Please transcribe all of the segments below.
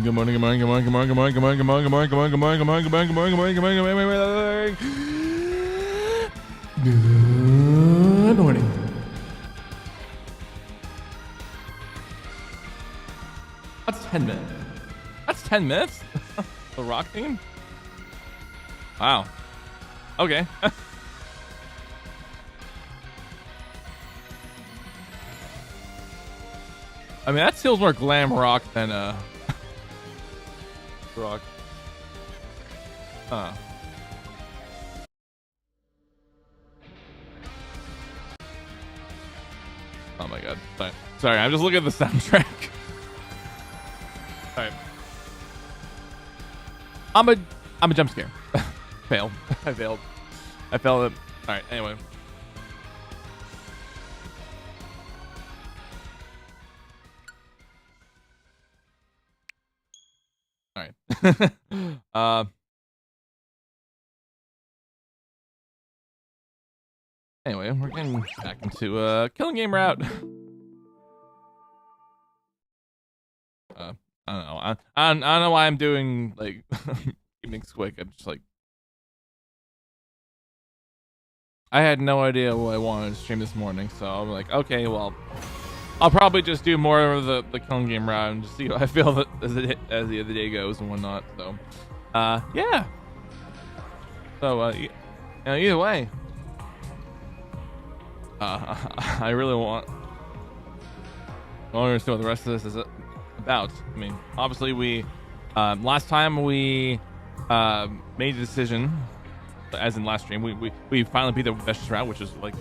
Good morning, good morning, good morning, good morning, good morning, good morning, good morning, good morning, good morning, good morning, good morning, good morning, good morning, good morning, good morning, good morning, good morning. That's 10 minutes. That's 10 minutes? The rock theme? Wow. Okay. I mean, that feels more glam rock than rock. Huh. Oh my god. Sorry, I'm just looking at the soundtrack. Alright. I'm a jump scare. Fail. I failed. I failed it. Alright, anyway. Alright. Anyway, we're getting back into killing game route. I don't know. I don't know why I'm doing like keeping things quick. I'm just like I had no idea what I wanted to stream this morning, so I'm like, okay, well, I'll probably just do more of the killing game route and just see how I feel that as the other day goes and whatnot. So, yeah. So, you know, either way, I really want to understand what the rest of this is about. I mean, obviously we last time we made a decision, as in last stream, we finally beat the Vicious route, which is like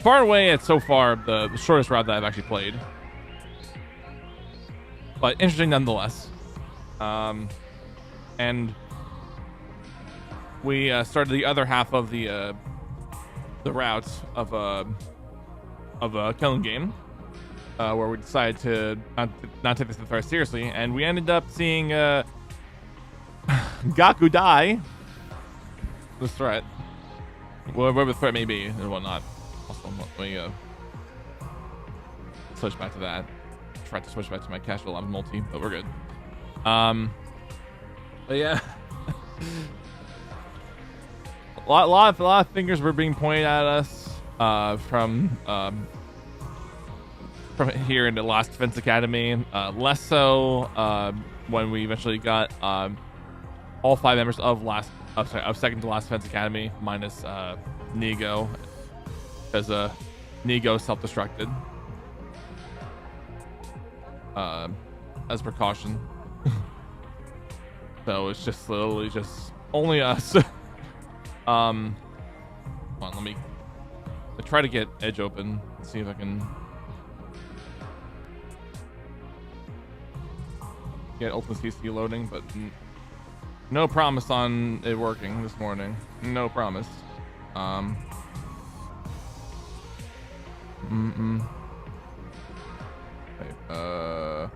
far away it's so far the shortest route that I've actually played, but interesting nonetheless. And we started the other half of the route of a killing game, where we decided to not take this very seriously, and we ended up seeing Gaku die. The threat, whatever the threat may be and whatnot. Also, let me switch back to that. Try to switch back to my casual live multi, but we're good. But yeah. a lot of fingers were being pointed at us from here in the Last Defense Academy. Less so when we eventually got all 5 members of Second to Last Defense Academy minus Nego, because Nego self-destructed as precaution. So it's just literally just only us. Hold on, let me try to get Edge open. Let's see if I can get Ultimate CC loading, but no promise on it working this morning. No promise. Okay,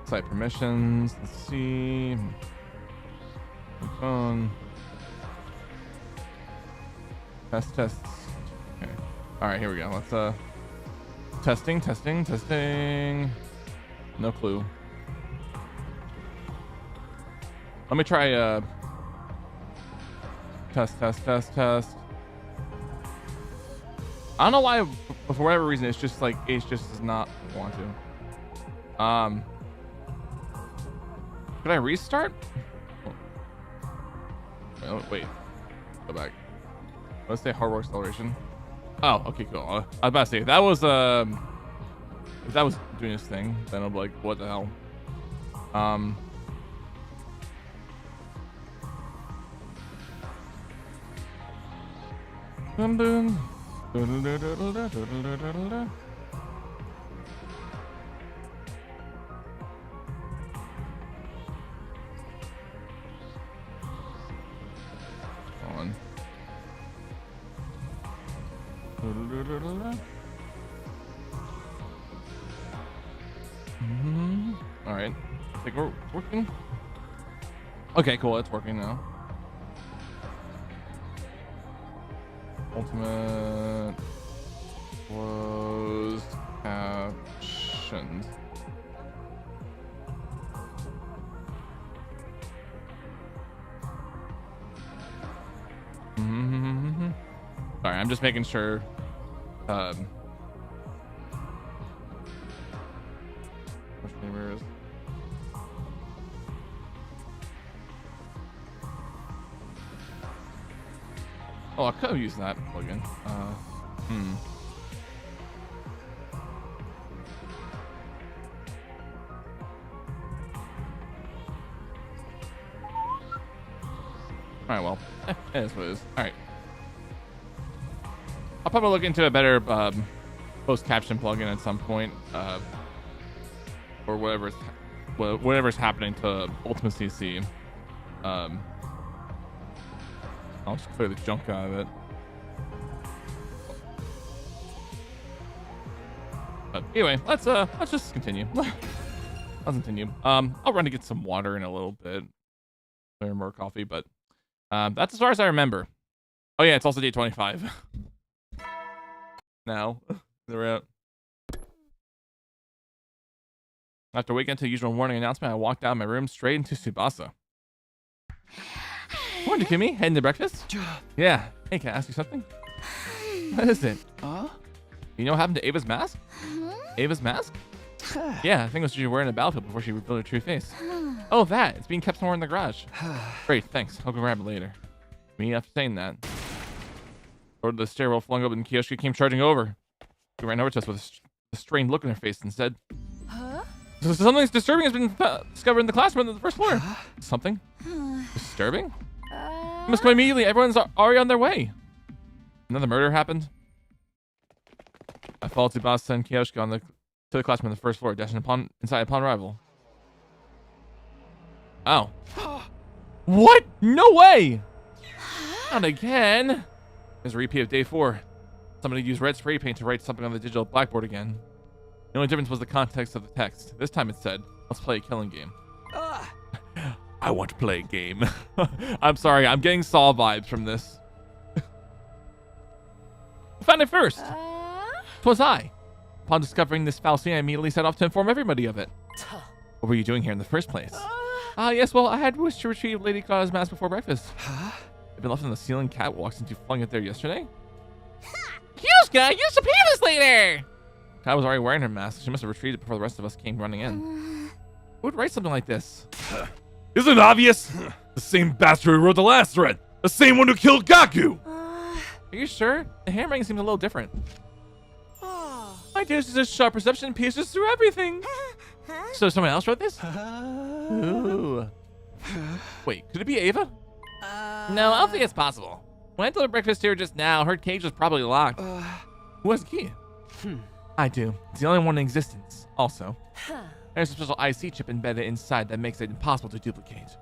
site permissions. Let's see. Phone. Tests. Okay. All right, here we go. Let's testing. No clue. Let me try test. I don't know why, but for whatever reason, it's just like Ace just does not want to. Could I restart? Wait. Go back. Let's say hardware acceleration. Oh, okay, cool. I was about to say if that was doing this thing, then I'll be like, what the hell? On. All right, I think we're working. Okay, cool. It's working now. Ultimate closed captions. Sorry, I'm just making sure. Where is? Oh, I could have used that plugin. All right, well, it is what it is. All right. I'll probably look into a better post caption plugin at some point, or whatever's happening to Ultimate CC. I'll just clear the junk out of it. But anyway, let's just continue. Let's continue. I'll run to get some water in a little bit, or more coffee, but that's as far as I remember. Oh yeah, it's also day 25. Now they're out. After waking up to the usual morning announcement, I walked out of my room straight into Tsubasa. Morning, Kimmy. Heading to breakfast? Yeah. Hey, can I ask you something? What is it? You know what happened to Ava's mask? Ava's mask? Yeah, I think it was she wearing a battlefield before she revealed her true face. Oh, that. It's being kept somewhere in the garage. Great, thanks. I'll go grab it later. Me after saying that. Door to the stairwell flung open and Kiyoshi came charging over. She ran over to us with a strained look on her face and said, So something disturbing has been discovered in the classroom on the first floor. Something? Disturbing? You must come immediately. Everyone's already on their way. Another murder happened. I followed Tsubasa and Kiyoshi to the classroom on the first floor, dashing inside upon arrival. Oh. What? No way! Not again. There's a repeat of day 4. Somebody used red spray paint to write something on the digital blackboard again. The only difference was the context of the text. This time it said, let's play a killing game. I want to play a game. I'm sorry, I'm getting Saw vibes from this. Who found it first? 'Twas I. Upon discovering this fallacy, I immediately set off to inform everybody of it. What were you doing here in the first place? Yes, well, I had wished to retrieve Lady Gaga's mask before breakfast. They've been left on the ceiling. Cat walks into flung it there yesterday. Yuska, you should pay this later. Cat was already wearing her mask. She must have retreated before the rest of us came running in. Who would write something like this? Isn't it obvious? The same bastard who wrote the last thread. The same one who killed Gaku. Are you sure? The handwriting seems a little different. My dear, this is a sharp perception pierces through everything. So someone else wrote this? Ooh. Wait, could it be Ava? No, I don't think it's possible. When I delivered breakfast here just now, her cage was probably locked. Who has the key? I do. It's the only one in existence. Also, there's a special IC chip embedded inside that makes it impossible to duplicate.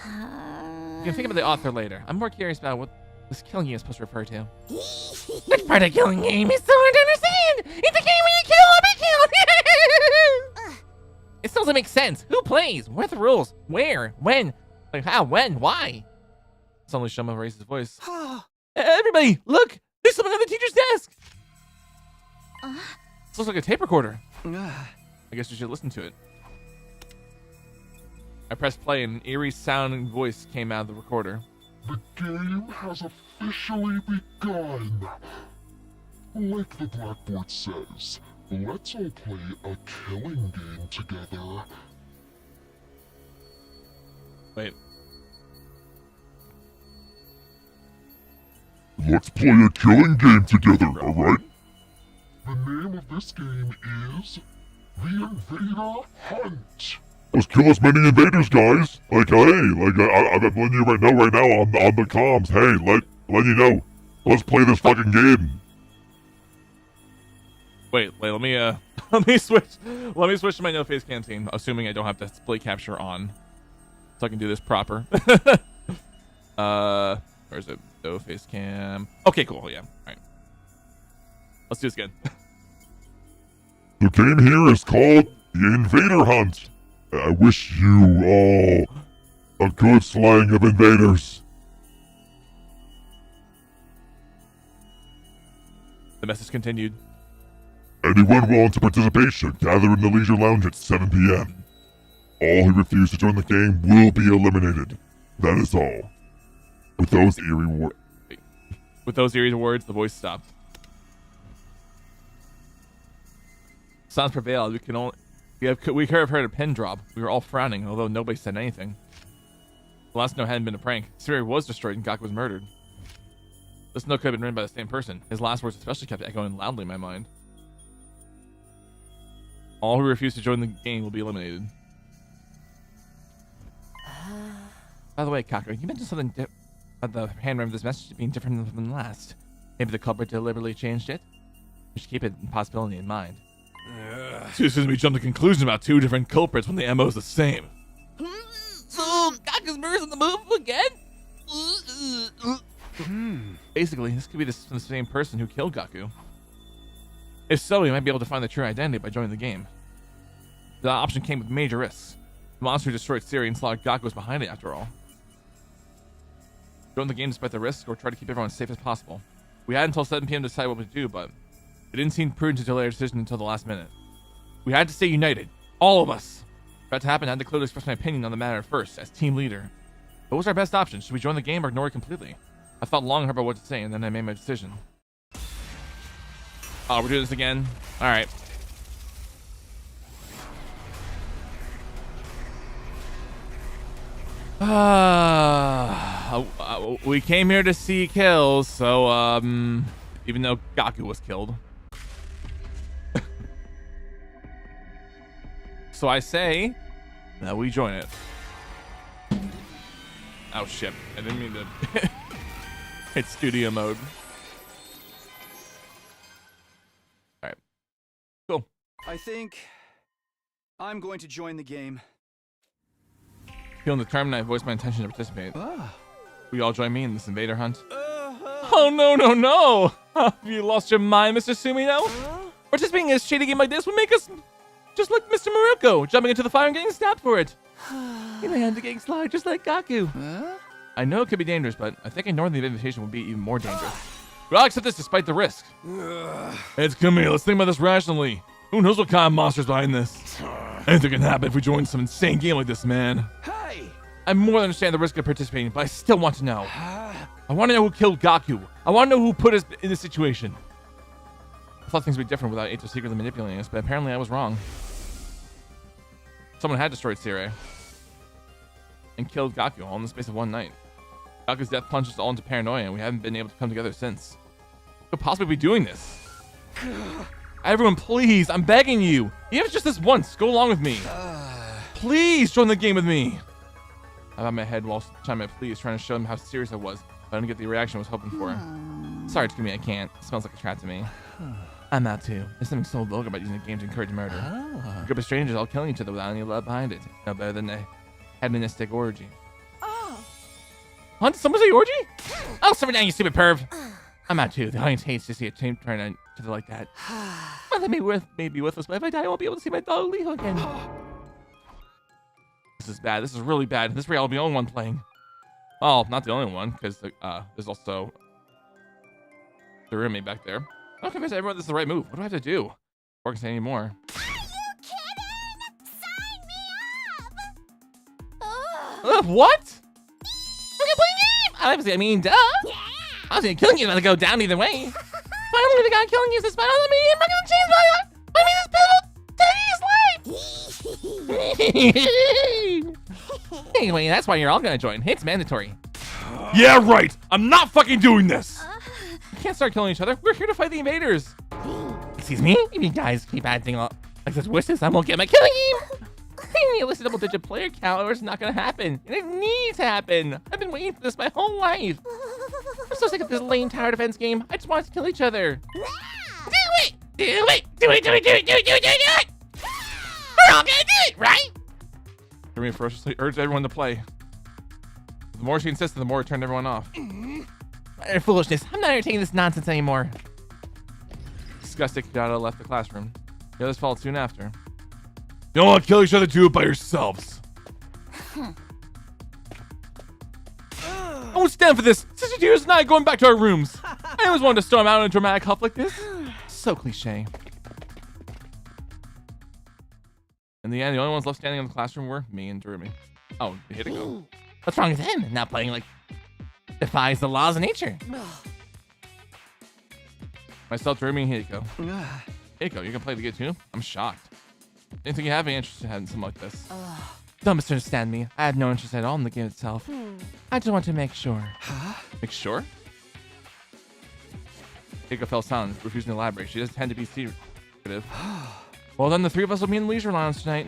You can think about the author later. I'm more curious about what this killing game is supposed to refer to. Which part of killing game is so hard to understand? It's a game where you kill or be killed. It still doesn't make sense. Who plays? What are the rules? Where? When? Like how? When? Why? Suddenly Shoma raised his voice. Everybody, look! There's something on the teacher's desk! This looks like a tape recorder. I guess you should listen to it. I pressed play and an eerie sounding voice came out of the recorder. The game has officially begun. Like the blackboard says, let's all play a killing game together. Wait. Let's play a killing game together, alright? The name of this game is The Invader Hunt. Let's kill as many invaders, guys. I'm letting you right now on the comms. Hey, let you know. Let's play this fucking game. Wait, let me let me switch to my no face cam team, assuming I don't have to display capture on. So I can do this proper. Where's it? No face cam. Okay, cool, yeah. Alright. Let's do this again. The game here is called The Invader Hunt. I wish you all a good slaying of invaders. The message continued. Anyone willing to participate should gather in the Leisure Lounge at 7 p.m. All who refuse to join the game will be eliminated. That is all. With those eerie words, the voice stopped. Sounds prevailed. We could have heard a pin drop. We were all frowning, although nobody said anything. The last note hadn't been a prank. Syria was destroyed and Gaku was murdered. This note could have been written by the same person. His last words especially kept echoing loudly in my mind. All who refuse to join the game will be eliminated. By the way, Kaku, you mentioned something about the handwriting of this message being different than the last. Maybe the culprit deliberately changed it? We should keep it possibility in mind. Too soon we jump to conclusions about two different culprits when the MO is the same. So, Gaku's murder's on the move again? Basically, this could be the same person who killed Gaku. If so, we might be able to find the true identity by joining the game. The option came with major risks. The monster who destroyed Siri and slaughtered Gaku was behind it after all. Join the game despite the risks or try to keep everyone as safe as possible. We had until 7 p.m. to decide what to do, but it didn't seem prudent to delay our decision until the last minute. We had to stay united. All of us. For that to happen, I had to clearly express my opinion on the matter first, as team leader. What was our best option? Should we join the game or ignore it completely? I thought long and hard about what to say, and then I made my decision. Oh, we're doing this again? Alright. We came here to see kills, so, even though Gaku was killed. So I say that we join it. Oh shit, I didn't mean to hit studio mode. Alright. Cool. I think I'm going to join the game. Feeling determined, I voiced my intention to participate. Will you all join me in this invader hunt? Oh no! Have you lost your mind, Mr. Sumino? Participating in a shady game like this would make us just like Mr. Maruko, jumping into the fire and getting stabbed for it. In the hand of getting slaughtered just like Gaku. I know it could be dangerous, but I think ignoring the invitation would be even more dangerous. We'll accept this despite the risk. It's come here. Let's think about this rationally. Who knows what kind of monster's behind this? Anything can happen if we join some insane game like this, man. Hey! I more than understand the risk of participating, but I still want to know. I want to know who killed Gaku. I want to know who put us in this situation. I thought things would be different without Eito secretly manipulating us, but apparently I was wrong. Someone had destroyed Sire and killed Gaku all in the space of one night. Gaku's death plunged us all into paranoia, and we haven't been able to come together since. Who could possibly be doing this? Everyone, please, I'm begging you. Even if it's just this once, go along with me. Please join the game with me. I bobbed my head while chiming my pleas, trying to show them how serious I was, but I didn't get the reaction I was hoping for. Sorry, Takumi, I can't. It smells like a trap to me. I'm out too. There's something so vulgar about using a game to encourage murder. A group of strangers all killing each other without any love behind it. No better than a hedonistic orgy. Hunt, someone say orgy? Oh, sit down, you stupid perv. I'm out too. The audience hates to see a team trying to like that. Well, they may be worthless, but if I die, I won't be able to see my dog Leo again. This is bad. This is really bad. This way I'll be the only one playing. Well, not the only one, because there's also the roommate back there. I don't convince everyone this is the right move. What do I have to do? Or can say any more. Are you kidding? Sign me up! What? We're gonna play a game! I mean, duh. Yeah! I was gonna kill you, gonna go down either way. Finally, the guy killing you is despite all the me. I'm not gonna change my life. Anyway, that's why you're all gonna join. It's mandatory. Yeah, right. I'm not fucking doing this. We can't start killing each other. We're here to fight the invaders. Excuse me? If you guys keep acting like such wishes, I won't get my killing game. I need a list of double-digit player count or it's not gonna happen. And it needs to happen. I've been waiting for this my whole life. I'm so sick of this lame tower defense game. I just want us to kill each other. Do it! Do it! Do it! Do it! Do it! Do it! Do it! Do it! We're all gonna do it, right? Jeremy ferociously urged everyone to play. The more she insisted, the more it turned everyone off. Utter foolishness. I'm not entertaining this nonsense anymore. Disgusted, Kidada left the classroom. The others followed soon after. You don't want to kill each other, do it by yourselves. I won't stand for this. Sister Tears and I are going back to our rooms. I always wanted to storm out in a dramatic huff like this. So cliche. In the end, the only ones left standing in the classroom were me and Jeremy. Oh, here to go. What's wrong with him? Not playing like defies the laws of nature. Myself, Jeremy, and Hideko. Hideko, you can play the game too? I'm shocked. Didn't think you have any interest in something like this. Don't misunderstand me. I have no interest at all in the game itself. I just want to make sure. Make sure? Hideko fell silent, refusing to elaborate. She doesn't tend to be secretive. Well, then the three of us will be in the leisure lounge tonight.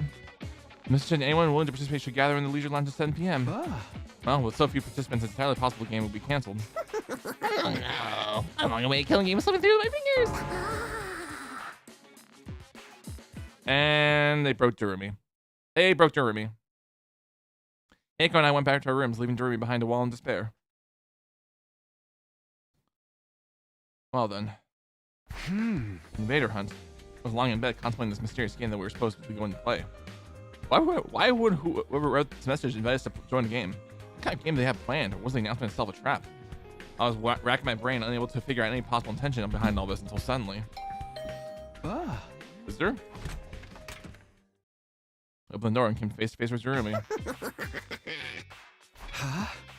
Message to anyone willing to participate should gather in the leisure lounge at 7 p.m. Well, with so few participants, it's entirely possible the game will be canceled. Oh no. I'm on my way. Killing game is slipping through my fingers. And they broke Durumi. Hideko and I went back to our rooms, leaving Durumi behind a wall in despair. Well then. Invader hunt. I was lying in bed contemplating this mysterious game that we were supposed to be going to play. Why would whoever wrote this message invite us to join the game? What kind of game do they have planned? Or was the announcement itself a trap? I was racking my brain, unable to figure out any possible intention behind all this until suddenly. Visitor? Opened the door and came face to face with Jeremy.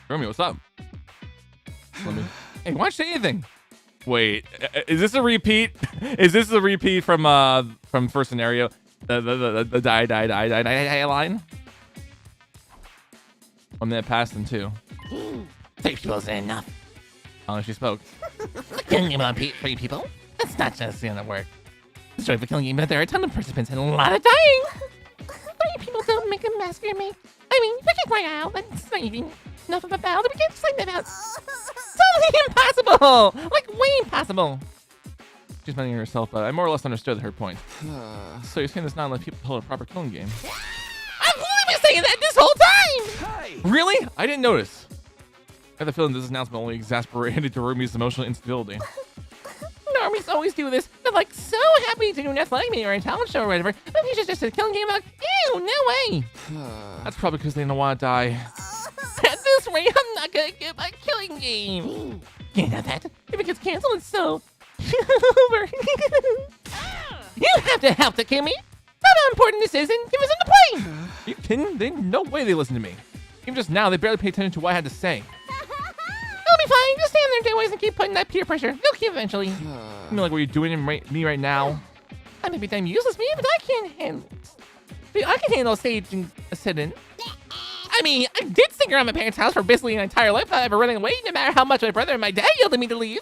Jeremy, what's up? Hey, why don't you say anything? Wait, is this a repeat? Is this a repeat from first scenario? The die line? 1 minute passed and 2. Safety wasn't enough. Finally, she spoke. A killing game on 3 people? That's not just gonna work. It's joy of a killing game, but there are a ton of participants and a lot of dying. 3 people don't make a massacre, mate. I mean, we can cry out. That's not even enough of a battle that we can't sleep about. Totally impossible! Like, way impossible. She's mentioning herself, but I more or less understood her point. So you're saying this not let people hold a proper killing game? I've only been saying that this whole time! Really? I didn't notice. I had the feeling this announcement only exasperated Terumi's emotional instability. Normies always do this. They're like so happy to do an athletic meet or a talent show or whatever, but he's just a killing game like, ew, no way. That's probably because they don't want to die. At this rate, I'm not gonna get my killing game. You know that? If it gets canceled, it's so over. You have to help to kill me. Not how important this is, and give us something to play. Are you kidding? No way they listen to me. Even just now, they barely pay attention to what I had to say. It'll be fine. Just stand there, doorways, and keep putting that peer pressure. They'll keep eventually. I mean, like what you're doing to me right now. I may be damn useless, me, but I can't handle it. I can handle a stage and a sit-in. I mean, I did stick around my parents' house for basically an entire life without ever running away, no matter how much my brother and my dad yelled at me to leave.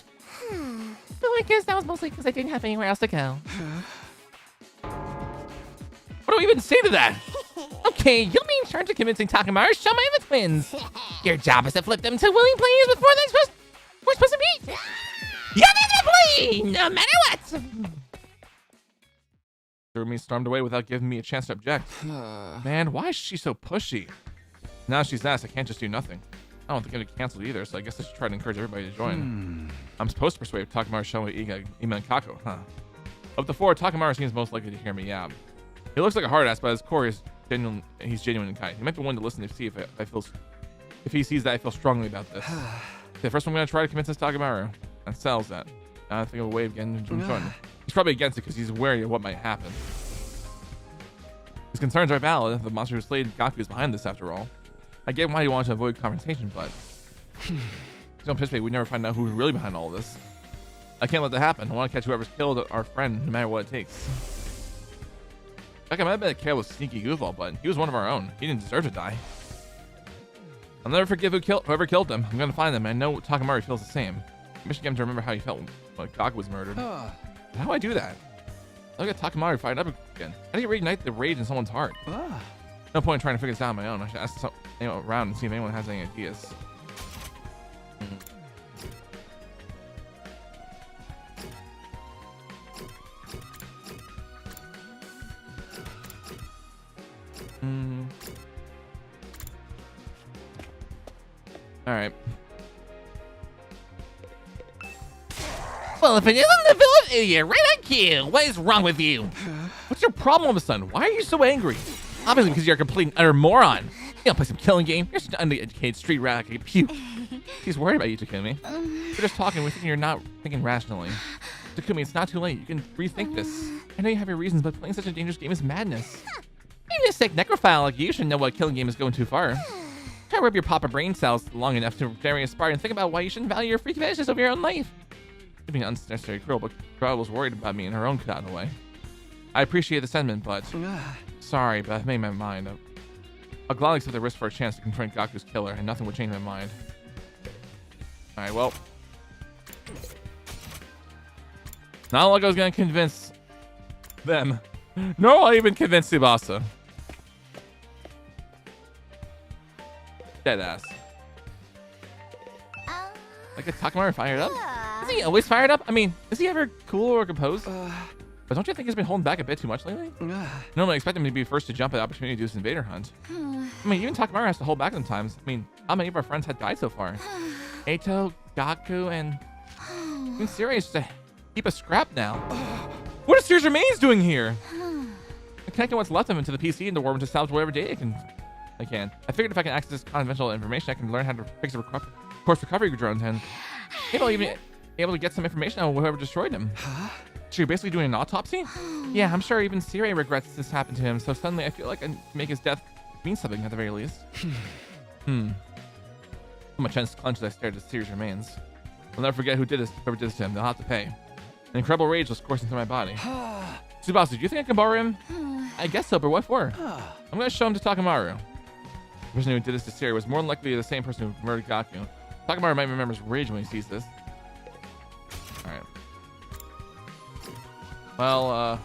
Though I guess that was mostly because I didn't have anywhere else to go. What do I even say to that? Okay, you'll be in charge of convincing Takamaru, Shoma, and the twins. Your job is to flip them to willing players before we're supposed to meet. You're gonna play, no matter what. Jeremy stormed away without giving me a chance to object. Man, why is she so pushy? Now she's asked, I can't just do nothing. I don't think I'm canceled either, so I guess I should try to encourage everybody to join. I'm supposed to persuade Takamaru, Shoma, Iga, Ima, and Kako, huh? Of the four, Takamaru seems most likely to hear me, yeah. He looks like a hard ass, but at his core, he's genuine and kind. He might be one to listen to see if he sees that I feel strongly about this. The first one I'm going to try to convince is Takamaru. That settles that. Now I think of a way of getting him to join. He's probably against it because he's wary of what might happen. His concerns are valid. The monster who slayed Gaku is behind this, after all. I get why he wanted to avoid confrontation, but don't anticipate we never find out who's really behind all of this. I can't let that happen. I want to catch whoever's killed our friend, no matter what it takes. Like, I might have been a careless, sneaky goofball, but he was one of our own. He didn't deserve to die. I'll never forgive whoever killed him. I'm gonna find them, and I know Takamaru feels the same. I should get him to remember how he felt when Gaku was murdered. How do I do that? Look at Takamaru fired up again. How do you reignite the rage in someone's heart? No point in trying to figure this out on my own. I should ask anyone around and see if anyone has any ideas. All right. Well, if it isn't the villain idiot, right on cue. What is wrong with you? What's your problem all of a sudden? Why are you so angry? Obviously because you're a complete and utter moron. You don't play some killing game. You're such an undereducated street rat. He's worried about you, Takumi. We're just talking. We're thinking you're not thinking rationally. Takumi, it's not too late. You can rethink this. I know you have your reasons, but playing such a dangerous game is madness. Even a sick necrophile like you should know what killing game is going too far. Try to rip your papa brain cells long enough to generate a spark and think about why you shouldn't value your freak fetishes over your own life. You're being unnecessarily cruel, but Carl was worried about me and her own got away. I appreciate the sentiment, but sorry, but I've made my mind up. I'll gladly accept the risk for a chance to confront Gaku's killer, and nothing would change my mind. Alright, well. Not like I was gonna convince them. Nor I'll even convince Tsubasa. Deadass. Like a Takamaru fired up? Is he always fired up? I mean, is he ever cool or composed? But don't you think he's been holding back a bit too much lately? Normally I expect him to be first to jump at the opportunity to do this invader hunt. I mean, even Takamaru has to hold back sometimes. I mean, how many of our friends had died so far? Eito, Gaku, and even Siri is just a heap of scrap now. What is Sears Remains doing here? I'm connecting what's left of him to the PC and the warp to salvage whatever data I can. I figured if I can access this confidential information, I can learn how to fix the course recovery drones, and maybe I'll even be able to get some information on whoever destroyed him. So you're basically doing an autopsy? Yeah, I'm sure even Siri regrets this happened to him, so suddenly I feel like I can make his death mean something at the very least. My chest clenched as I stared at Siri's remains. I'll never forget whoever did this to him. They'll have to pay. An incredible rage was coursing through my body. Tsubasa, do you think I can borrow him? I guess so, but what for? I'm going to show him to Takamaru. The person who did this to Siri was more than likely the same person who murdered Gaku. Takamaru might remember his rage when he sees this. Alright. Well,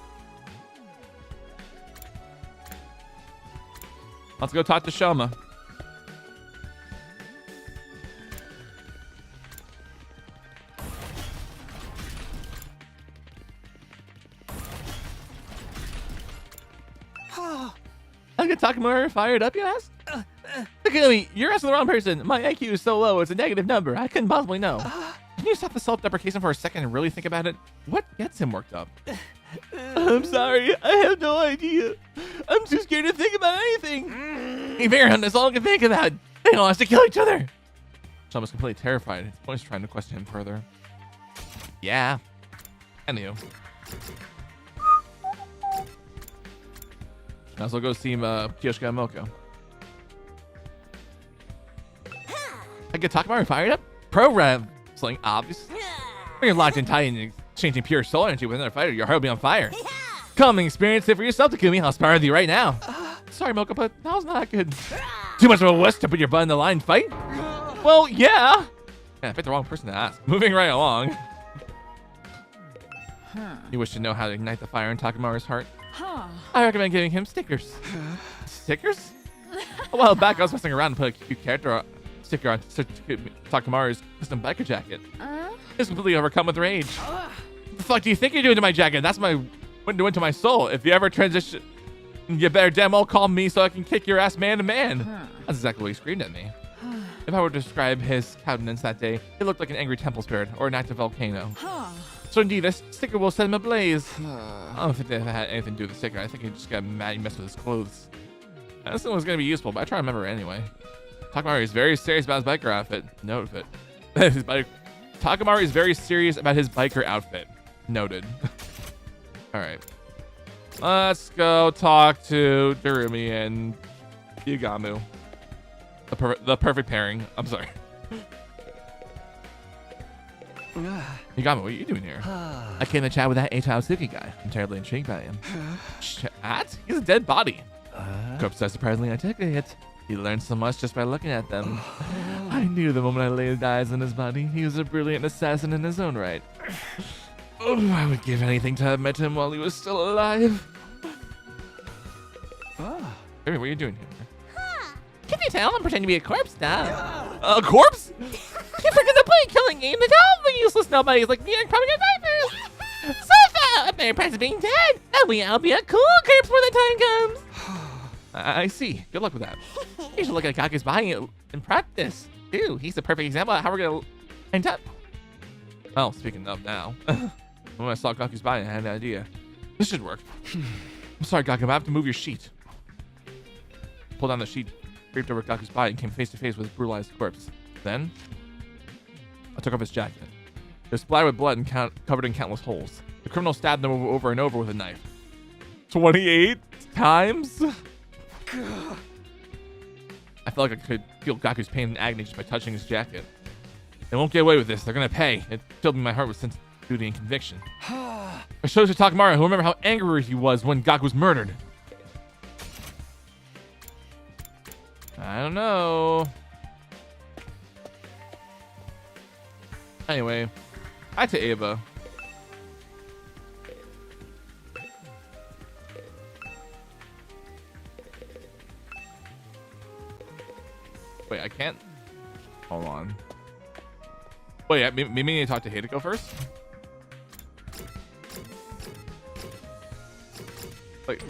let's go talk to Shoma. I can talk more fired up, you ask? Takumi, you're asking the wrong person. My IQ is so low, it's a negative number. I couldn't possibly know. Can you stop the self-deprecation for a second and really think about it? What gets him worked up? I'm sorry, I have no idea. I'm too scared to think about anything. Hey, Baron, that's all I can think about. They all have to kill each other. Shoma's completely terrified. His point is trying to question him further. Yeah. Anywho. Now, so go see Kiyoshika and Moko. I get Takamaru fired up. Pro wrestling, obviously. When you're locked in tight and exchanging pure soul energy with another fighter, your heart will be on fire. Come and experience it for yourself, Takumi. I'll spar with you right now. Sorry, Mocha, but that was not good. Too much of a West to put your butt in the line fight? Well, yeah. I picked the wrong person to ask. Moving right along. You wish to know how to ignite the fire in Takamaru's heart? I recommend giving him stickers. Stickers? A while back, I was messing around and put a cute character sticker on Takamaru's custom biker jacket. He was completely overcome with rage. What the fuck do you think you're doing to my jacket? That's my window into my soul. If you ever transition, you better damn well call me so I can kick your ass man to man. That's exactly what he screamed at me. If I were to describe his countenance that day, it looked like an angry temple spirit or an active volcano. So indeed, this sticker will set him ablaze. I don't think that had anything to do with the sticker. I think he just got mad he messed with his clothes. This one was going to be useful, but I try to remember it anyway. Takamaru is very serious about his biker outfit. Note it. Takamaru is very serious about his biker outfit. Noted. Alright. Let's go talk to Durumi and Yugamu. The perfect pairing. I'm sorry. Yugamu, what are you doing here? I came to chat with that Suki guy. I'm terribly intrigued by him. Chat? He's a dead body. Corpse are surprisingly articulate. He learned so much just by looking at them. I knew the moment I laid eyes on his body. He was a brilliant assassin in his own right. Oh, I would give anything to have met him while he was still alive. Baby, what are you doing here? Can you tell I'm pretending to be a corpse now? A corpse? You forget to play killing game. The all the useless nobodies like me are coming in diapers. So I better practice being dead. That way I'll be a cool corpse when the time comes. I see. Good luck with that. You should look at Kaku's body in practice. Dude, he's the perfect example of how we're gonna end up. Well, speaking of now, when I saw Gaku's body, I had an idea. This should work. I'm sorry, Gaku, but I have to move your sheet. Pulled down the sheet, draped over Gaku's body, and came face to face with his brutalized corpse. Then, I took off his jacket. It was splattered with blood and covered in countless holes. The criminal stabbed him over and over with a knife. 28 times? I felt like I could feel Gaku's pain and agony just by touching his jacket. They won't get away with this. They're gonna pay. It filled me my heart with sense of duty and conviction. I showed it to Takamaru, who remember how angry he was when Gaku was murdered. I don't know. Anyway, back to Ava. Wait, I can't. Hold on. Wait, maybe I need to talk to Hideko first? Wait.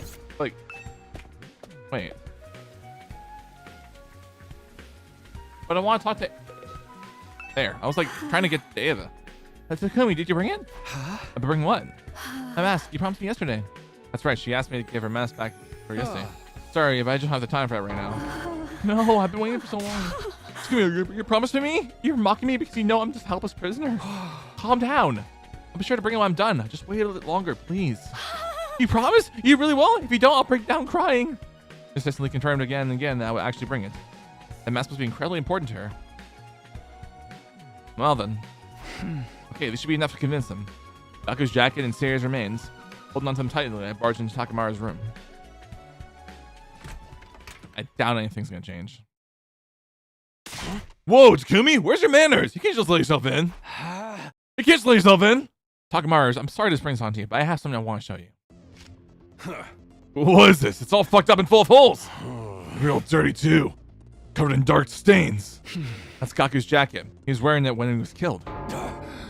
But I want to talk to... There. I was like trying to get to Ava. Takumi, did you bring it? Bring what? I asked. You promised me yesterday. That's right. She asked me to give her mask back for yesterday. Sorry, but I don't have the time for that right now. No, I've been waiting for so long. Excuse me, you promised to me? You're mocking me because you know I'm just a helpless prisoner? Calm down. I'll be sure to bring it when I'm done. Just wait a little longer, please. You promise? You really will? If you don't, I'll break down crying. Consistently confirmed again and again that I would actually bring it. That mask must be incredibly important to her. Well then. Okay, this should be enough to convince them. Gaku's jacket and Seiya's remains. Holding onto them tightly, I barged into Takamaru's room. I doubt anything's gonna change. Whoa, Takumi, where's your manners? You can't just let yourself in. You can't just let yourself in. Takamaru, I'm sorry to spring this on to you, but I have something I want to show you. What is this? It's all fucked up and full of holes. You're all dirty too. Covered in dark stains. That's Gaku's jacket. He was wearing it when he was killed.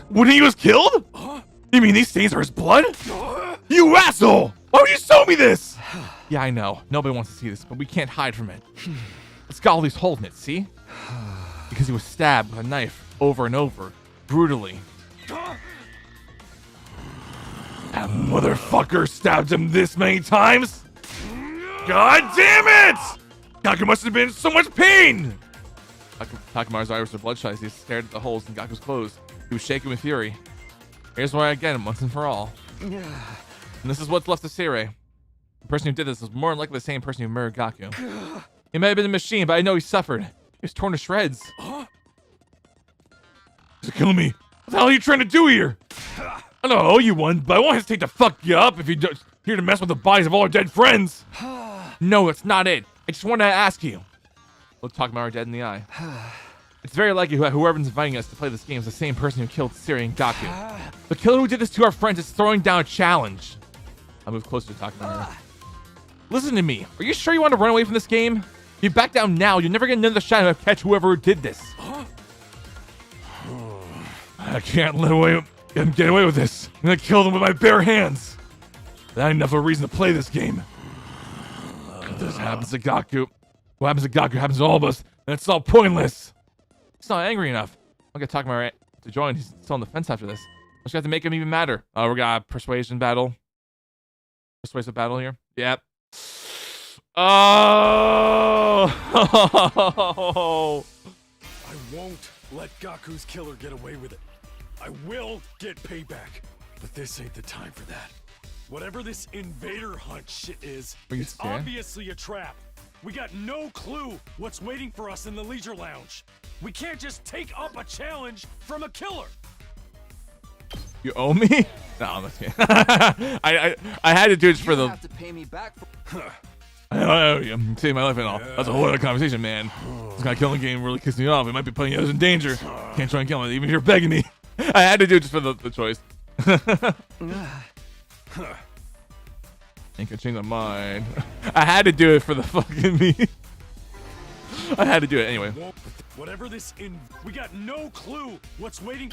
When he was killed? You mean these stains are his blood? You asshole! Why would you show me this? Yeah, I know. Nobody wants to see this, but we can't hide from it. It's got all these holes in it, see? Because he was stabbed with a knife over and over, brutally. That motherfucker stabbed him this many times? God damn it! Gaku must have been in so much pain! Takamaru's eyes were bloodshot as he stared at the holes in Gaku's clothes. He was shaking with fury. Here's why I get him once and for all. And this is what's left of Seirei. The person who did this was more than likely the same person who murdered Gaku. He may have been a machine, but I know he suffered. He was torn to shreds. To kill me. What the hell are you trying to do here? I don't owe you one, but I won't hesitate to fuck you up if you're just here to mess with the bodies of all our dead friends. No, that's not it. I just wanted to ask you. Look Takamaru dead in the eye. It's very likely whoever's inviting us to play this game is the same person who killed Siri and Gaku. The killer who did this to our friends is throwing down a challenge. I move closer to Takamaru. Listen to me. Are you sure you want to run away from this game? If you back down now, you'll never get another shot to catch whoever did this. I can't let him get away with this. I'm gonna kill them with my bare hands. That ain't enough of a reason to play this game. If this happens to Gaku, what happens to Gaku happens to all of us, and it's all pointless. He's not angry enough. I'm gonna talk about to join. He's still on the fence after this. I just have to make him even madder. Oh, we got a persuasion battle. Persuasive battle here. Yep. Oh! I won't let Gaku's killer get away with it. I will get payback, but this ain't the time for that. Whatever this invader hunt shit is, it's obviously a trap. We got no clue what's waiting for us in the leisure lounge. We can't just take up a challenge from a killer. You owe me? No, I'm just kidding. I had to do it for the. You have to pay me back for. I owe you. I'm saving my life and all. That's a whole other conversation, man. This guy killing game really kissed me off. It might be putting others in danger. Can't try and kill him, even if you're begging me. I had to do it just for the choice. Ain't gonna change my mind. I had to do it for the fucking me. I had to do it anyway. Whatever this we got no clue what's waiting.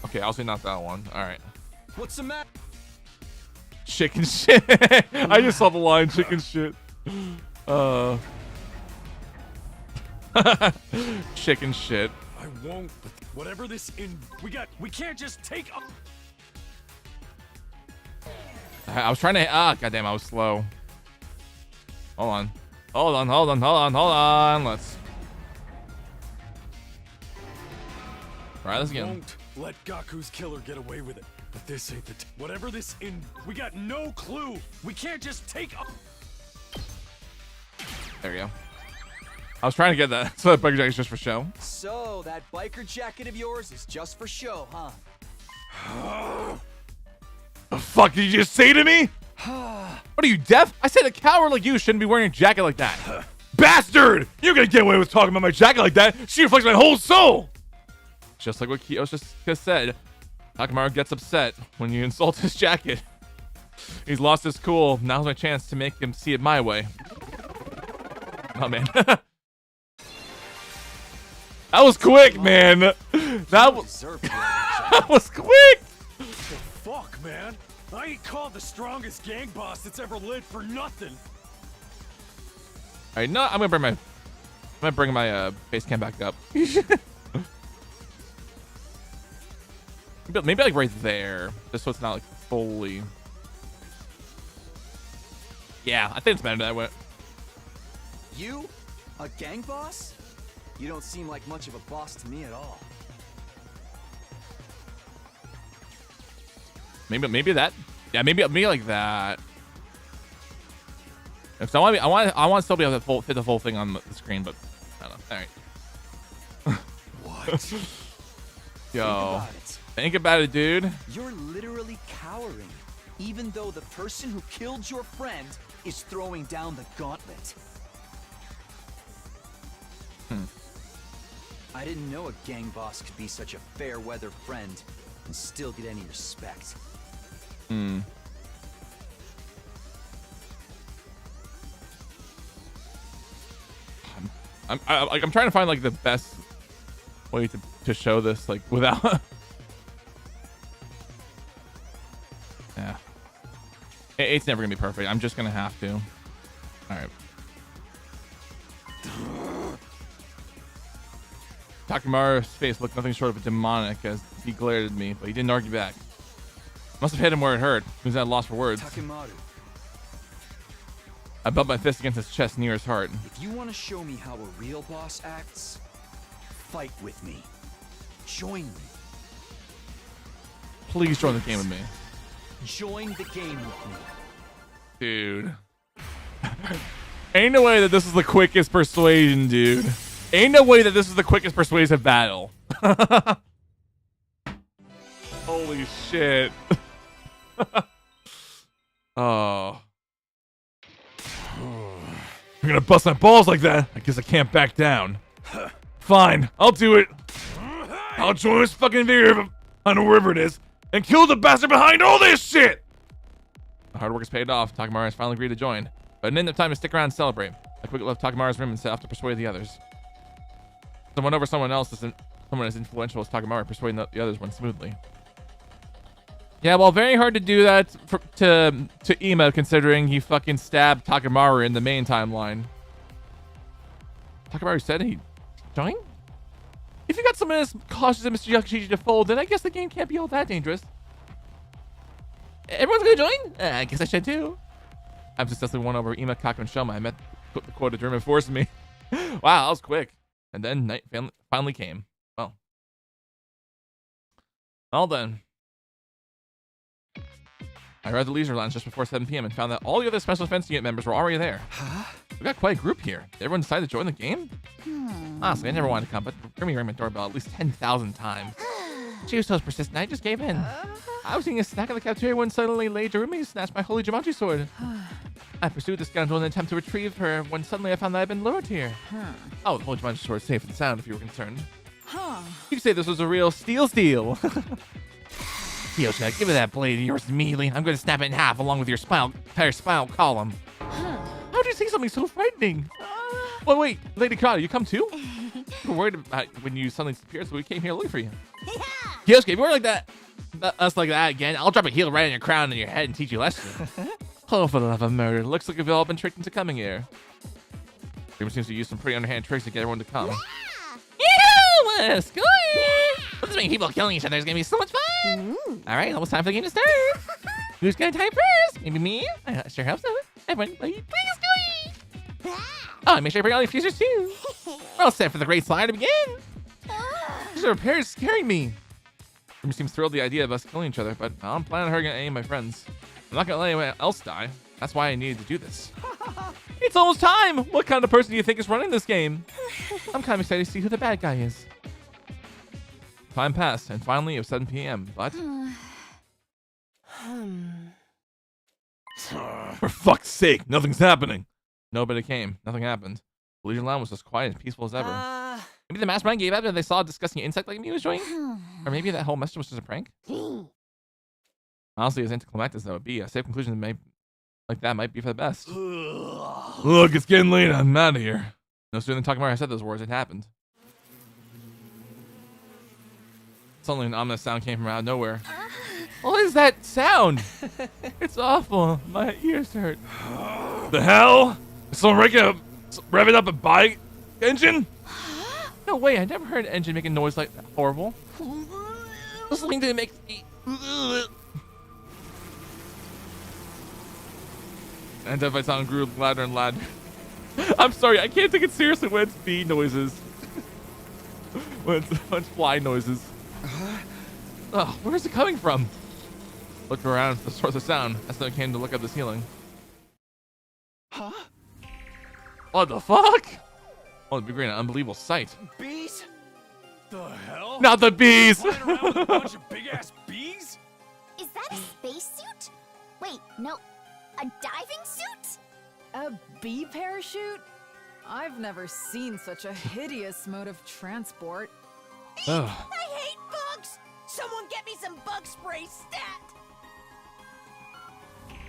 Okay, I'll say not that one. All right. What's the matter? Chicken shit. I just saw the line chicken shit. Chicken shit. I won't. Whatever this we can't just take up. I was trying to. Goddamn! I was slow. Hold on. Let's try this again. Won't let Gaku's killer get away with it. But this ain't the whatever this we got no clue. We can't just take up. There you go. I was trying to get that. So that biker jacket's just for show. So that biker jacket of yours is just for show, huh? The fuck did you just say to me? What are you, deaf? I said a coward like you shouldn't be wearing a jacket like that. Bastard! You're gonna get away with talking about my jacket like that. She reflects my whole soul. Just like what Kiyo's just said. Takamaru gets upset when you insult his jacket. He's lost his cool. Now's my chance to make him see it my way. Oh, man. That was quick, man. That was quick. Fuck, man. I ain't called the strongest gang boss that's ever lived for nothing. All right, no, I'm gonna bring my base cam back up. Maybe like right there, just so it's not like fully. Yeah, I think it's better that way. You? A gang boss? You don't seem like much of a boss to me at all. Maybe that. Yeah, maybe like that. If I want to still be able to fit the full thing on the screen, but I don't know. All right. What? Yo, think about it, dude. You're literally cowering, even though the person who killed your friend is throwing down the gauntlet. I didn't know a gang boss could be such a fair-weather friend and still get any respect. I'm trying to find like the best way to show this like without. Yeah, it's never gonna be perfect. I'm just gonna have to. All right. Takamaru's face looked nothing short of demonic as he glared at me, but he didn't argue back. Must have hit him where it hurt. He was at a loss for words. Takamaru. I bumped my fist against his chest near his heart. If you want to show me how a real boss acts, fight with me. Join me. Please join the game with me. Join the game with me. Dude. Ain't no way that this is the quickest persuasion, dude. Ain't no way that this is the quickest persuasive battle. Holy shit. Oh. You're gonna bust my balls like that? I guess I can't back down. Fine, I'll do it. I'll join this fucking invader, I don't know wherever it is, and kill the bastard behind all this shit! The hard work has paid off. Takemura has finally agreed to join, but didn't have time to stick around and celebrate. I quickly left Takemura's room and set off to persuade the others. Someone over someone else isn't someone as influential as Takemura. Persuading the others went smoothly. Yeah, well, very hard to do that to Ima, considering he fucking stabbed Takemura in the main timeline. Takemura said he'd join? If you got someone as cautious as Mr. Yakushiji to fold, then I guess the game can't be all that dangerous. Everyone's gonna join? I guess I should too. I've successfully won over Ima, Kaku, and Shoma. I met the quota German forced me. Wow, that was quick. And then night finally came. Well. Well then. I arrived at the leisure lounge just before 7 p.m. and found that all the other special defense unit members were already there. Huh? We got quite a group here. Did everyone decide to join the game? Honestly, I never wanted to come, but Grimmy rang my doorbell at least 10,000 times. She was so persistent, I just gave in. I was eating a snack in the cafeteria when suddenly Lady Jarumi snatched my holy Jumanji sword. I pursued the scoundrel in an attempt to retrieve her when suddenly I found that I'd been lured here. Oh, the holy Jumanji sword is safe and sound if you were concerned. You could say this was a real steal. Yoshika, give me that blade of yours immediately. I'm going to snap it in half along with your entire spinal column. How'd you say something so frightening? Well, wait, Lady Kata, you come too? We were worried about when you suddenly disappeared, so we came here looking for you. Yoshika, if you were like that, us like that again, I'll drop a heel right on your crown and your head and teach you a lesson. Oh, for the love of murder. Looks like we've all been tricked into coming here. Dreamer seems to use some pretty underhand tricks to get everyone to come. Yeah! Score! This making people killing each other is gonna be so much fun! Alright, almost time for the game to start! Who's gonna type first? Maybe me? I sure hope so. Everyone, please go! Oh, and make sure you bring all your fusers too! We're all set for the great slide to begin! These repairs scaring me! Dreamer seems thrilled at the idea of us killing each other, but I'm planning on hurting any of my friends. I'm not gonna let anyone else die. That's why I needed to do this. It's almost time! What kind of person do you think is running this game? I'm kind of excited to see who the bad guy is. Time passed, and finally it was 7 p.m., but... For fuck's sake, nothing's happening! Nobody came. Nothing happened. The Legion Lounge was as quiet and peaceful as ever. Maybe the mastermind gave up after they saw a disgusting insect like me was joining? Or maybe that whole message was just a prank? Honestly, as anticlimactic as that would be, a safe conclusion like that might be for the best. Look, it's getting late. I'm out of here. No sooner than Takemura said those words, it happened. Suddenly, an ominous sound came from out of nowhere. What is that sound? It's awful. My ears hurt. The hell? Is someone revving up a bike engine? No way. I never heard an engine make a noise like that. Horrible. Listening to it makes me... And that sound grew louder and louder. I'm sorry, I can't take it seriously when it's bee noises. when it's fly noises. Oh, where is it coming from? Looked around for the source of sound. That's when I came to look up the ceiling. Huh? What the fuck? Oh, it'd be great, an unbelievable sight. Bees? The hell? Not the bees! Flying around with a bunch of big-ass bees? Is that a spacesuit? Wait, no. A diving suit? A bee parachute? I've never seen such a hideous mode of transport. Oh. I hate bugs! Someone get me some bug spray stat!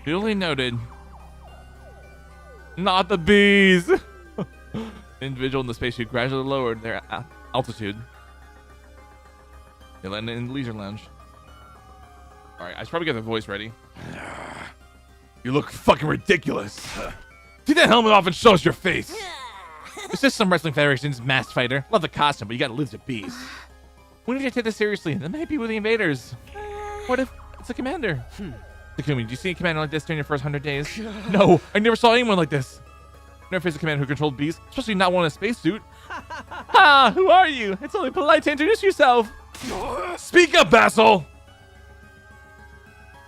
Duly noted. Not the bees! The individual in the spacesuit gradually lowered their altitude. They landed in the leisure lounge. Alright, I should probably get the voice ready. You look fucking ridiculous. Take that helmet off and show us your face. It's just some Wrestling Federation's masked fighter. Love the costume, but you gotta live the beast. We need to take this seriously. That might be with the invaders. What if it's a commander? Takumi, did you see a commander like this during your first 100 days? No, I never saw anyone like this. Never faced a commander who controlled beasts, especially not one in a spacesuit. Ha! Who are you? It's only polite to introduce yourself. Speak up, asshole! The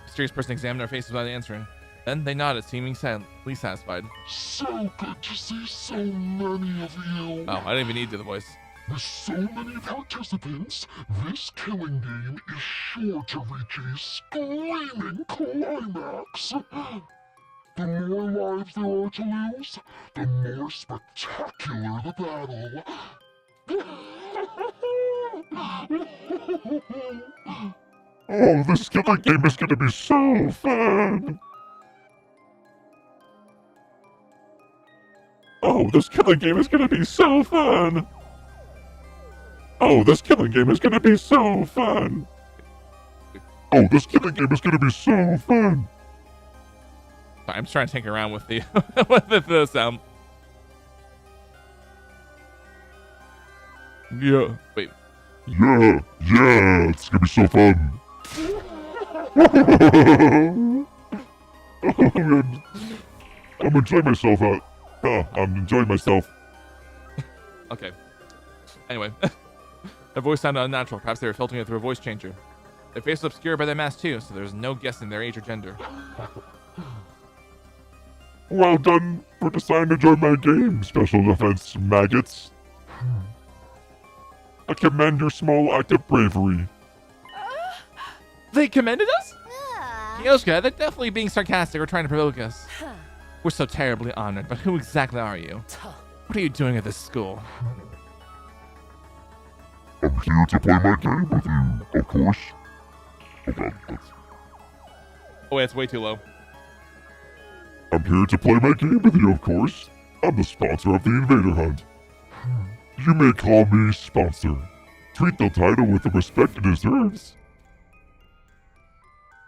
mysterious person examined our faces without answering. Then they nodded, seeming sadly satisfied. So good to see so many of you. Oh, I didn't even need to do the voice. With so many participants, this killing game is sure to reach a screaming climax. The more lives there are to lose, the more spectacular the battle. Oh, this killing game is gonna be so fun! Oh, this killing game is gonna be so fun! Oh, this killing game is gonna be so fun! Oh, this killing game is gonna be so fun! Sorry, I'm just trying to tinker around with the with the sound. Yeah. Wait. Yeah, it's gonna be so fun. I'm enjoying myself out. I'm enjoying myself. Okay. Anyway. Their voice sounded unnatural. Perhaps they were filtering it through a voice changer. Their face was obscured by their mask too, so there's no guessing their age or gender. Well done for deciding to join my game, Special Defense Maggots. I commend your small act of bravery. They commended us? Yoshka, they're definitely being sarcastic or trying to provoke us. We're so terribly honored, but who exactly are you? What are you doing at this school? I'm here to play my game with you, of course. Oh god, that's... Oh, wait, it's way too low. I'm here to play my game with you, of course. I'm the sponsor of the Invader Hunt. You may call me sponsor. Treat the title with the respect it deserves.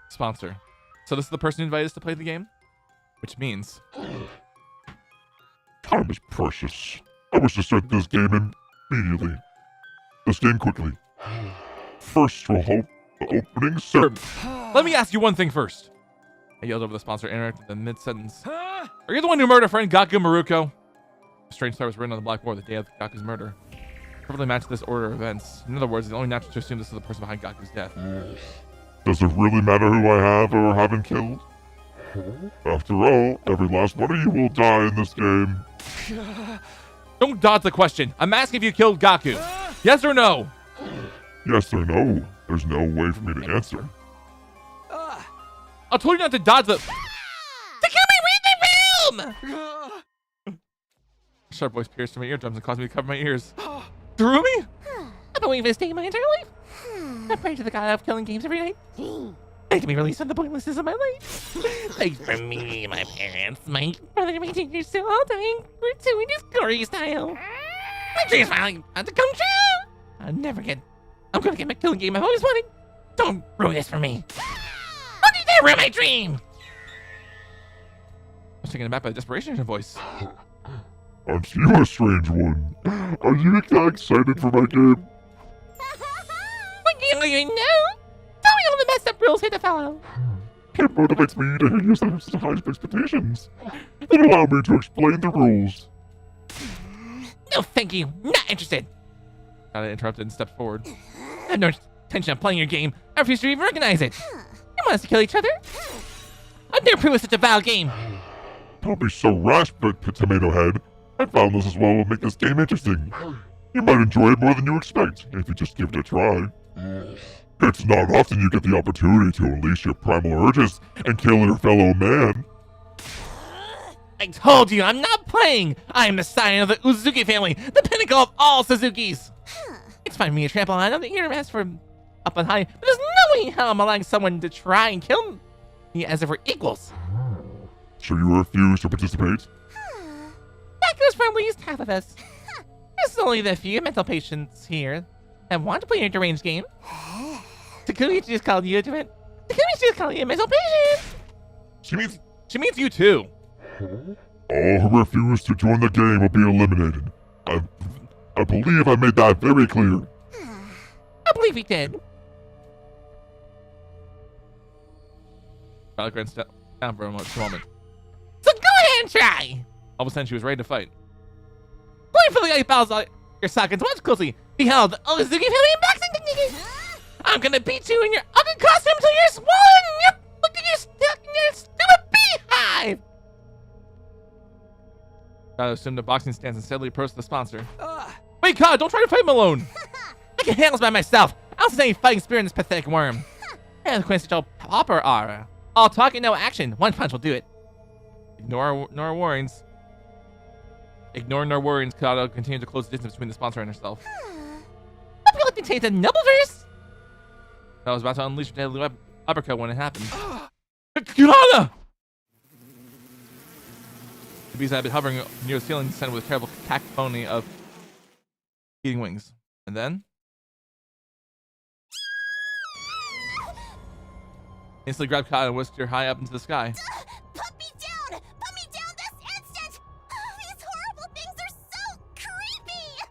Sponsor. So this is the person who invited us to play the game? Which means... Time is precious. I wish to start this game immediately. This game quickly. First, we'll hold the opening ceremony. Let me ask you one thing first. I yelled over the sponsor, interrupted in mid-sentence. Are you the one who murdered friend Gaku Maruko? A strange star was written on the blackboard the day of Gaku's murder. Perfectly matched this order of events. In other words, it's only natural to assume this is the person behind Gaku's death. Does it really matter who I have or haven't killed? After all, every last one of you will die in this game. Don't dodge the question. I'm asking if you killed Gaku. Yes or no? Yes or no? There's no way for me to answer. I told you not to dodge the... To kill me, read the room! Sharp voice pierced through my eardrums and caused me to cover my ears. Through me? I've been waiting for this day my entire life. I pray to the god of killing games every night. I to be released from the pointlessness of my life. Like for me, my parents, my brother, and my teachers still all dying. We're doing this glory style. My dreams finally about to come true. I'm gonna get my killing game I've always wanted. Don't ruin this for me. How did they ruin my dream? I was taken aback by the desperation in her voice. Aren't you a strange one? Are you excited for my game? What game are you in now? Tell me all the messed up rules here to follow. It motivates me to hit your high expectations. It allows me to explain the rules. No, thank you. Not interested. I interrupted and stepped forward. I have no intention of playing your game. I refuse to even recognize it. You want us to kill each other? I've never proved such a vile game. Don't be so rash, Tomato Head. I found this as well will make this game interesting. You might enjoy it more than you expect, if you just give it a try. It's not often you get the opportunity to unleash your primal urges and kill your fellow man. I told you, I'm not playing! I am the scion of the Uzuki family, the pinnacle of all Suzukis! It's fine for me to trample on the earmass from up on high, but there's no way how I'm allowing someone to try and kill me as if we're equals. So you refuse to participate? That goes for at least half of us. There's only the few mental patients here that want to play a deranged game. Takumi just called you a deranged... Takumi just called you a mental patient! She means you too. All who refuse to join the game will be eliminated. I believe I made that very clear. I believe he did. Violet glanced down for a moment. So go ahead and try! All of a sudden, she was ready to fight. Play for the eight balls on your sockets. Watch closely. Behold, the Uzuki family in boxing technique. I'm gonna beat you in your ugly costume till you're swollen. Yep, look at you stuck in your stupid beehive. I assumed a boxing stance and steadily approached the sponsor. Wait, Wait, God, don't try to fight him alone. I can handle this by myself. I don't see any fighting spirit in this pathetic worm. And the quintessential popper aura. All talk and no action. One punch will do it. Ignore our warnings. Ignoring our warnings, Kata continued to close the distance between the sponsor and herself. Hope you like to taste a noble verse. I was about to unleash a deadly uppercut when it happened. Kata! The bees had been hovering near the ceiling, descended with a terrible cacophony of eating wings. And then? Instantly grabbed Kata and whisked her high up into the sky. Put me down! Put me down this instant! These horrible things are so creepy!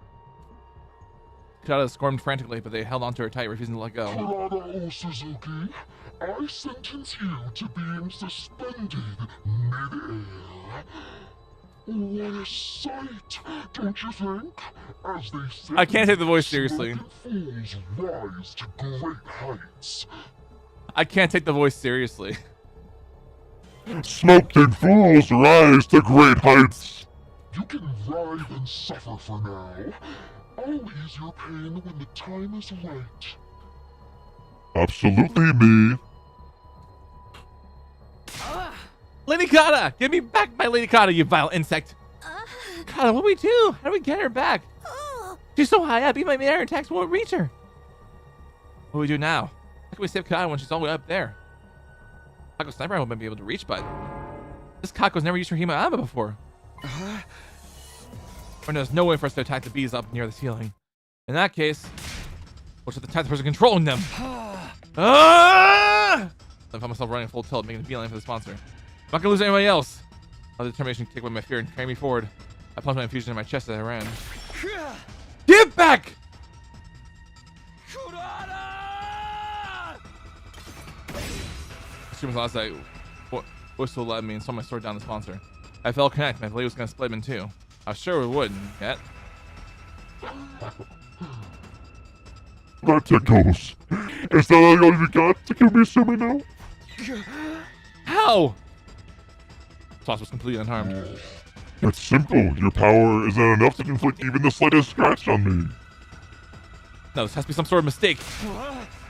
Kata squirmed frantically, but they held onto her tight, refusing to let go. Kurada Suzuki, I sentence you to being suspended mid-air. What a sight, don't you think? As they say, I can't take the voice seriously. fools rise to great heights. I can't take the voice seriously. Smoking fools rise to great heights. You can writhe and suffer for now. I'll ease your pain when the time is right. Absolutely me. Lady Kata! Give me back my Lady Kata, you vile insect! Kata, what do we do? How do we get her back? She's so high up, even my air attacks won't reach her. What do we do now? How can we save Kata when she's all the way up there? Kako's sniper rifle might be able to reach, but this Kako's never used her Hima Amba before. Or there's no way for us to attack the bees up near the ceiling. In that case, we'll just attack the person controlling them. I found myself running full tilt, making a beeline for the sponsor. I'm not gonna lose anybody else. My determination kicked away my fear and carried me forward. I plunged my infusion in my chest as I ran. Get back! As soon as last night, whistle led me and saw my sword down the sponsor. I felt connect. My blade was gonna split him in two. I was sure it wouldn't yet. That tickles. Is that all you got to kill me assuming now? How? Toss was completely unharmed. It's simple. Your power isn't enough to inflict even the slightest scratch on me. No, this has to be some sort of mistake.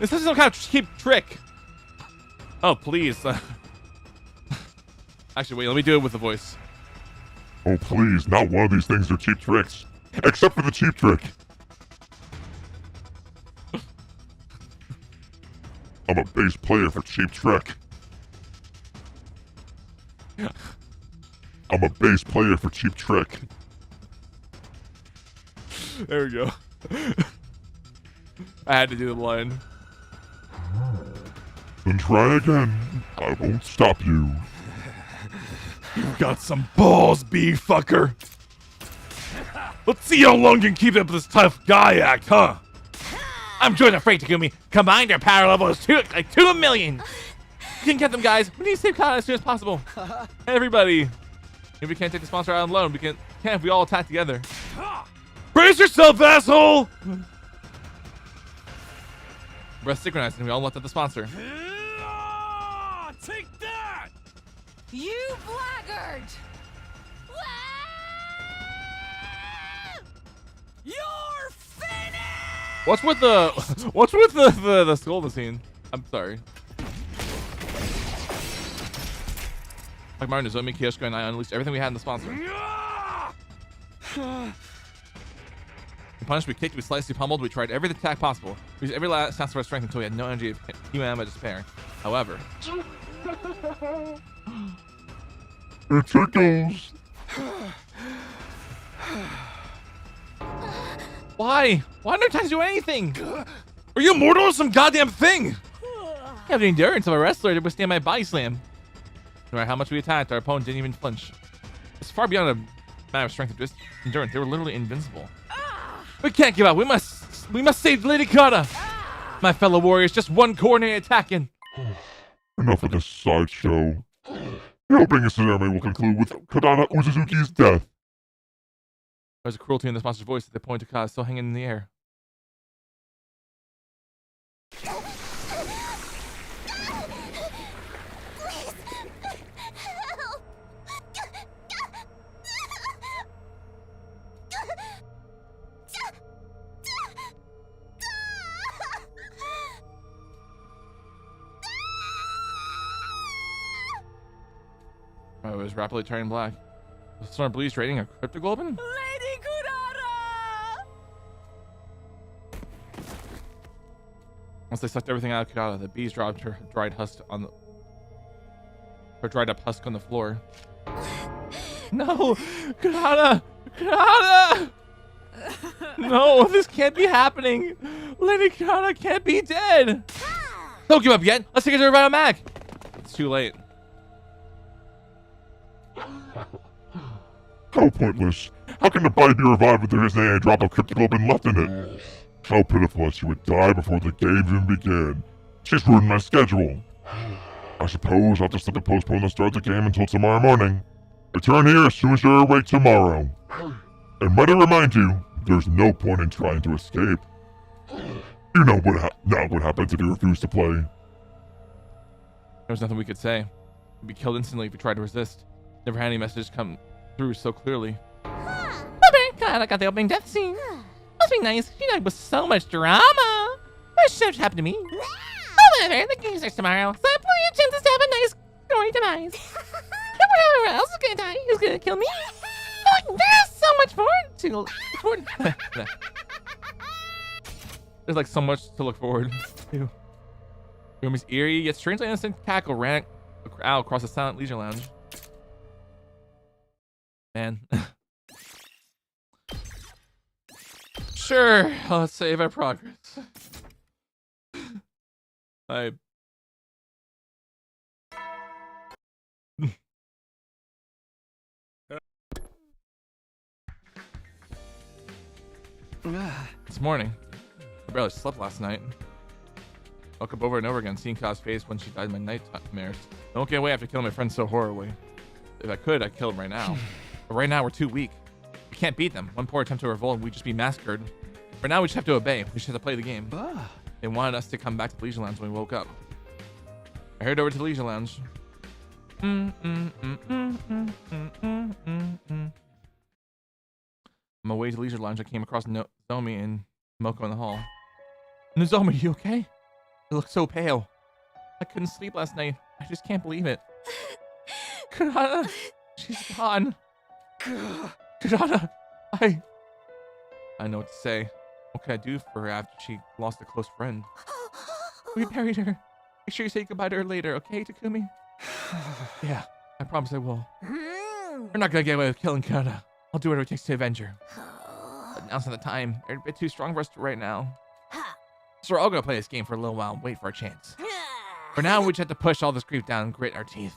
This is some kind of cheap trick. Oh, please. Actually, wait, let me do it with the voice. Oh, please, not one of these things are cheap tricks. Except for the cheap trick. I'm a bass player for cheap trick. I'm a bass player for cheap trick. There we go. I had to do the line. Then try again. I won't stop you. You've got some balls, bee fucker. Let's see how long you can keep up this tough guy act, huh? I'm joining the freight, Takumi. Combined, our power level is 2 million. You can get them, guys. We need to save Kata as soon as possible. Everybody. If we can't take the sponsor out alone, we can if we all attack together. Brace yourself, asshole! Breath synchronized, and we all left at the sponsor. Take that! You blackguard! You're finished! What's with the skull scene? I'm sorry. Like Martin, Nozomi, Kiyoshiko, and I unleashed everything we had in the sponsor. We punished, we kicked, we sliced, we pummeled, we tried every attack possible. We used every last ounce of our strength until we had no energy of human despair. However, It tickles. why? Why don't I do anything? Are you immortal or some goddamn thing? You have the endurance of a wrestler to withstand my body slam. No matter how much we attacked, our opponent didn't even flinch. It's far beyond a matter of strength and just endurance. They were literally invincible. We can't give up. We must save Lady Kata. My fellow warriors, just one coordinated attack and... Enough of this sideshow. The opening ceremony will conclude with Kadana Uzuzuki's death. There's a cruelty in this monster's voice at the point of Kata still hanging in the air. I was rapidly turning black. Was the storm bleach raiding a cryptoglobin? Lady Kurara! Once they sucked everything out of Kurata, the bees dropped her dried husk on the dried up husk on the floor. No, Kurata! Kurata! No, this can't be happening. Lady Kurata can't be dead. Don't give up yet. Let's take it to her right Mac. It's too late. How pointless. How can the body be revived if there isn't a drop of cryptoglobin left in it? How pitiful that she would die before the game even began. She's ruined my schedule. I suppose I'll just have to postpone the start of the game until tomorrow morning. Return here as soon as you're awake tomorrow. And might I remind you, there's no point in trying to escape. You know what happens if you refuse to play. There's nothing we could say. We'd be killed instantly if we tried to resist. Never had any messages come through so clearly. Okay, God, I got the opening death scene. Must be nice. You know, with so much drama. That should have happened to me. However, the game starts tomorrow, so I have plenty of chances to have a nice story demise. Everyone else is gonna die. Who's gonna kill me? There's so much forward to. There's like so much to look forward to. Yumi's eerie yet strangely innocent cackle ran out across the silent leisure lounge. Man. Sure, let's save our progress. This morning, I barely slept last night. Woke up over and over again, seeing Ka's face when she died in my nightmares. I won't get away after killing my friend so horribly. If I could, I'd kill him right now. But right now, we're too weak. We can't beat them. One poor attempt to revolt, we'd just be massacred. For now, we just have to obey. We just have to play the game. They wanted us to come back to the Leisure Lounge when we woke up. I headed over to the Leisure Lounge. On my way to the Leisure Lounge, I came across Nozomi and Moko in the hall. Nozomi, you okay? You look so pale. I couldn't sleep last night. I just can't believe it. Kurata, she's gone. Kurata, I know what to say. What can I do for her after she lost a close friend? We buried her. Make sure you say goodbye to her later, okay, Takumi? Yeah, I promise I will. We're not gonna get away with killing Kurata. I'll do whatever it takes to avenge her. But now's not the time. They're a bit too strong for us right now. So we're all gonna play this game for a little while and wait for our chance. For now, we just have to push all this grief down and grit our teeth.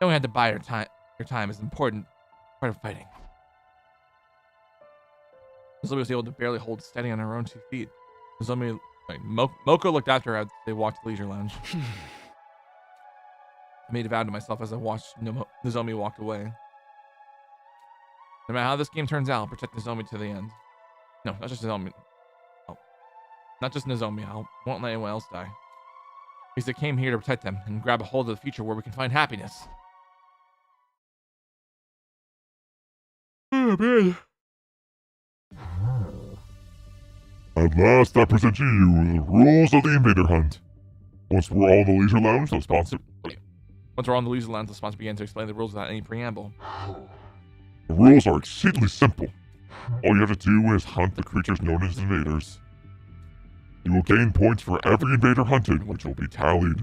Don't have to buy your time. Your time is an important part of fighting. Nozomi was able to barely hold steady on her own 2 feet. Moko looked after her as they walked to the Leisure Lounge. I made a vow to myself as I watched Nozomi walk away. No matter how this game turns out, I'll protect Nozomi to the end. No, not just Nozomi. Oh. Not just Nozomi. I won't let anyone else die. Because I came here to protect them and grab a hold of the future where we can find happiness. Oh, man. At last, I present to you the rules of the Invader Hunt. Once we're all in the Leisure Lounge, the sponsor... Once we're on the Leisure Lounge, the sponsor began to explain the rules without any preamble. The rules are exceedingly simple. All you have to do is hunt the creatures known as invaders. You will gain points for every invader hunted, which will be tallied.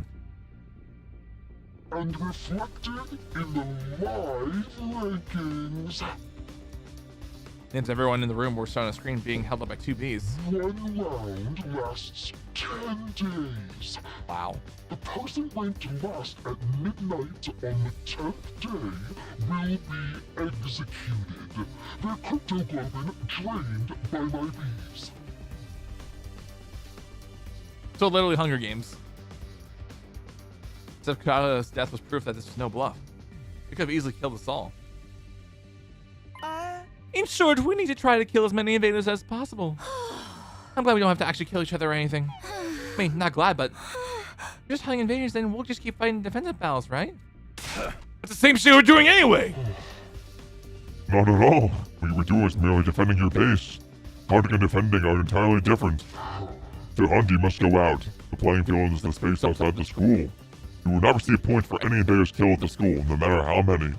And reflected in the live rankings. Names everyone in the room were shown on a screen being held up by 2 bees. One round lasts 10 days. Wow. The person ranked last at midnight on the 10th day will be executed. Their cryptoglobin drained by my bees. So literally Hunger Games. Except Kurata's death was proof that this was no bluff. It could have easily killed us all. In short, we need to try to kill as many invaders as possible. I'm glad we don't have to actually kill each other or anything. I mean, not glad, but just hunting invaders, then we'll just keep fighting defensive battles, right? That's the same shit we're doing anyway! Not at all. What you were doing was merely defending your base. Hunting and defending are entirely different. To hunt, you must go out. The playing field is the space outside the school. You will not receive points for any invaders killed at the school, no matter how many.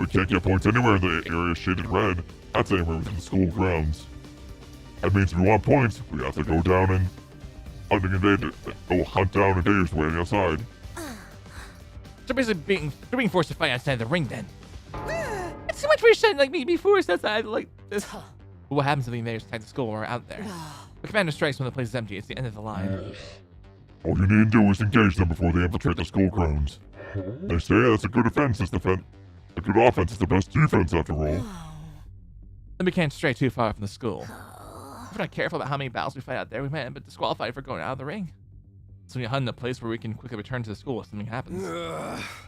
We can't get points anywhere in the area shaded red. That's anywhere within the school grounds. That means if we want points, we have to go down and hunt down invaders waiting outside. So basically being forced to fight outside the ring then. It's too much for a shit like me be forced outside like this. What happens if the invaders attack the school or out there? The commander strikes when the place is empty. It's the end of the line. All you need to do is engage them before they infiltrate the school grounds. They say that's a good offense is defense. A good offense is the best defense after all. Then we can't stray too far from the school. If we're not careful about how many battles we fight out there, we might end up disqualified for going out of the ring. So we hunt in a place where we can quickly return to the school if something happens.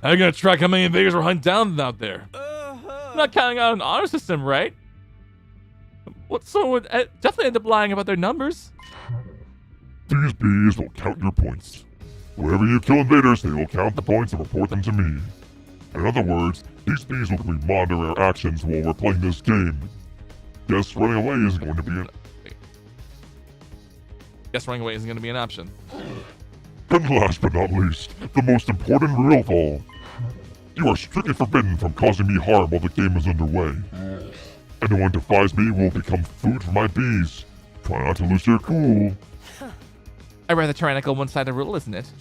How you gonna track how many invaders we're hunting down out there? I'm not counting out an honor system, right? Someone would definitely end up lying about their numbers. These bees will count your points. Wherever you kill invaders, they will count the points and report them to me. In other words, these bees will be monitoring our actions while we're playing this game. Guess running away isn't going to be an... Guess running away isn't going to be an option. And last but not least, the most important rule of all. You are strictly forbidden from causing me harm while the game is underway. Anyone defies me will become food for my bees. Try not to lose your cool. A rather tyrannical one-sided rule, isn't it?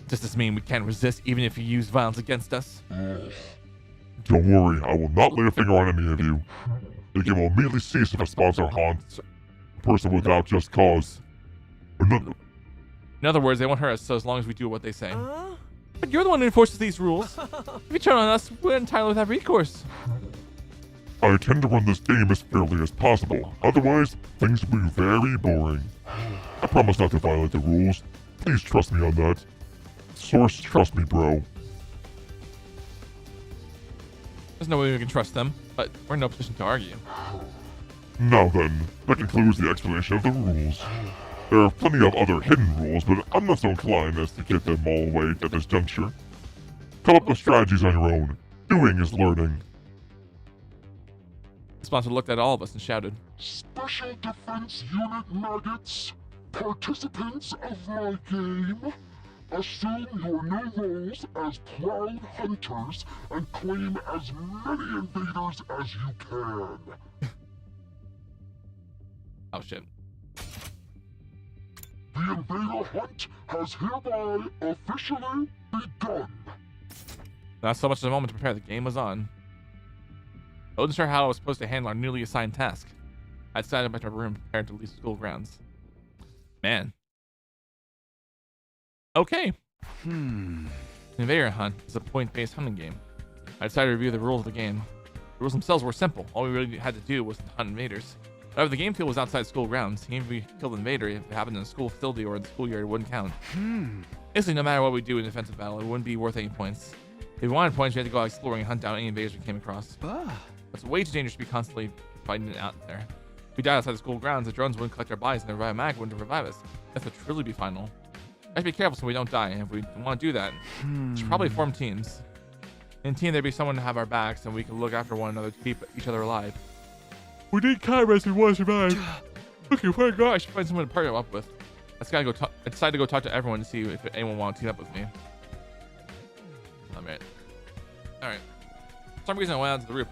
Does this mean we can't resist even if you use violence against us? Don't worry, I will not lay a finger on any of you. The game will immediately cease if a sponsor haunts a person without just cause. In other words, they won't hurt us so as long as we do what they say. But you're the one who enforces these rules. If you turn on us, we're entirely without recourse. I intend to run this game as fairly as possible. Otherwise, things will be very boring. I promise not to violate the rules. Please trust me on that. Source, trust me, bro. There's no way we can trust them, but we're in no position to argue. Now then, that concludes the explanation of the rules. There are plenty of other hidden rules, but I'm not so inclined as to get them all away at this juncture. Come up with strategies on your own. Doing is learning. The sponsor looked at all of us and shouted, Special Defense Unit maggots, participants of my game, assume your new roles as proud hunters and claim as many invaders as you can. oh shit. The invader hunt has hereby officially begun. Not so much as a moment to prepare, the game was on. I wasn't sure how I was supposed to handle our newly assigned task. I decided back to my room, prepared to leave school grounds. Man. Okay. The Invader Hunt is a point-based hunting game. I decided to review the rules of the game. The rules themselves were simple. All we really had to do was hunt invaders. However, the game field was outside school grounds. Even if we killed an invader, if it happened in a school facility or in the schoolyard, it wouldn't count. Basically, no matter what we do in a defensive battle, it wouldn't be worth any points. If we wanted points, we had to go out exploring and hunt down any invaders we came across. It's way too dangerous to be constantly fighting it out there. If we died outside the school grounds, the drones wouldn't collect our bodies and the revive mag wouldn't revive us. That would truly be final. I have to be careful so we don't die, and if we want to do that, we should probably form teams. In a team, there'd be someone to have our backs, and we could look after one another to keep each other alive. We need cameras if we want to survive. Okay, where to go? I should find someone to partner up with. I decided to go talk to everyone to see if anyone wants to team up with me. Alright. For some reason, I went out to the roof.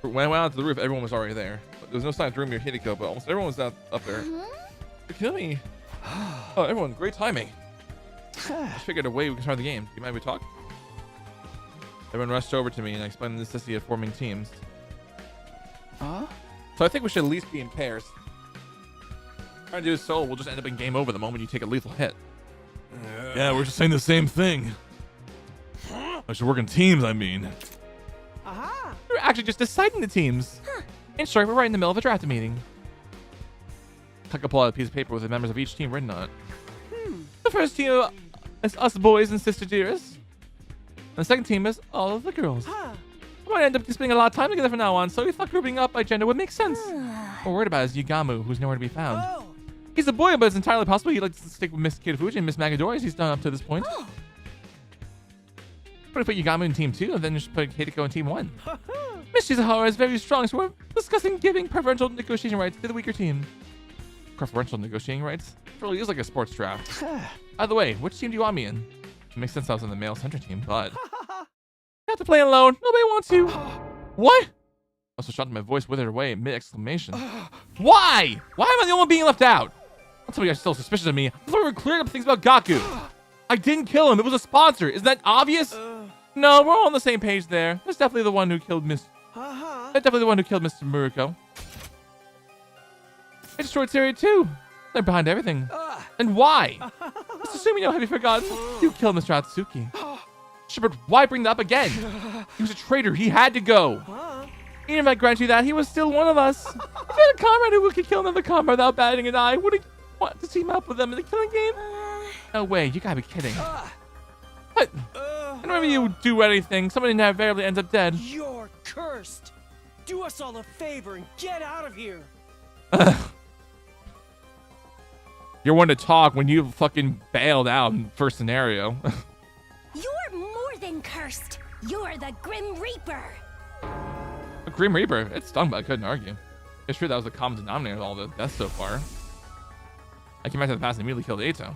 When I went out to the roof, everyone was already there. But there was no sign of Rumi or Hideko, but almost everyone was up there. You're killing me. Oh, everyone, great timing. I figured a way we can start the game. Do you mind if we talk? Everyone rushed over to me and I explained the necessity of forming teams. So I think we should at least be in pairs. Trying to do so, we'll just end up in game over the moment you take a lethal hit. Yeah, we're just saying the same thing. I should work in teams, I mean. We're actually just deciding the teams. In short, we're right in the middle of a draft meeting. Tucker pulled out a piece of paper with the members of each team written on it. The first team is us boys and sister dearest. And the second team is all of the girls. We might end up spending a lot of time together from now on, so we thought grouping up by gender would make sense. What we're worried about is Yugamu, who's nowhere to be found. He's a boy, but it's entirely possible he'd like to stick with Miss Kitafuji and Miss Magadori as he's done up to this point. But put Yugamu in team 2 and then just put Hideko in team 1. Miss Shizuhara is very strong, so we're discussing giving preferential negotiation rights to the weaker team. Preferential negotiating rights? It really is like a sports draft. By the way, which team do you want me in? It makes sense I was in the male center team, but... Yeah, have to play alone. Nobody wants you. What? I also shot my voice withered away mid-exclamation. Why? Why am I the only one being left out? Don't tell me you're still suspicious of me. I thought we were clearing up things about Gaku. I didn't kill him. It was a sponsor. Isn't that obvious? No, we're all on the same page there. That's definitely the one who killed Miss... That's definitely the one who killed Mr. Muriko. I destroyed Syria too. They're behind everything. And why? Just assuming you haven't forgotten. You killed Mr. Atsuki. Sure, but why bring that up again? He was a traitor. He had to go. Even if I grant you that, he was still one of us. If you had a comrade who could kill another comrade without batting an eye, would he want to team up with them in the killing game? No way. You gotta be kidding. What? Whenever you do anything, somebody invariably ends up dead. You're cursed. Do us all a favor and get out of here. You're one to talk when you fucking bailed out in the first scenario. You're more than cursed. You're the Grim Reaper. A Grim Reaper. It stung, but I couldn't argue. It's true that was the common denominator of all the deaths so far. I came back to the past and immediately killed Eito.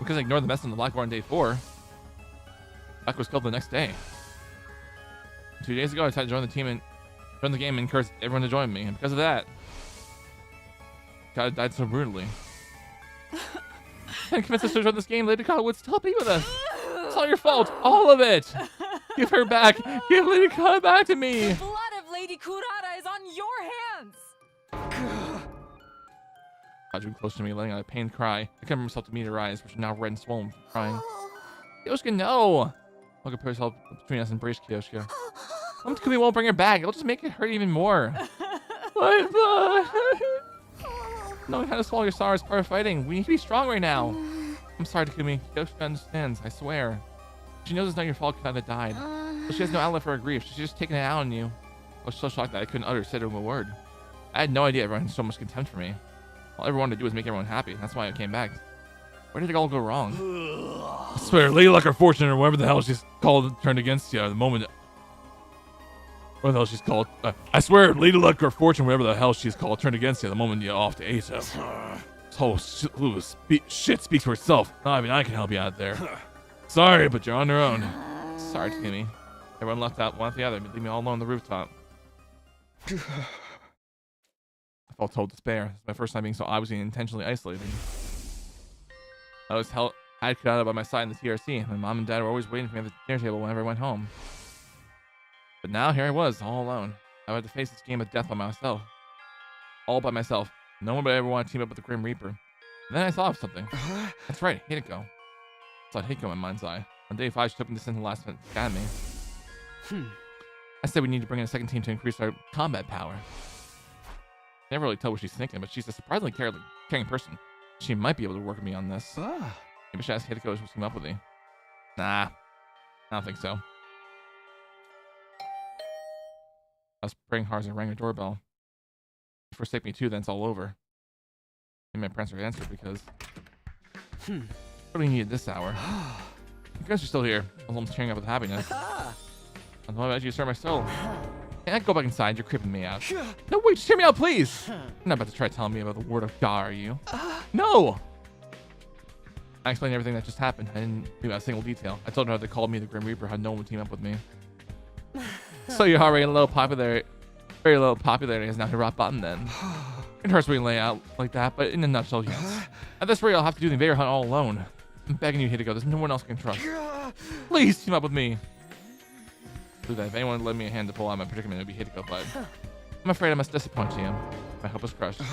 Because I ignored the mess on the Blackboard on day 4. Buck was killed the next day. 2 days ago, I decided to join the team and join the game and encourage everyone to join me. And because of that, God died so brutally. I convinced us to join this game. Lady Kada would still be with us. It's all your fault. All of it. Give her back. Give Lady Kada back to me. The blood of Lady Kurata is on your hands. God drew close to me, letting out a pained cry. I couldn't bring myself to meet her eyes, which are now red and swollen from crying. Kyoshika, no! Look, put herself between us and embrace Kyoshika. Takumi won't bring her back. It'll just make it hurt even more. Knowing how to swallow your sorrow is part of fighting. We need to be strong right now. I'm sorry, Takumi. Kyoshika understands, I swear. She knows it's not your fault Kanata died. But she has no outlet for her grief. She's just taking it out on you. I was so shocked that I couldn't utter a word. I had no idea everyone had so much contempt for me. All I ever wanted to do was make everyone happy. That's why I came back. Where did it all go wrong? I swear, Lady Luck or Fortune or whatever the hell she's called turned against you the moment. What the hell she's called? I swear, Lady Luck or Fortune, whatever the hell she's called, turned against you the moment you're off to Eito. This whole shit speaks for itself. Not even I can help you out there. Sorry, but you're on your own. Sorry, Timmy. Everyone left out one after the other. Leave me all alone on the rooftop. I felt total despair. It's my first time being so obviously intentionally isolated. I had Kanata by my side in the TRC. My mom and dad were always waiting for me at the dinner table whenever I went home. But now here I was, all alone. I had to face this game of death by myself. All by myself. No one would ever want to team up with the Grim Reaper. And then I thought of something. That's right, Hideko. I saw Hideko in my mind's eye. On day 5, she took me to send the last academy. I said we need to bring in a second team to increase our combat power. Never really tell what she's thinking, but she's a surprisingly caring person. She might be able to work with me on this. Maybe I should ask Hideko to team up with me. Nah, I don't think so. I was praying hard as I rang her doorbell. If you forsake me too, then it's all over. Maybe my parents are answered because... What do we need at this hour? You guys are still here. I'm tearing up with happiness. I'm about you to serve my soul. Can't I go back inside? You're creeping me out. No, wait, just hear me out, please. You're not about to try telling me about the word of God, are you? No! I explained everything that just happened. I didn't leave out a single detail. I told her how they called me the Grim Reaper, how no one would team up with me. So you're already very low popularity is now hit rock bottom then. It hurts when you lay out like that, but in a nutshell, yes. At this rate, I'll have to do the invader hunt all alone. I'm begging you, Hideko. There's no one else I can trust. Please team up with me. Do that. If anyone would lend me a hand to pull out my predicament, it would be Hideko, but I'm afraid I must disappoint you. My hope is crushed. Is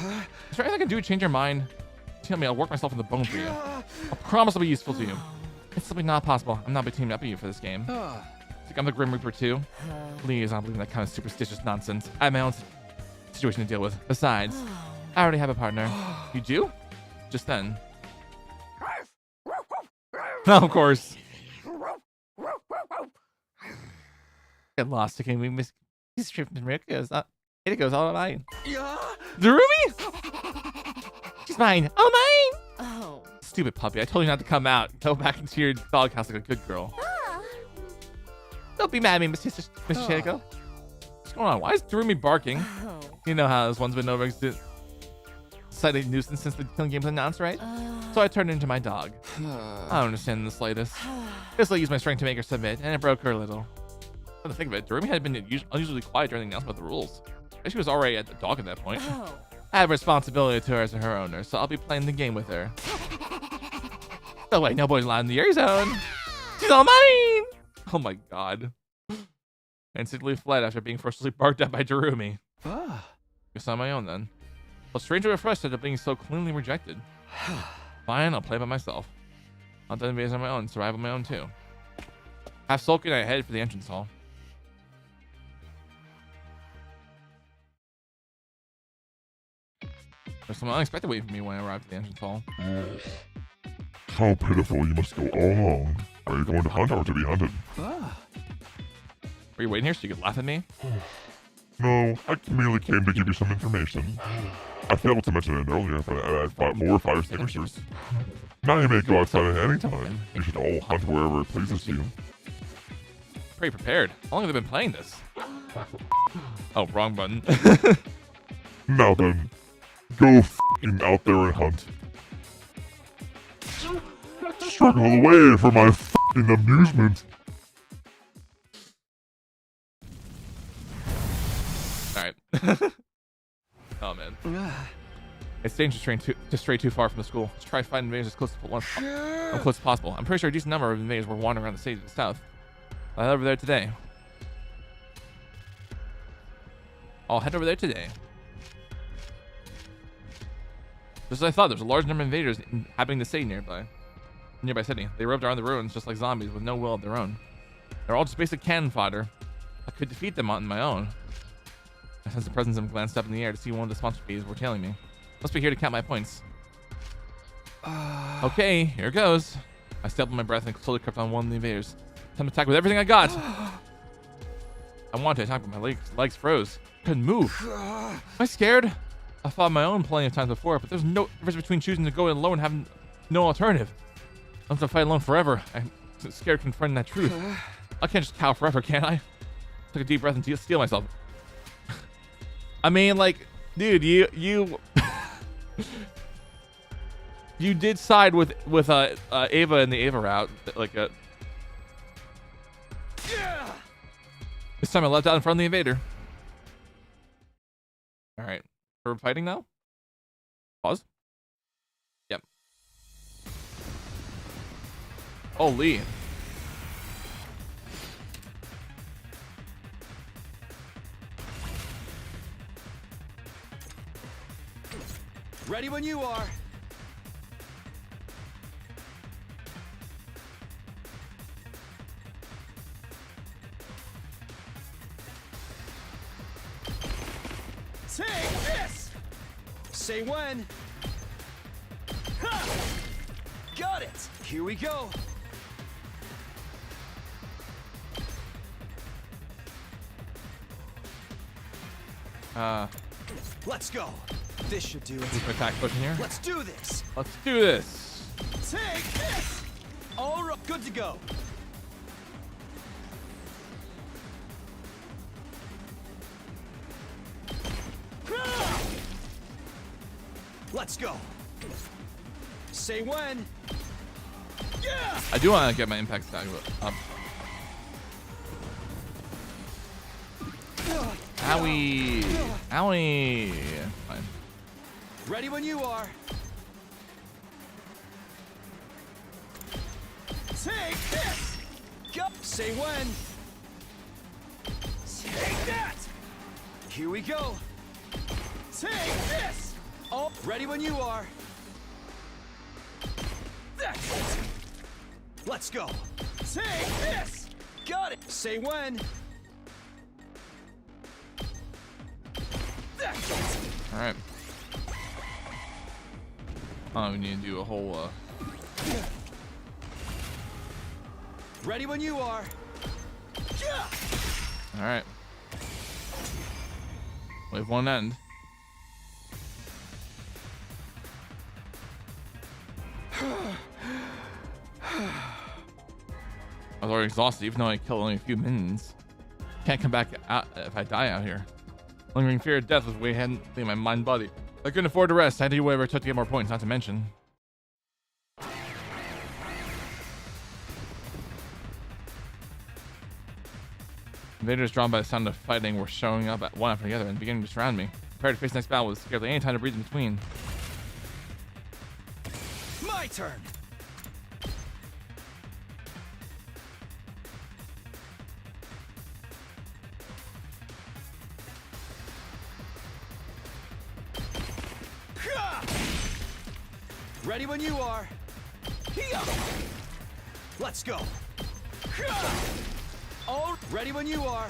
there anything I can do to change your mind? Tell me, I'll work myself in the bone for you. I promise I'll be useful to you. It's simply not possible. I'm not be teaming up with you for this game. Think I'm the Grim Reaper too? Please, I don't believe in that kind of superstitious nonsense. I have my own situation to deal with. Besides, I already have a partner. You do? Just then. Of course. Get lost. Can we miss this trip to America? It goes all mine. Durumi? She's mine. Oh, mine! Oh. Stupid puppy. I told you not to come out. Go back into your doghouse like a good girl. Don't be mad at me, Mr. Hideko. What's going on? Why is Durumi barking? You know how this one's been over. Cited nuisance since the killing game was announced, right? So I turned into my dog. I don't understand in the slightest. Basically used my strength to make her submit, and it broke her a little. Come to think of it, Durumi had been unusually quiet during the announcement of the rules. She was already at the dog at that point. I have responsibility to her as her owner, so I'll be playing the game with her. Oh wait, no boy's allowed in the area zone. She's all mine! Oh my god. Instantly fled after being forcibly barked at by Durumi. Guess on my own then. Well, strangely refreshed after being so cleanly rejected. Fine, I'll play by myself. I'll do the on my own, survive on my own too. Half sulking, I headed for the entrance hall. There's something unexpected waiting for me when I arrived at the entrance hall. How pitiful you must go all along. Are you going to hunt or to be hunted? Were you waiting here so you could laugh at me? No, I merely came to give you some information. I failed to mention it earlier, but I had 4 or 5 extinguishers. Now you may go outside at any time. You should all hunt wherever it pleases you. Pretty prepared. How long have they been playing this? Oh, wrong button. Now then, go f***ing out there and hunt. Struggle away for my f***ing amusement. Alright. Oh man. It's dangerous to stray too far from the school. Let's try finding invaders as close as possible. I'm pretty sure a decent number of invaders were wandering around the city to the south. I'll head over there today. Just as I thought, there's a large number of invaders inhabiting the city nearby city. They roved around the ruins just like zombies with no will of their own. They're all just basic cannon fodder. I could defeat them on my own. I sensed the presence and glanced up in the air to see one of the sponsor bees were tailing me. Must be here to count my points. Okay, here goes. I stepped on my breath and slowly crept on one of the invaders. Time to attack with everything I got. I wanted to attack, but my legs froze. Couldn't move. Am I scared? I fought my own plenty of times before, but there's no difference between choosing to go it alone and having no alternative. I'm going to fight alone forever. I'm scared confronting that truth. I can't just cower forever, can I? Took a deep breath and steel myself. I mean, like, dude, you you did side with Ava in the Ava route, like a. This time I left out in front of the invader. All right, we're fighting now. Pause. Yep. Holy. Ready when you are. Take this! Say when. Ha! Got it! Here we go! Let's go! This should do it. Attack pushing here. Let's do this! Let's do this! Take this! All right, good to go. Let's go. Say when. Yeah! I do want to get my impact stack up. Owie! Owie! Fine. Ready when you are. Take this! Go! Say when. Take that! Here we go. Take this! Oh, ready when you are. That's it. Let's go. Take this! Got it! Say when. That's it! Alright. Oh, we need to do a whole, Ready when you are. Yeah! Alright. We have one end. I was already exhausted, even though I killed only a few minions. Can't come back out if I die out here. Lingering fear of death was weighing my mind and body. I couldn't afford to rest. I had to do whatever it took to get more points, not to mention Invaders drawn by the sound of fighting were showing up at one after the other and beginning to surround me. Prepared to face the next battle with scarcely any time to breathe in between. My turn. Ready when you are. Here. Let's go. Oh, ready when you are.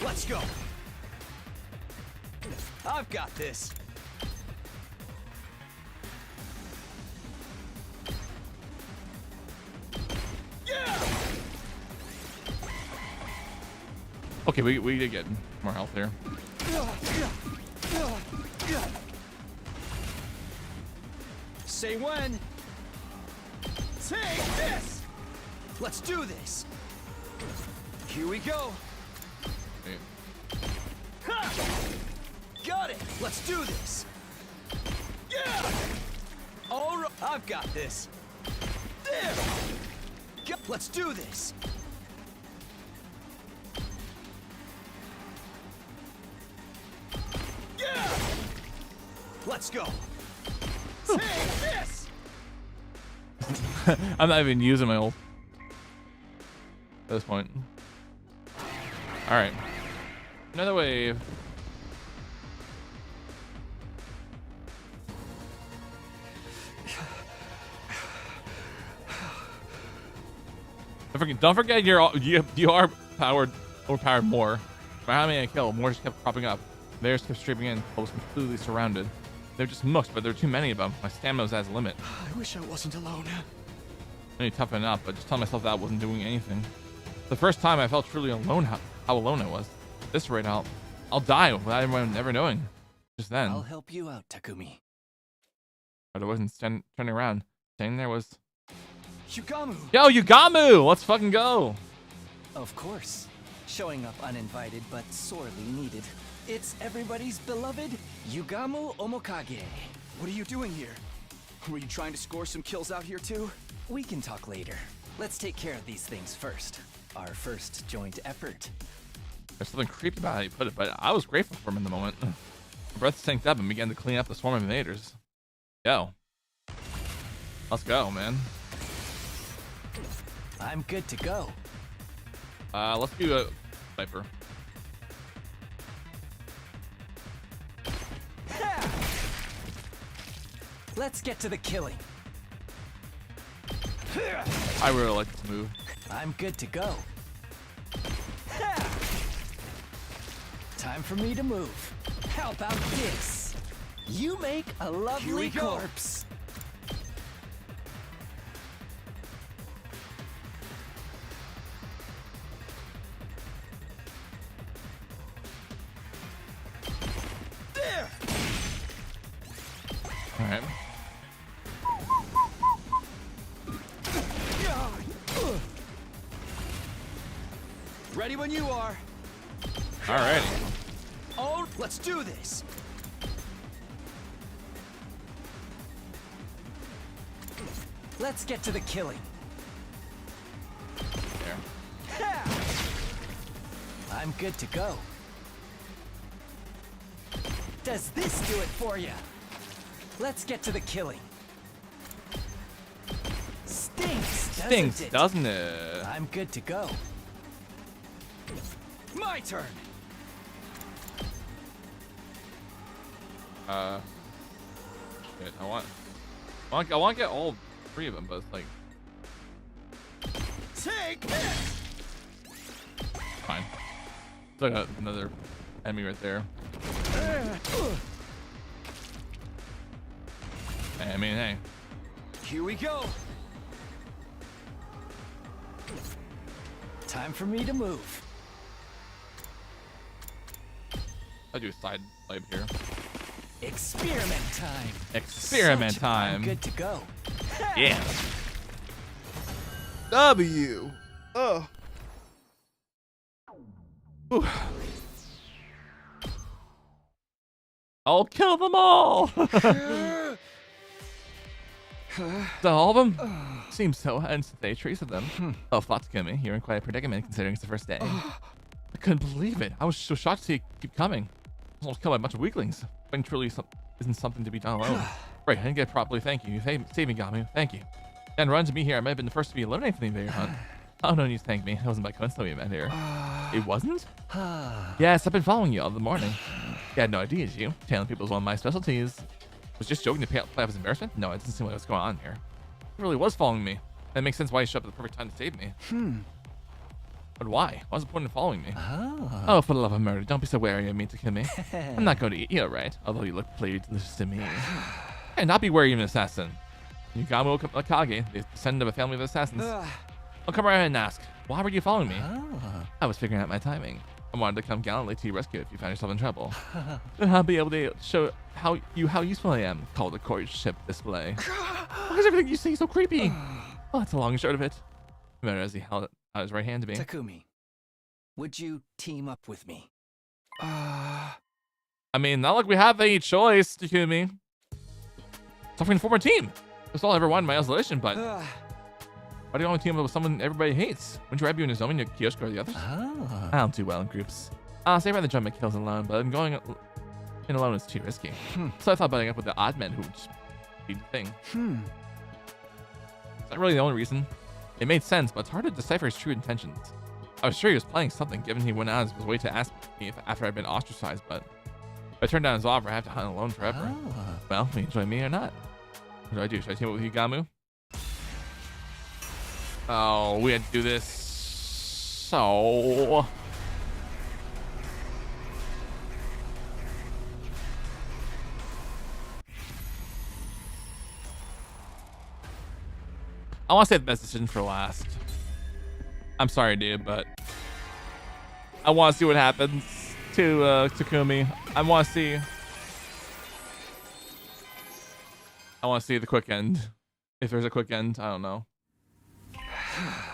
Let's go. I've got this. Yeah. Okay, we did get more health there. Say when. Take this. Let's do this. Here we go. Wait. Ha! Got it. Let's do this. Yeah. All right. I've got this. There. Let's do this. Yeah. Let's go. Take this. I'm not even using my ult at this point. All right, another wave. Don't forget you are overpowered more. By how many I killed, more just kept cropping up. Theirs kept streaming in. I was completely surrounded. They're just mucked, but there are too many of them. My stamina's at its limit. I wish I wasn't alone. I need to toughen up, but just tell myself that I wasn't doing anything. The first time I felt truly alone, how alone I was. At this rate, I'll die without anyone ever knowing. Just then. I'll help you out, Takumi. But I wasn't turning around. Standing there was... Yugamu! Yo, Yugamu! Let's fucking go! Of course. Showing up uninvited, but sorely needed. It's everybody's beloved Yugamu Omokage. What are you doing here? Were you trying to score some kills out here too? We can talk later. Let's take care of these things first. Our first joint effort. There's something creepy about how you put it, but I was grateful for him in the moment. My breath synced up and began to clean up the swarm of invaders. Yo. Let's go, man. I'm good to go. Let's do a sniper. Let's get to the killing. I really like this move. I'm good to go. Time for me to move. How about this? You make a lovely corpse. There. All right. Ready when you are. Alrighty. Oh, let's do this. Let's get to the killing. There. I'm good to go. Does this do it for you? Let's get to the killing. Stinks, doesn't it? I'm good to go. My turn. Shit, I want to get all three of them, but it's like Take this. fine. Still got another enemy right there. I mean, hey. Here we go. Time for me to move. I'll do a side light here. Experiment time. Experiment time. I'm good to go. Yeah. W. Oh. I'll kill them all. Is that all of them? Seems so, and they trace of them. Oh, Fatsukumi, you're in quite a predicament considering it's the first day. I couldn't believe it. I was so shocked to see it keep coming. I was almost killed by a bunch of weaklings. But truly isn't something to be done alone. Right, I didn't get it properly. Thank you. You saved me, Gamu. Thank you. And runs to me here. I might have been the first to be eliminated from the invader hunt. Oh, no need to thank me. It wasn't by coincidence we met here. It wasn't? Yes, I've been following you all the morning. You had no idea, did you? Tailing people is one of my specialties. Was just joking to play off his embarrassment? No, it doesn't seem like what's going on here. He really was following me. That makes sense why he showed up at the perfect time to save me. But why? What's the point in following me? Oh, for the love of murder, don't be so wary of me, Takumi. I'm not going to eat you, right? Although you look pretty delicious to me. And not be wary of an assassin. Yugamu Okage, the descendant of a family of assassins. I'll come right ahead and ask, why were you following me? I was figuring out my timing. I wanted to come gallantly to your rescue if you found yourself in trouble. Then I'll be able to show how useful I am. Called a courtship display. Why is everything you say so creepy? Well, that's a long and short of it. Remember as he held out his right hand to me. Takumi, would you team up with me? I mean, not like we have any choice, Takumi. Suffering to form a team. That's all I ever wanted in my isolation, but why do you want to team up with someone everybody hates? Wouldn't you rather be in Nozomi, Kyoshiko, or the others? I don't do well in groups. Honestly, I'd rather jump my kills alone, but I'm going in alone is too risky. So I thought butting up with the odd men who would just be the thing. It's not really the only reason. It made sense, but it's hard to decipher his true intentions. I was sure he was planning something, given he went out of his way to ask me after I'd been ostracized, but if I turn down his offer, I have to hunt alone forever. Well, will you join me or not? What do I do? Should I team up with Yugamu? Oh, we had to do this. So... I want to say the best decision for last. I'm sorry, dude, but I want to see what happens to Takumi. I want to see the quick end. If there's a quick end, I don't know.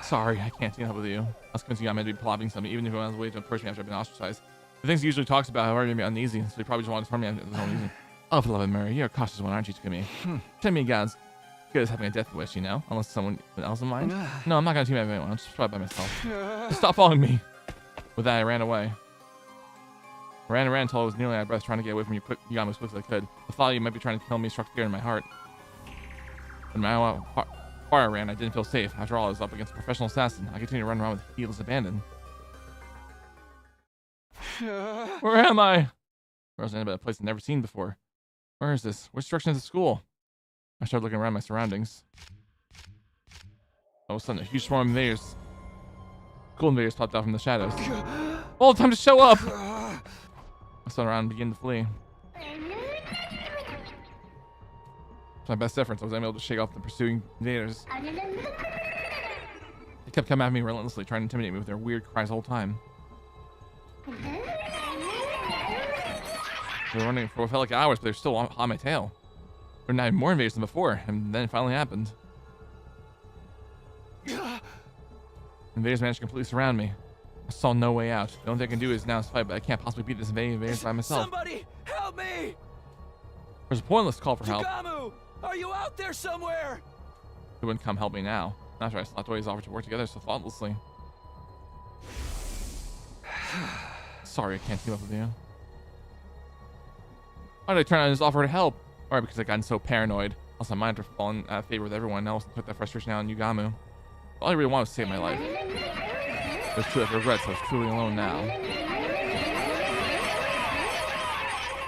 Sorry, I can't team up with you. I was convinced I meant to be plotting something, even if it was a way to approach me after I've been ostracized. The things he usually talks about have already made me uneasy, so he probably just wanted to harm me for his own reason. Oh, beloved Mary, you're a cautious one, aren't you, Takumi? Tell me, God's good as having a death wish, you know? Unless someone else in mind. No, I'm not gonna team up with anyone. I'll just try by myself. Just stop following me. With that, I ran away. I ran until I was nearly out of breath, trying to get away from you Yugamu as quickly as I could. The thought you might be trying to kill me struck fear in my heart. No matter how far I ran, I didn't feel safe. After all, I was up against a professional assassin. I continued to run around with heels abandoned. Where am I? I was in a place I'd never seen before. Where is this? Which direction is the school? I started looking around my surroundings. All of a sudden, a huge swarm of invaders. Cool invaders popped out from the shadows. Oh, time to show up! I spun around and began to flee. With my best efforts, I was able to shake off the pursuing invaders. They kept coming at me relentlessly, trying to intimidate me with their weird cries the whole time. They were running for what felt like hours, but they were still on my tail. There were now more invaders than before, and then it finally happened. Invaders managed to completely surround me. I saw no way out. The only thing I can do is now fight, but I can't possibly beat this invaders by myself. Somebody help me! There's a pointless call for help. Yugamu, are you out there somewhere? He wouldn't come help me now. After I slapped away his offer to work together so thoughtlessly. Sorry, I can't team up with you. Why did I turn on his offer to help? Or because I gotten so paranoid. Also, my mind for falling out of favor with everyone else and took that frustration out on Yugamu. All I really wanted was to save my life. It was true that regrets I was truly alone now.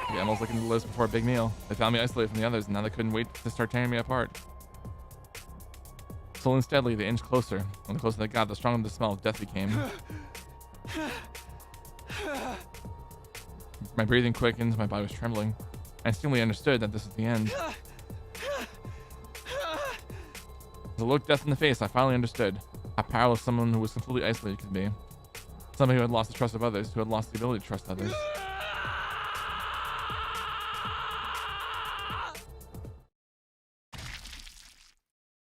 The animals looking to live before a big meal. They found me isolated from the others, and now they couldn't wait to start tearing me apart. Slowly and steadily, they inched closer. When the closer they got, the stronger the smell of death became. My breathing quickened, my body was trembling. I instantly understood that this was the end. As I looked death in the face, I finally understood how powerless someone who was completely isolated could be. Somebody who had lost the trust of others, who had lost the ability to trust others.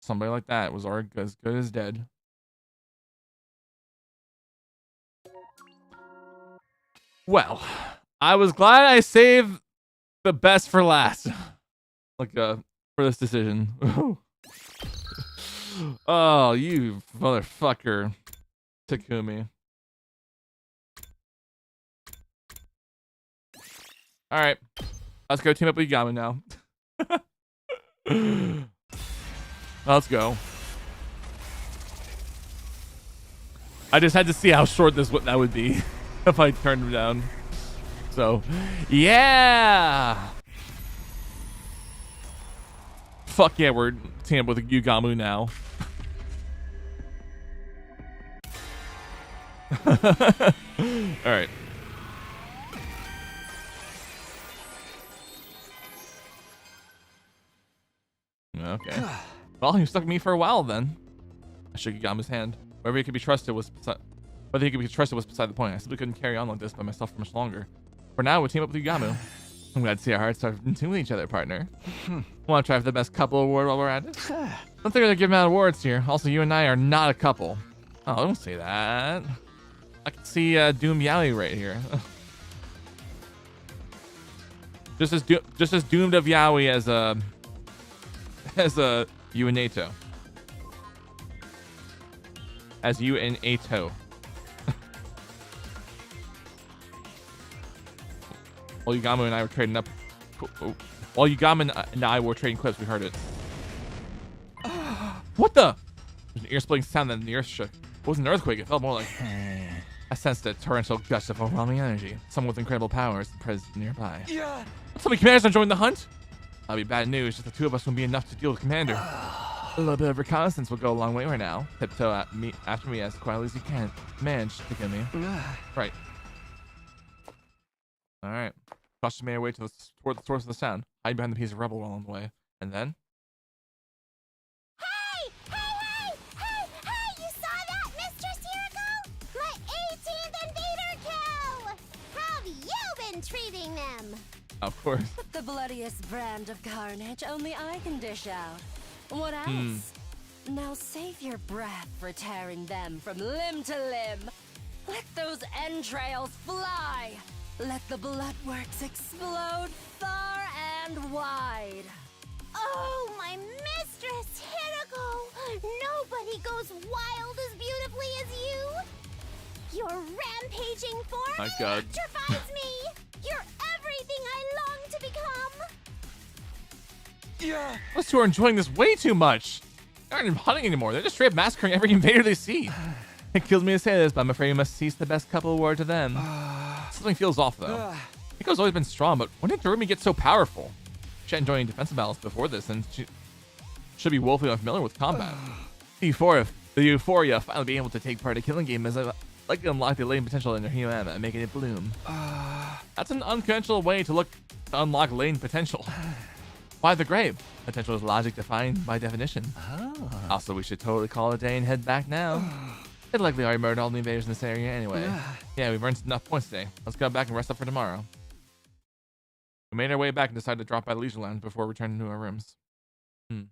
Somebody like that was already as good as dead. Well, I was glad I saved the best for last. For this decision. Oh, you motherfucker. Takumi. Alright. Let's go team up with Yama now. Let's go. I just had to see how short that would be if I turned him down. So, yeah. Fuck yeah, we're teaming up with Yugamu now. All right. Okay. Well, he stuck with me for a while then. I shook Yugamu's hand. Whether he could be trusted was beside the point. I simply couldn't carry on like this by myself for much longer. For now, we'll team up with Yugamu. I'm glad to see our hearts are in tune with each other, partner. Want to try for the best couple award while we're at it? Don't think they're giving out awards here. Also, you and I are not a couple. Oh, don't say that. I can see Doom Yaoi right here. just as doomed of Yaoi as you and Nato. As you and Ato. While Yugamu and I were trading up. While Yugamu and I were trading clips, we heard it. What the? There's an ear-splitting sound that the earth shook. It wasn't an earthquake, it felt more like. I sensed a torrential gust of overwhelming energy. Someone with incredible powers present nearby. Yeah. Tell me Commander's not joining the hunt? That'll be bad news. Just the two of us won't be enough to deal with Commander. A little bit of reconnaissance will go a long way right now. Tiptoe after me as quietly as you can. Manage to get me. Right. All right. Cautiously made our way toward the source of the sound. Hide behind the piece of rubble while on the way. And then? Hey! You saw that, Mistress Hiroko? My 18th invader kill! How've you been treating them? Of course. The bloodiest brand of carnage only I can dish out. What else? Now save your breath for tearing them from limb to limb. Let those entrails fly. Let the bloodworks explode far and wide. Oh, my Mistress Hiroko! Nobody goes wild as beautifully as you! Your rampaging form My God. electrifies me! You're everything I long to become! Yeah. Those two are enjoying this way too much. They aren't even hunting anymore. They're just straight up massacring every invader they see. It kills me to say this, but I'm afraid we must cease the best couple award to them. Something feels off, though. Hiko's always been strong, but when did Dorumi get so powerful? She hadn't joined defensive battles before this, and she should be woefully unfamiliar with combat. The euphoria of finally being able to take part in a killing game is like to unlock the latent potential in her human and making it bloom. That's an unconventional way to unlock latent potential. Why the grave? Potential is logic defined by definition. Also, we should totally call it a day and head back now. They'd likely already murdered all the invaders in this area anyway. Yeah, we've earned enough points today. Let's go back and rest up for tomorrow. We made our way back and decided to drop by the Leisure Lounge before returning to our rooms. We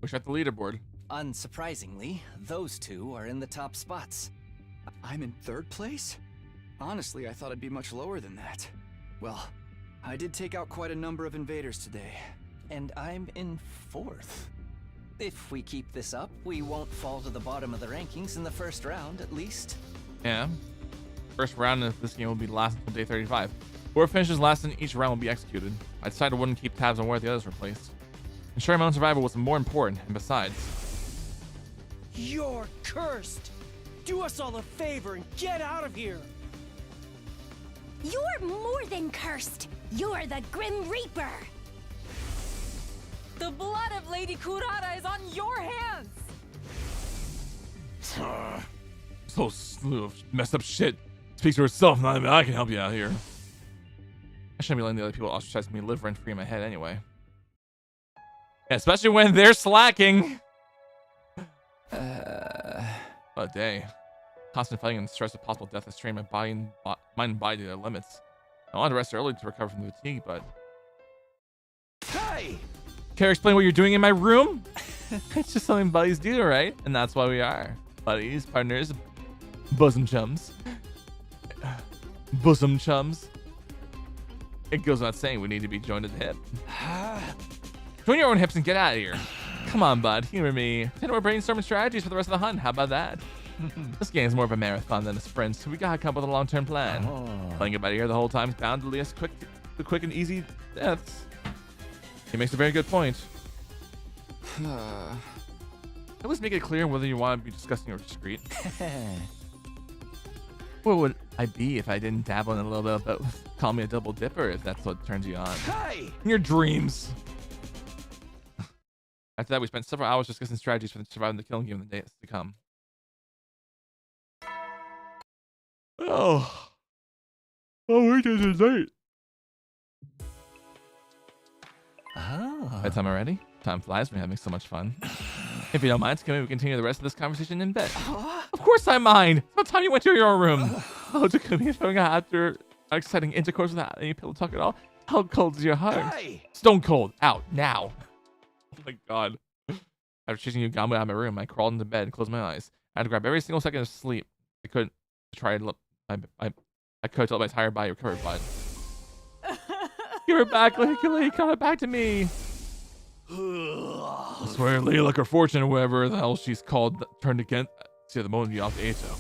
checked the leaderboard. Unsurprisingly, those two are in the top spots. I'm in third place? Honestly, I thought I'd be much lower than that. Well, I did take out quite a number of invaders today. And I'm in fourth. If we keep this up, we won't fall to the bottom of the rankings in the first round, at least. Yeah. First round of this game will be last until day 35. Whoever finishes last in each round will be executed. I decided I wouldn't keep tabs on where the others were placed. Ensuring my own survival was more important, and besides... You're cursed! Do us all a favor and get out of here! You're more than cursed! You're the Grim Reaper! The blood of Lady Kurata is on your hands! So slew of messed up shit. Speaks for herself, not even I can help you out here. I shouldn't be letting the other people ostracize me live rent free in my head anyway. Yeah, especially when they're slacking. A day. Constant fighting and stress of possible death has strained my body and mind and body to their limits. I wanted to rest early to recover from the fatigue, but... Hey! Care to explain what you're doing in my room? It's just something buddies do, right? And that's why we are. Buddies, partners, bosom chums. Bosom chums. It goes without saying we need to be joined at the hip. Join your own hips and get out of here. Come on, bud. Humor me. Pretend we're brainstorming strategies for the rest of the hunt. How about that? This game's more of a marathon than a sprint, so we gotta come up with a long-term plan. Playing it by ear the whole time is bound to lead us to quick and easy deaths. He makes a very good point. At least make it clear whether you want to be disgusting or discreet. What would I be if I didn't dabble in a little bit about call me a double dipper if that's what turns you on? Hey! In your dreams. After that, we spent several hours discussing strategies for surviving the killing game in the days to come. Oh, wait, it's late. Bedtime already? Time flies when you're having so much fun. If you don't mind, can we continue the rest of this conversation in bed? Of course I mind. It's about time you went to your room. Oh, Takumi is showing out after exciting intercourse without any pillow talk at all. How cold is your heart? Hey! Stone cold. Out now. Oh my god. After chasing Yugamu out of my room, I crawled into bed and closed my eyes. I had to grab every single second of sleep. I couldn't try to look. I could tell my tired body recovered, but give her back, Lily. Come it back to me. I swear, Lily, like her fortune, or whatever the hell she's called, turned against the moment you off the Ato.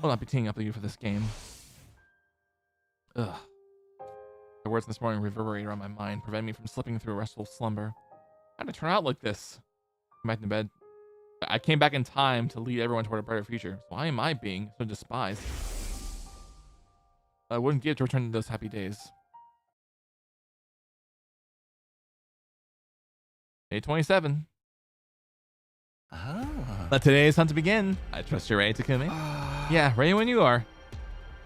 I'll not be teeing up with you for this game. Ugh. The words this morning reverberated around my mind, preventing me from slipping through a restful slumber. How did it turn out like this? I'm back in bed. I came back in time to lead everyone toward a brighter future. So why am I being so despised? I wouldn't give to return to those happy days. Day 27. Let today's hunt begin. I trust you're ready, Takumi. Yeah, ready when you are.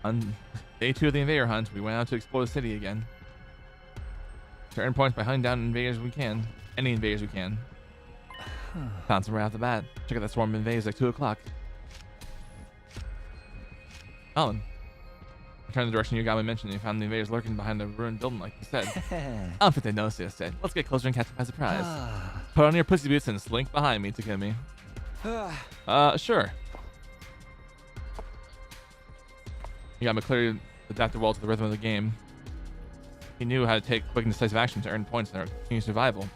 On day 2 of the invader hunt, we went out to explore the city again. To earn points by hunting down invaders we can. Any invaders we can. Found some right off the bat. Check out that swarm of invaders like 2 o'clock. Alan. I turned the direction you got me mentioned and you found the invaders lurking behind the ruined building like you said. I don't think they noticed it, I said. Let's get closer and catch them by surprise. Put on your pussy boots and slink behind me, Takumi. Sure. You got me clearly adapted well to the rhythm of the game. He knew how to take quick and decisive action to earn points in our continued survival.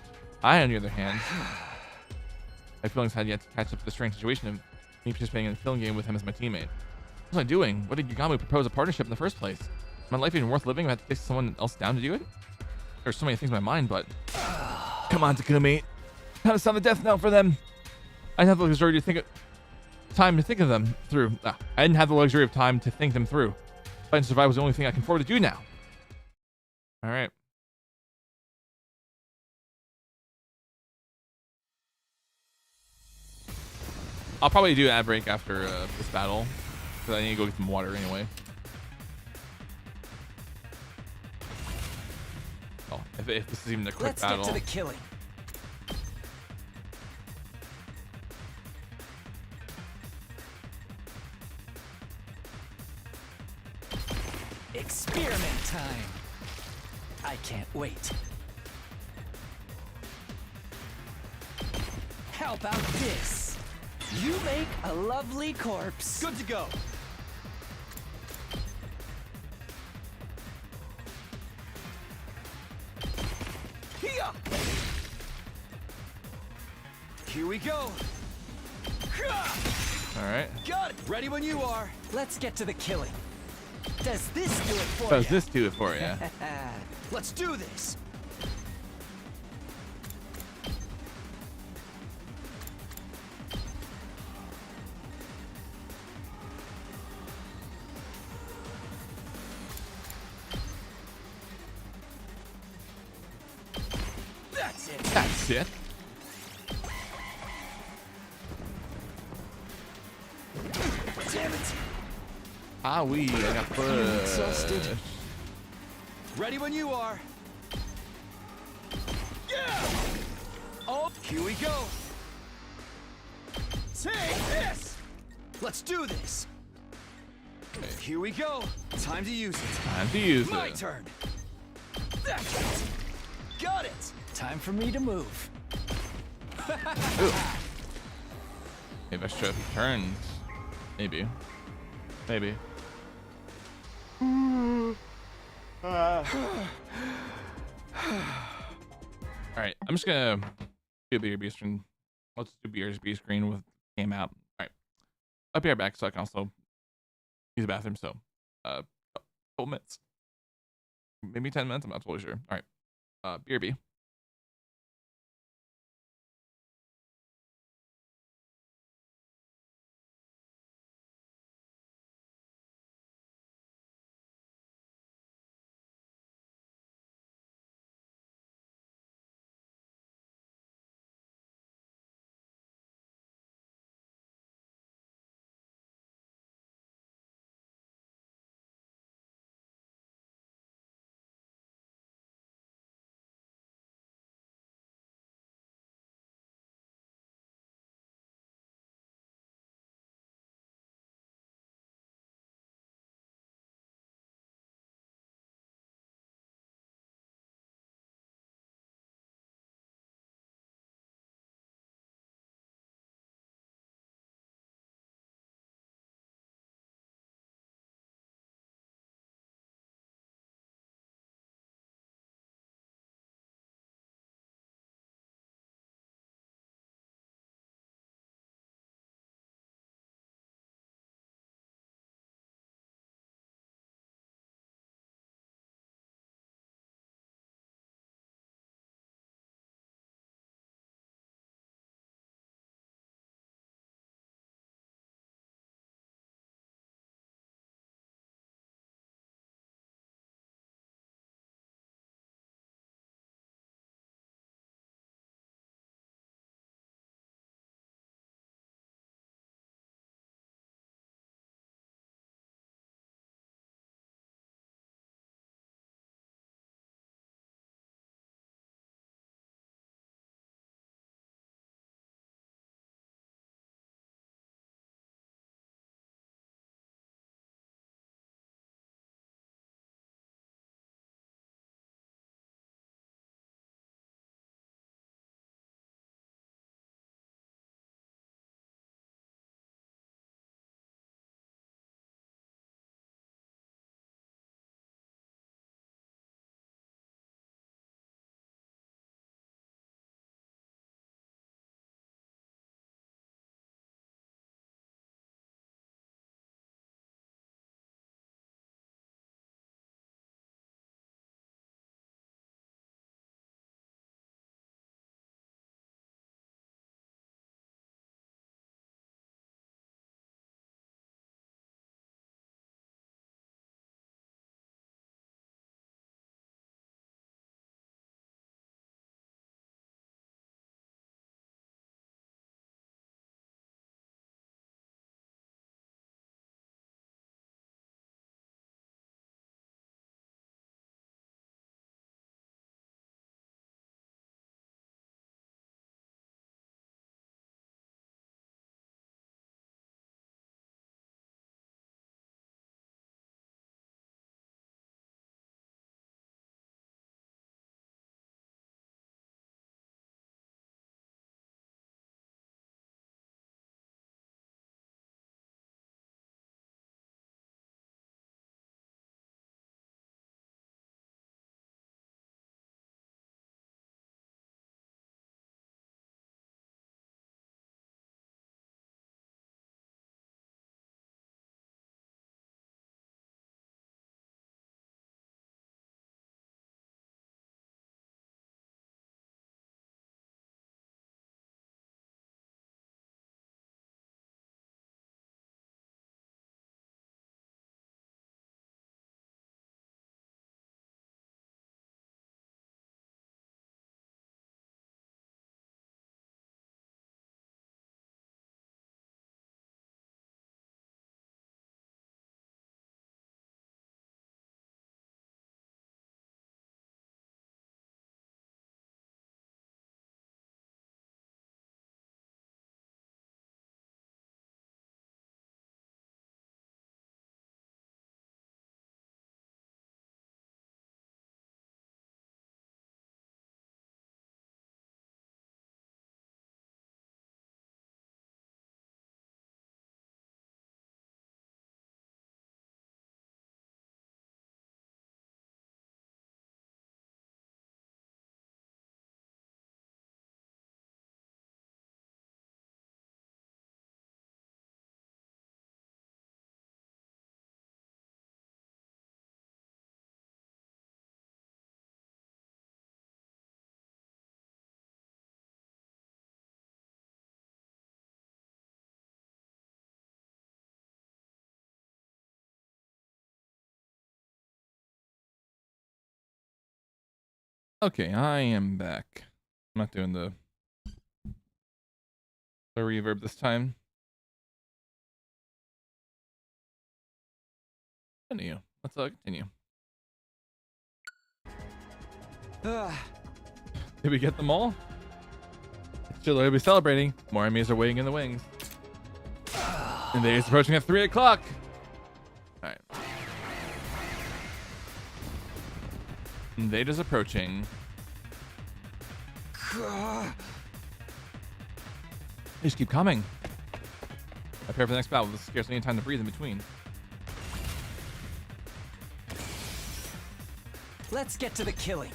I, on the other hand, my feelings had yet to catch up to the strange situation of me participating in a killing game with him as my teammate. What was I doing? What did Yugamu propose a partnership in the first place? Is my life even worth living if I had to take someone else down to do it? There's so many things in my mind, but... Come on, Takumi. Time to sound the death knell for them. I didn't have the luxury to think of... time to think of them through. I didn't have the luxury of time to think them through. Fighting to survive was the only thing I can afford to do now. Alright. I'll probably do an ad break after this battle, because I need to go get some water anyway. Oh, if this is even a quick battle. Let's get to the killing. Experiment time. I can't wait. How about this? You make a lovely corpse. Good to go. Here we go. All right. Got it. Ready when you are. Let's get to the killing. Does this do it for you? Does this do it for you? Let's do this. That's it. That's it. Damn it. Ah, I got exhausted. Ready when you are. Yeah! Oh, here we go. Take this. Let's do this. Okay. Here we go. Time to use it. Time to use My it. turn. That's it. Got it. Time for me to move. Maybe I should have turns. Maybe. Maybe. How All right, I'm just gonna do BRB screen. Let's do BRB screen with game out. All right, I'll be right back so I can also use the bathroom. So, couple minutes, maybe 10 minutes. I'm not totally sure. All right, BRB. Okay, I am back. I'm not doing the reverb this time. Continue. Let's continue. Did we get them all? Still, we'll be celebrating. More enemies are waiting in the wings. And they're approaching at 3 o'clock. All right. Invaders approaching. They just keep coming. Prepare for the next battle. There's scarcely any time to breathe in between. Let's get to the killing.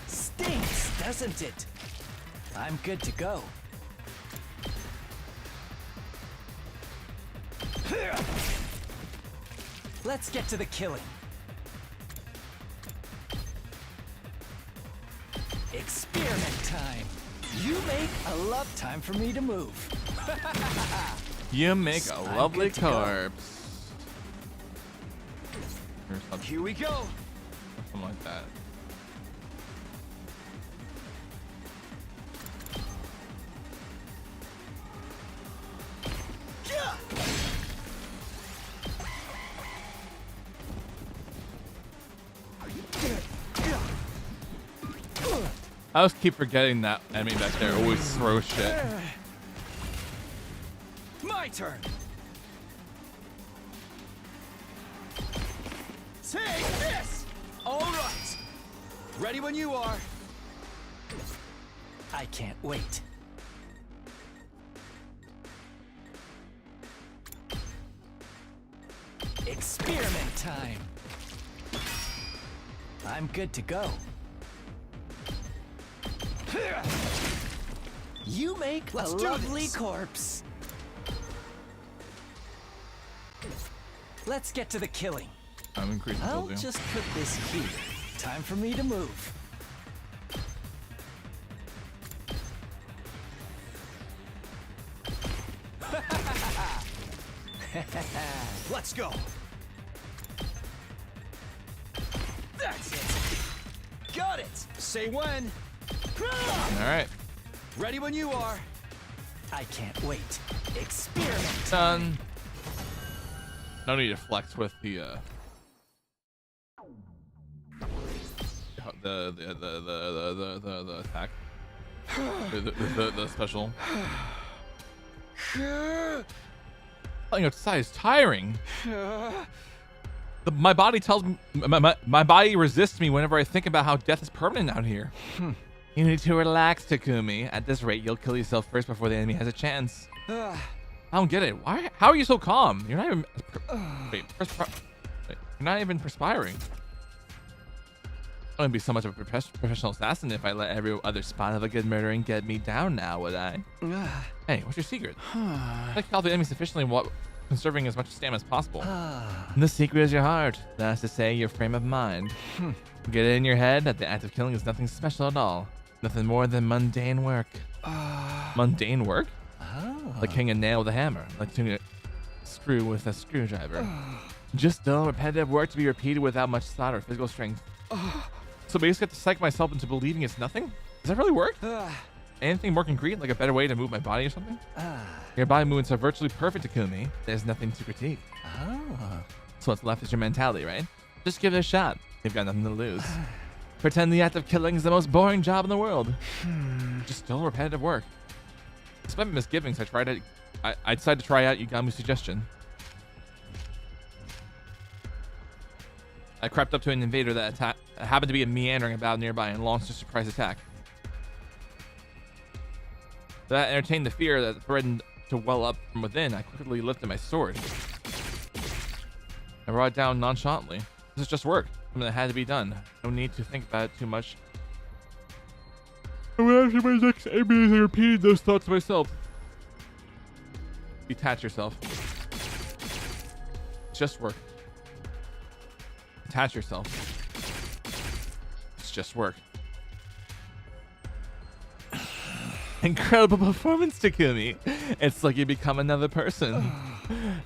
Stinks, doesn't it? I'm good to go. Let's get to the killing. Experiment time. You make a love time for me to move. You make a lovely corpse. Here we go. Something like that. I always keep forgetting that enemy back there always throws shit. My turn. Take this. All right. Ready when you are. I can't wait. Experiment time. I'm good to go. You make a lovely corpse. Let's get to the killing. I'm increasing. I'll just put this here. Time for me to move. Let's go. That's it. Got it. Say when. All right. Ready when you are. I can't wait. Experiment. Done. No need to flex with the attack. the special. Playing outside is tiring. My body tells me my body resists me whenever I think about how death is permanent out here. You need to relax, Takumi. At this rate, you'll kill yourself first before the enemy has a chance. I don't get it. Why? How are you so calm? You're not even. Wait, you're not even perspiring. I wouldn't be so much of a professional assassin if I let every other spot of a good murdering get me down now, would I? Hey, what's your secret? I like to kill the enemy sufficiently while conserving as much stamina as possible. And the secret is your heart. That's to say, your frame of mind. Get it in your head that the act of killing is nothing special at all. Nothing more than mundane work. Mundane work? Like hanging a nail with a hammer. Like tuning a screw with a screwdriver. Just dull, repetitive work to be repeated without much thought or physical strength. So basically I have to psych myself into believing it's nothing? Does that really work? Anything more concrete, like a better way to move my body or something? Your body movements are virtually perfect, Takumi. There's nothing to critique. So what's left is your mentality, right? Just give it a shot. You've got nothing to lose. Pretend the act of killing is the most boring job in the world. Just dull, repetitive work. Despite my misgivings, I decided to try out Yugamu's suggestion. I crept up to an invader that happened to be meandering about nearby and launched a surprise attack. That entertained the fear that threatened to well up from within. I quickly lifted my sword. I brought it down nonchalantly. This is just work. Something that had to be done. No need to think about it too much. I went after my next enemy as I repeated those thoughts to myself. Detach yourself. It's just work. Detach yourself. It's just work. Incredible performance, Takumi. It's like you become another person.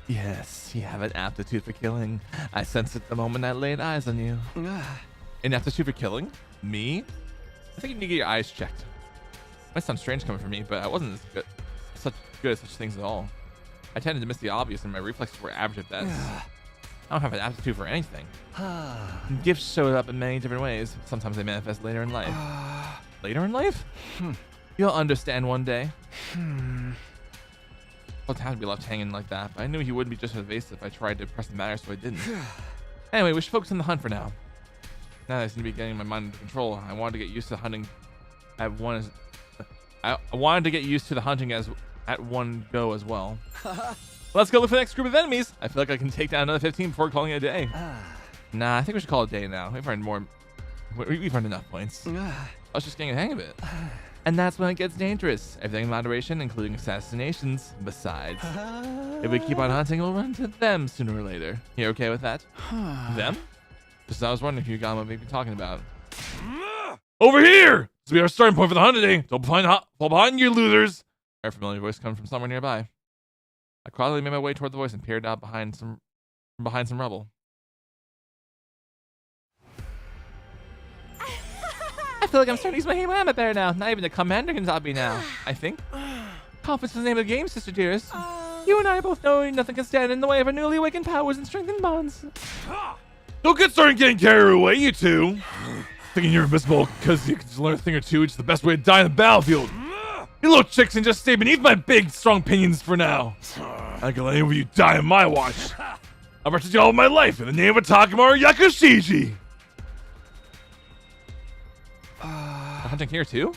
Yes, you have an aptitude for killing. I sensed it the moment I laid eyes on you. An aptitude for killing? Me? I think you need to get your eyes checked. Might sound strange coming from me, but I wasn't such good at such things at all. I tended to miss the obvious, and my reflexes were average at best. I don't have an aptitude for anything. Gifts showed up in many different ways. Sometimes they manifest later in life. Later in life? You'll understand one day. Well, to have to be left hanging like that, but I knew he wouldn't be just evasive if I tried to press the matter, so I didn't. Anyway, we should focus on the hunt for now. Now that I seem to be getting my mind under control, I wanted to get used to hunting at one as I wanted to get used to the hunting as at one go as well. Let's go look for the next group of enemies. I feel like I can take down another 15 before calling it a day. Nah, I think we should call it a day now. We've earned enough points. I was just getting the hang of it. And that's when it gets dangerous. Everything in moderation, including assassinations. Besides, if we keep on hunting, we'll run into them sooner or later. You okay with that? Them? Just I was wondering who Yugamo may be talking about. Over here! This will be our starting point for the hunt today. Don't fall behind you, losers. A familiar voice comes from somewhere nearby. I quietly made my way toward the voice and peered out behind some rubble. I feel like I'm starting to use my Hama better now. Not even the commander can stop me now, I think. Confidence is the name of the game, sister dearest. You and I both know nothing can stand in the way of our newly awakened powers and strengthened bonds. Don't get started getting carried away, you two. Thinking you're invincible because you can just learn a thing or two, it's the best way to die in the battlefield. You little chicks can just stay beneath my big, strong pinions for now. I can let any of you die on my watch. I'll protect you all my life in the name of Takamaru Yakushiji. Hunting here too?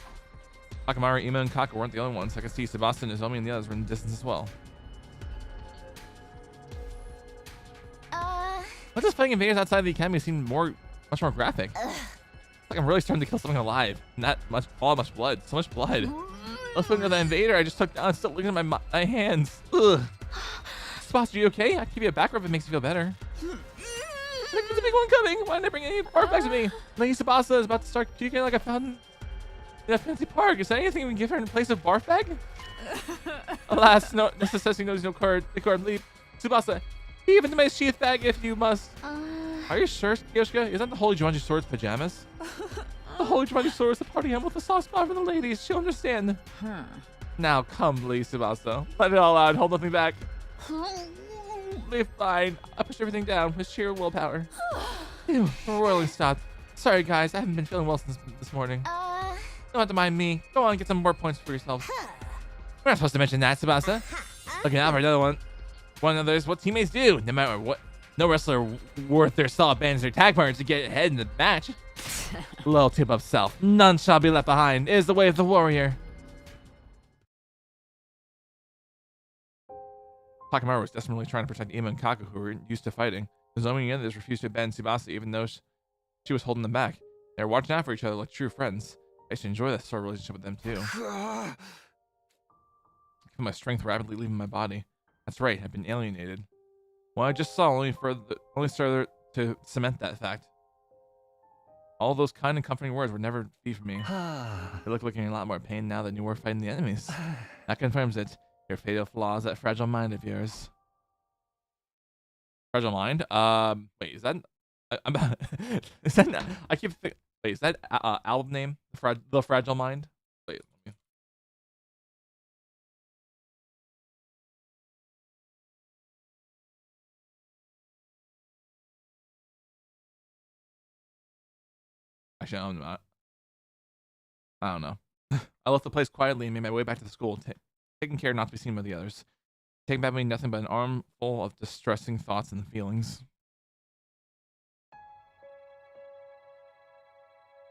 Takamaru, Ima, and Kaka weren't the only ones. I could see Sebastian, Nozomi, and the others were in the distance as well. What's this fighting invaders outside the academy seemed much more graphic? Like I'm really starting to kill something alive. Not much blood. So much blood. Let's look at the invader I just took down. Still looking at my hands. Ugh. Sebastian, are you okay? I can give you a back rub if it makes you feel better. There's a big one coming. Why didn't I bring any barf bags with me? Lady Tsubasa is about to start puking like I found in a fancy park. Is there anything we can give her in place of barf bag? Alas, no necessity knows no card. The card leap. Tsubasa, heave into my sheath bag if you must. Are you sure, Yoshika? Is that the Holy Jumanji Sword's pajamas? The Holy Jumanji Sword is the party emblem with a soft spot for the ladies. She'll understand. Now come, Lady Tsubasa. Let it all out. Hold nothing back. Be fine. I pushed everything down with sheer willpower. Ew, the roiling stopped. Sorry, guys. I haven't been feeling well since this morning. Don't have to mind me. Go on, get some more points for yourselves. We're not supposed to mention that, Tsubasa. Looking out for another one. One of those what teammates do. No matter what. No wrestler worth their salt abandons their tag partners to get ahead in the match. Little tip of self. None shall be left behind. It is the way of the warrior. Takamaru was desperately trying to protect Ima and Kaku, who were used to fighting. Nozomi and the others refused to abandon Tsubasa, even though she was holding them back. They were watching out for each other like true friends. I used to enjoy that sort of relationship with them too. I feel my strength rapidly leaving my body. That's right, I've been alienated. What I just saw only started to cement that fact. All those kind and comforting words would never be for me. You look like you're in a lot more pain now than you were fighting the enemies. That confirms it. Your fatal flaws, that fragile mind of yours. Fragile mind? Wait, is that? Is that? I keep thinking. Wait, is that album name? The Fragile Mind? Wait, let me. Actually, I don't know. I left the place quietly and made my way back to the school, taking care not to be seen by the others. Taking back me nothing but an armful of distressing thoughts and feelings.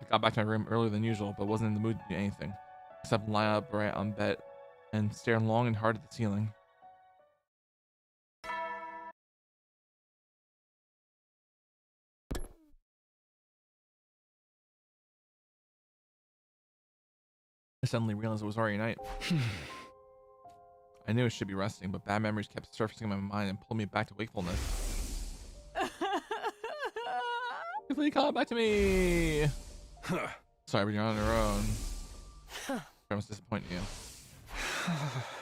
I got back to my room earlier than usual, but wasn't in the mood to do anything, except lie upright on bed and stare long and hard at the ceiling. I suddenly realized it was already night. I knew I should be resting, but bad memories kept surfacing in my mind and pulled me back to wakefulness. Quickly, call back to me! Sorry, but you're on your own. I must disappoint you.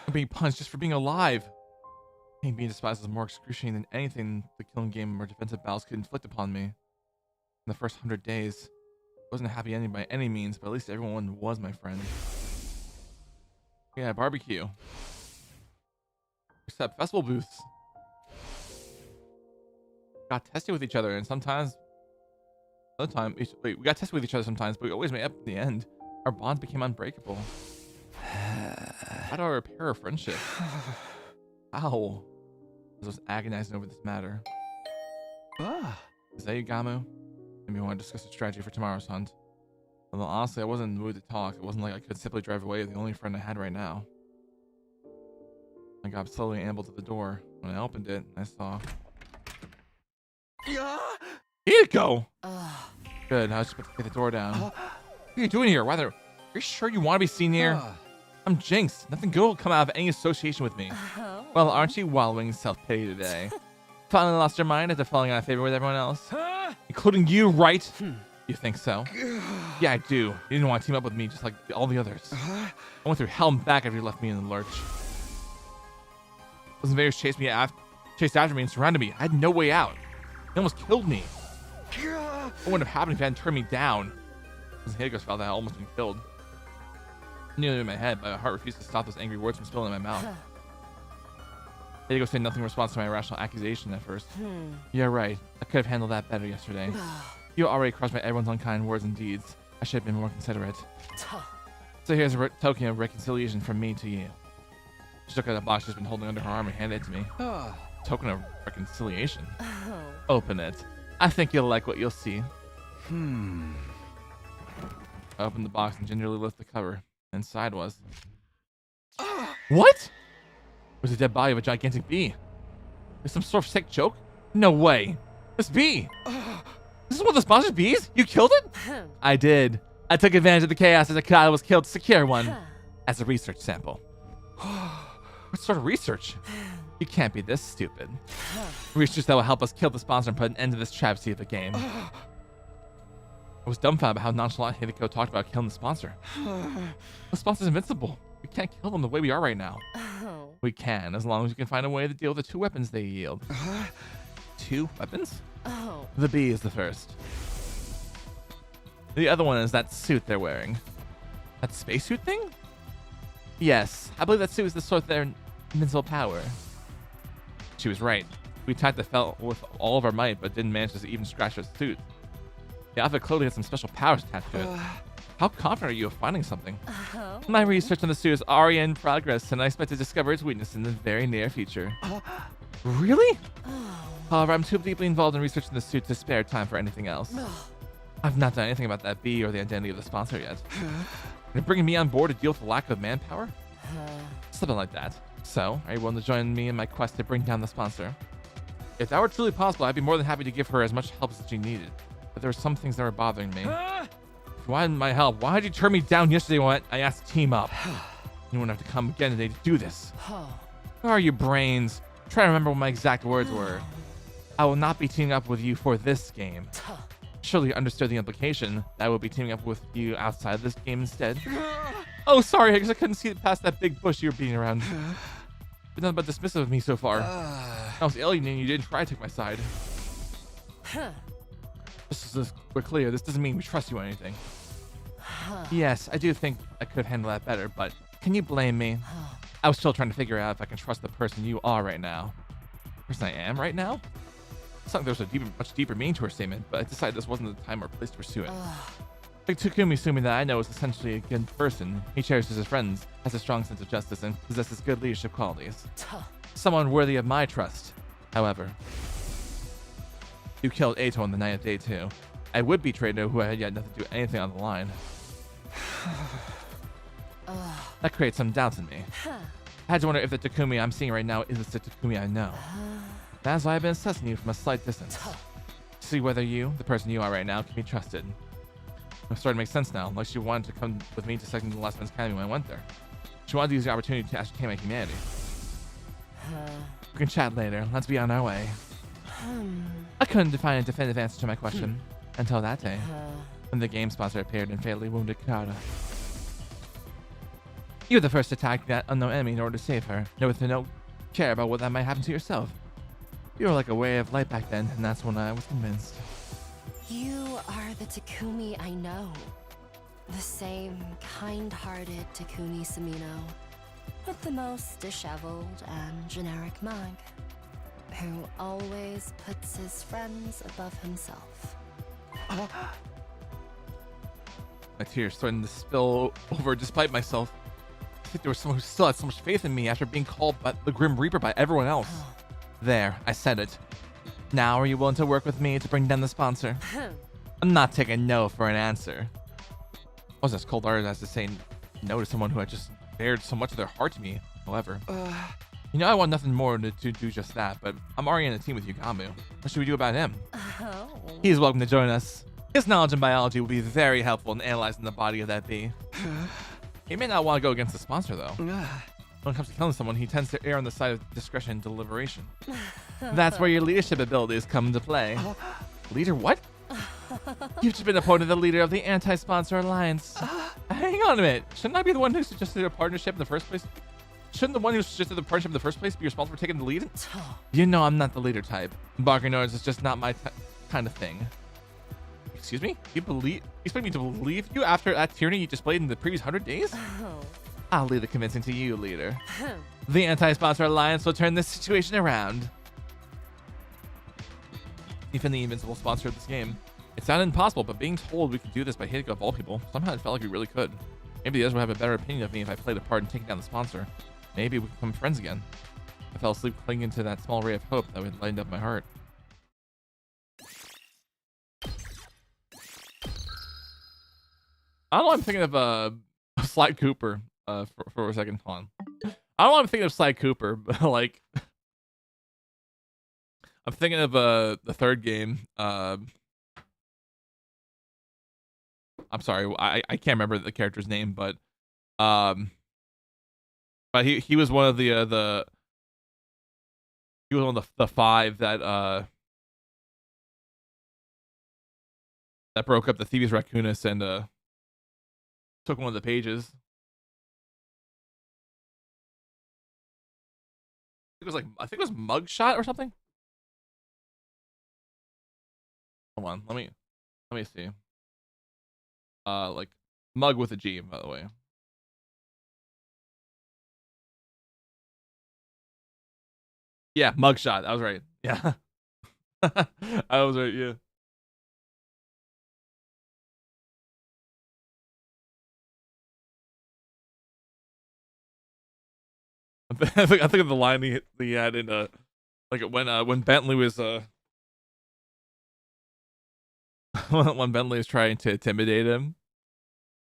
I'm being punched just for being alive. Being despised is more excruciating than anything the killing game or defensive battles could inflict upon me. In the first 100 days, I wasn't a happy ending by any means, but at least everyone was my friend. Yeah, barbecue. Except festival booths. Got tested with each other, and sometimes... we got tested with each other sometimes, but we always made up in the end. Our bonds became unbreakable. How do I repair our friendship? Ow. I was agonizing over this matter. Is that you, Gamu? Maybe we want to discuss a strategy for tomorrow's hunt. Although honestly, I wasn't in the mood to talk. It wasn't like I could simply drive away with the only friend I had right now. I got slowly ambled to the door. When I opened it, I saw... Here you go! Good, I was just about to get the door down. What are you doing here? Are you sure you want to be seen here? I'm Jinx. Nothing good will come out of any association with me. Well, aren't you wallowing in self-pity today? Finally lost your mind after falling out of favor with everyone else? Including you, right? You think so? Yeah, I do. You didn't want to team up with me just like all the others. I went through hell and back after you left me in the lurch. Those invaders chased after me and surrounded me. I had no way out. They almost killed me. What wouldn't have happened if you hadn't turned me down? It was Hidegos felt that I had almost been killed. Nearly in my head, but my heart refused to stop those angry words from spilling in my mouth. Hidego said nothing in response to my irrational accusation at first. Yeah, right. I could have handled that better yesterday. You already crossed my everyone's unkind words and deeds. I should have been more considerate. So here's a token of reconciliation from me to you. She took out the box she's been holding under her arm and handed it to me. Token of reconciliation. Open it. I think you'll like what you'll see. I opened the box and gingerly lifted the cover. Inside was... What? It was the dead body of a gigantic bee. Is some sort of sick joke? No way. This bee. This is one of the sponsored bees? You killed it? I did. I took advantage of the chaos as Akata was killed to secure one. As a research sample. What sort of research? You can't be this stupid. Research that will help us kill the sponsor and put an end to this travesty of a game. I was dumbfounded by how nonchalant Hideko talked about killing the sponsor. The sponsor's invincible. We can't kill them the way we are right now. We can, as long as we can find a way to deal with the 2 weapons they yield. 2 weapons? The bee is the first. The other one is that suit they're wearing. That spacesuit thing? Yes, I believe that suit is the source of their invincible power. She was right. We attacked the felt with all of our might, but didn't manage to even scratch her suit. The outfit clearly has some special powers attached to it. How confident are you of finding something? My research on the suit is already in progress, and I expect to discover its weakness in the very near future. Really? However, I'm too deeply involved in researching the suit to spare time for anything else. I've not done anything about that bee or the identity of the sponsor yet. You're bringing me on board to deal with the lack of manpower? Something like that. So, are you willing to join me in my quest to bring down the sponsor? If that were truly possible, I'd be more than happy to give her as much help as she needed. But there were some things that were bothering me. If you wanted my help, why did you turn me down yesterday when I asked to team up? You wouldn't have to come again today to do this. Where are your brains? Try to remember what my exact words were. I will not be teaming up with you for this game. Surely you understood the implication that I will be teaming up with you outside of this game instead. Oh, sorry, I couldn't see past that big bush you were beating around. You've been nothing but dismissive of me so far. I was alienating you didn't try to take my side. Just so we're clear, this doesn't mean we trust you or anything. Yes, I do think I could handle that better, but can you blame me? I was still trying to figure out if I can trust the person you are right now. The person I am right now? I thought there was a much deeper meaning to her statement, but I decided this wasn't the time or place to pursue it. Like Takumi assuming that I know is essentially a good person. He cherishes his friends, has a strong sense of justice, and possesses good leadership qualities. Someone worthy of my trust. However, you killed Eito on the night of day 2. I would betray no who I had yet nothing to do anything on the line. That creates some doubts in me. I had to wonder if the Takumi I'm seeing right now is the Takumi I know. That's why I've been assessing you from a slight distance. To see whether you, the person you are right now, can be trusted. I'm starting to make sense now, like she wanted to come with me to second the last man's academy when I went there. She wanted to use the opportunity to ascertain my humanity. We can chat later. Let's be on our way. I couldn't define a definitive answer to my question until that day, when the game sponsor appeared and fatally wounded Kara. You're the first to attack that unknown enemy in order to save her, with no care about what that might happen to yourself. You were like a ray of light back then, and that's when I was convinced. You are the Takumi I know. The same kind-hearted Takumi Sumino, with the most disheveled and generic mug, who always puts his friends above himself. My tears starting to spill over despite myself. I think there was someone who still had so much faith in me after being called by the Grim Reaper by everyone else. There, I said it. Now are you willing to work with me to bring down the sponsor? I'm not taking no for an answer. I wasn't as cold-hearted as to say no to someone who had just bared so much of their heart to me, however. You know, I want nothing more to do just that, but I'm already in a team with Yugamu. What should we do about him? Oh. He's welcome to join us. His knowledge in biology will be very helpful in analyzing the body of that bee. He may not want to go against the sponsor, though. When it comes to killing someone, he tends to err on the side of discretion and deliberation. That's where your leadership abilities come into play. Leader what? You've just been appointed the leader of the Anti-Sponsor Alliance. Hang on a minute. Shouldn't I be the one who suggested a partnership in the first place? Shouldn't the one who suggested the partnership in the first place be responsible for taking the lead? You know I'm not the leader type. Barking orders is just not my kind of thing. Excuse me? You expect me to believe you after that tyranny you displayed in the previous 100 days? I'll leave the convincing to you, leader. The Anti-Sponsor Alliance will turn this situation around. Even the invincible sponsor of this game. It sounded impossible, but being told we could do this by Hideko of all people, somehow it felt like we really could. Maybe the others would have a better opinion of me if I played a part in taking down the sponsor. Maybe we could become friends again. I fell asleep clinging to that small ray of hope that would lighten up my heart. I don't know, I'm thinking of Sly Cooper for a second. Hold on. I don't know, I'm thinking of Sly Cooper, but like I'm thinking of the third game. I'm sorry, I can't remember the character's name, but he was one of the he was one of the five that broke up the Thieves Raccoonus and took one of the pages. I think it was Mugshot or something. Hold on, let me see. Like Mug with a G, by the way. Yeah, Mugshot. I was right. Yeah. I was right, yeah. I think of the line he had in like when Bentley was when Bentley was trying to intimidate him.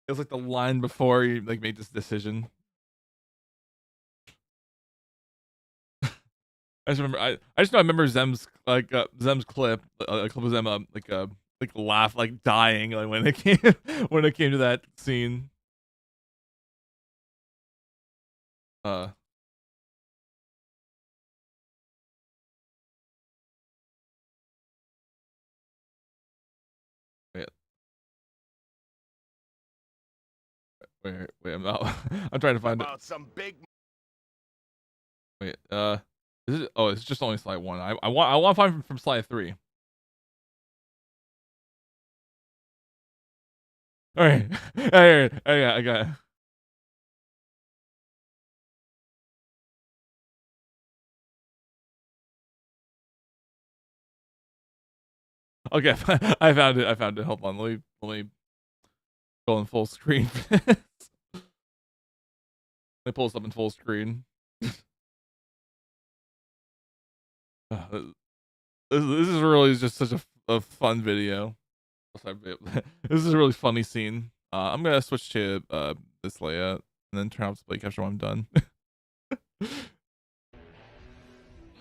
It was like the line before he like made this decision. I just know I remember Zem's Zem's clip, a clip of Zem like laugh, like dying, like when it came to that scene. Wait, I'm out. I'm trying to find it. Some big. Wait, is it? Oh, it's just only slide 1. I want to find from slide 3. All right, I got it. Okay, I found it. Hold on, let me go in full screen. Let me pull this up in full screen. This is really just such a fun video. This is a really funny scene. I'm gonna switch to this layout and then turn off display capture when I'm done. You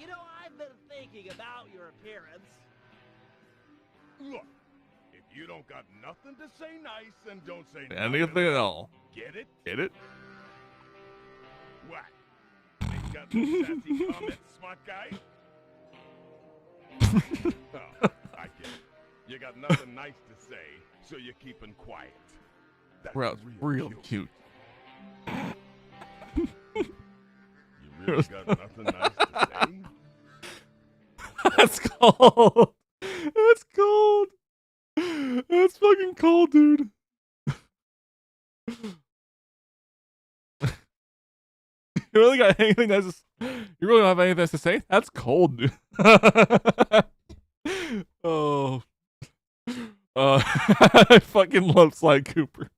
know, I've been thinking about your appearance. Look, if you don't got nothing to say nice, then don't say Anything at all. Get it? Get it? What? Ain't got no sassy comments, smart guy? Oh, I get it. You got nothing nice to say, so you're keeping quiet. That's Real cute. got nothing nice to say? That's cold. That's cold. That's fucking cold, dude. You really got anything that's just, you really don't have anything to say? That's cold, dude. Oh. I fucking love Sly Cooper.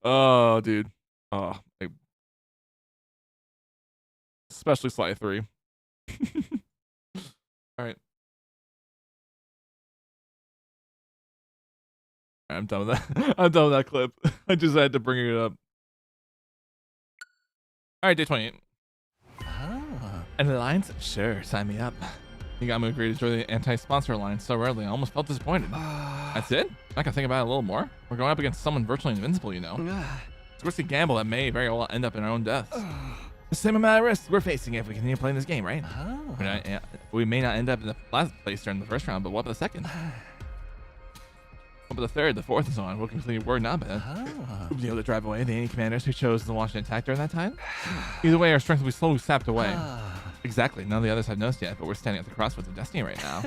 Oh, dude. Oh, especially Sly 3. All right. I'm done with that. I'm done with that clip. I just had to bring it up. All right, day 28. An alliance? Sure, sign me up. You got me agreed to join the anti-sponsor alliance so rarely. I almost felt disappointed. That's it? I can think about it a little more. We're going up against someone virtually invincible, you know. It's a risky gamble that may very well end up in our own deaths. The same amount of risk we're facing if we continue playing this game, right? We may not end up in the last place during the first round, but what about the second? What about the third, the fourth, and so on? We'll completely work not bad. We'll be able to drive away the enemy commanders who chose to launch an attack during that time. Either way, our strength will be slowly sapped away. Exactly. None of the others have noticed yet, but we're standing at the crossroads of destiny right now.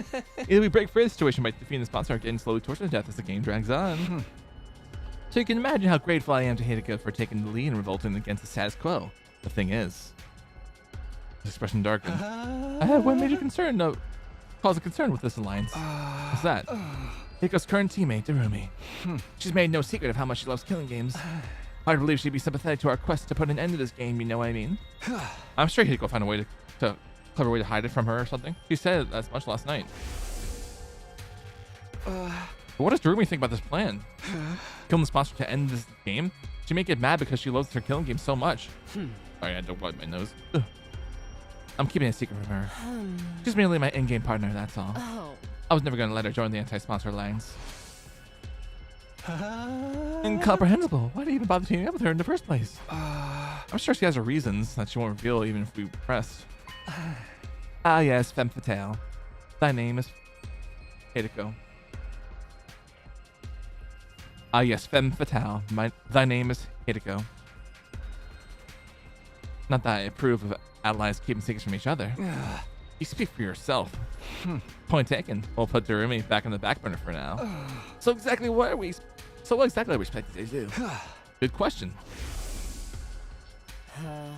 Either we break free of the situation by defeating the sponsor or getting slowly tortured to death as the game drags on. So you can imagine how grateful I am to Hideko for taking the lead and revolting against the status quo. The thing is, his expression darkened. I have one major concern, cause of concern with this alliance. What's that? Hideko's current teammate, Darumi. She's made no secret of how much she loves killing games. Hard to believe she'd be sympathetic to our quest to put an end to this game, you know what I mean? I'm sure Hideko will find a way clever way to hide it from her or something. She said as much last night. But what does Darumi think about this plan? Killing the sponsor to end this game? She may get mad because she loves her killing game so much. Sorry, I had to wipe my nose. I'm keeping a secret from her. She's merely my in-game partner, that's all. I was never going to let her join the anti-sponsor alliance. Incomprehensible. Why did you even bother teaming up with her in the first place? I'm sure she has her reasons that she won't reveal even if we press. Ah yes, femme fatale. Thy name is Hideko. Ah yes, femme fatale. Thy name is Hideko. Not that I approve of allies keeping secrets from each other. You speak for yourself. Point taken. We'll put Darumi back in the back burner for now. So what exactly are we expected to do? Good question.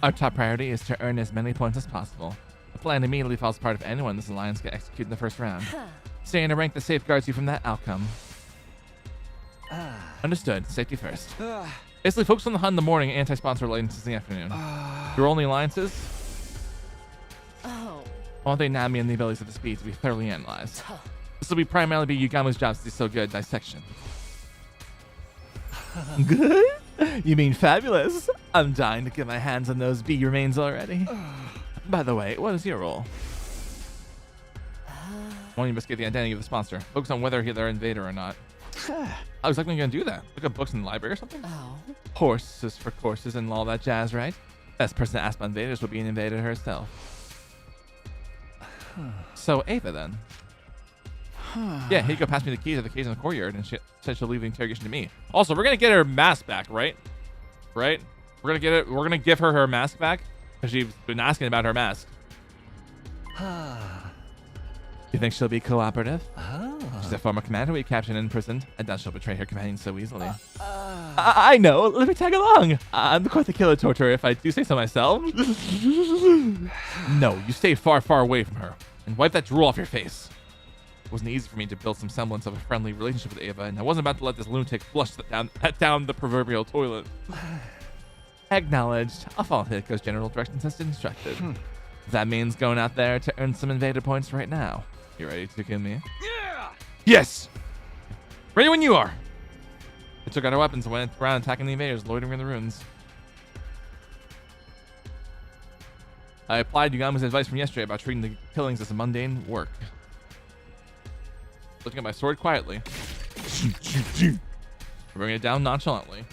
Our top priority is to earn as many points as possible. The plan immediately falls apart if anyone in this alliance gets executed in the first round. Stay in a rank that safeguards you from that outcome. Understood. Safety first. Basically, focus on the hunt in the morning, anti-sponsor alliances in the afternoon. Your only alliances? I want the anatomy and the abilities of the speed to be thoroughly analyzed. This will be primarily Yugamu's job to do so good dissection. Good? You mean fabulous? I'm dying to get my hands on those B remains already. By the way, what is your role? I want to investigate the identity of the sponsor. Focus on whether they're an invader or not. How exactly are you going to do that? Look at books in the library or something? Horses for courses and all that jazz, right? Best person to ask about invaders would be an invader herself. So Ava then. Yeah, Hideko passed me the keys of the cage in the courtyard and she said she'll leave the interrogation to me. Also, we're gonna get her mask back, right? Right? We're gonna give her mask back because she's been asking about her mask. You think she'll be cooperative? She's a former commander we captured and imprisoned. I doubt she'll betray her companions so easily. I know. Let me tag along. I'm quite the killer torturer if I do say so myself. No, you stay far, far away from her. And wipe that drool off your face. It wasn't easy for me to build some semblance of a friendly relationship with Ava, and I wasn't about to let this lunatic flush that down the proverbial toilet. Acknowledged. I'll follow Hideko's general directions as instructed. That means going out there to earn some invader points right now. You ready to kill me? Yeah! Yes! Ready when you are! We took out our weapons and went around attacking the invaders loitering in the ruins. I applied Yugamu's advice from yesterday about treating the killings as a mundane work. Looking at my sword quietly. Bringing it down nonchalantly.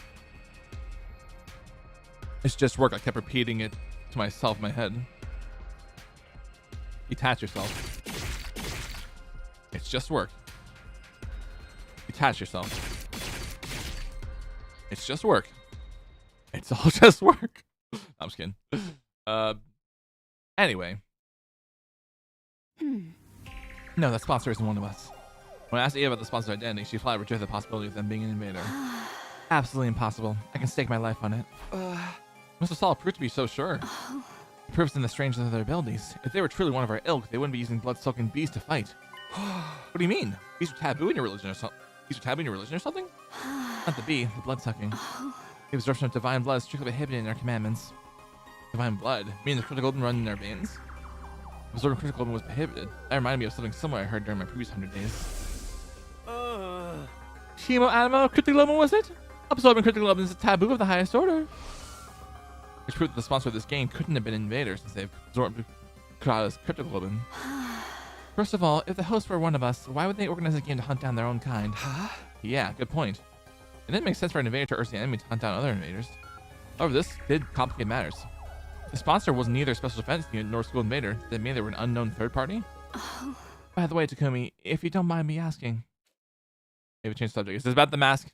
It's just work. I kept repeating it to myself in my head. Detach yourself. It's just work. Detach yourself. It's just work. It's all just work. I'm just kidding. Anyway. No, that sponsor isn't one of us. When I asked Ava about the sponsor's identity, she flat rejected the possibility of them being an invader. Absolutely impossible. I can stake my life on it. Mr. Saul proved to be so sure. It proves in the strangeness of their abilities. If they were truly one of our ilk, they wouldn't be using blood-soaking bees to fight. What do you mean? Bees are taboo in your religion or something? Bees are taboo in your religion or something? Not the bee, the blood-sucking. The absorption of divine blood is strictly prohibited in our commandments. Divine blood? Meaning the critical open run in our veins? Absorbing critical open was prohibited. That reminded me of something similar I heard during my previous 100 days. Chemo anima critical open was it? Absorbing critical open is a taboo of the highest order. Which proved that the sponsor of this game couldn't have been invaders since they've absorbed Kurata's critical open. First of all, if the hosts were one of us, why would they organize a game to hunt down their own kind? Yeah, good point. It didn't make sense for an invader to urge the enemy to hunt down other invaders. However, this did complicate matters. The sponsor was neither a special defense unit nor a school invader. Did that mean they were an unknown third party? By the way, Takumi, if you don't mind me asking. Maybe change the subject. Is this about the mask?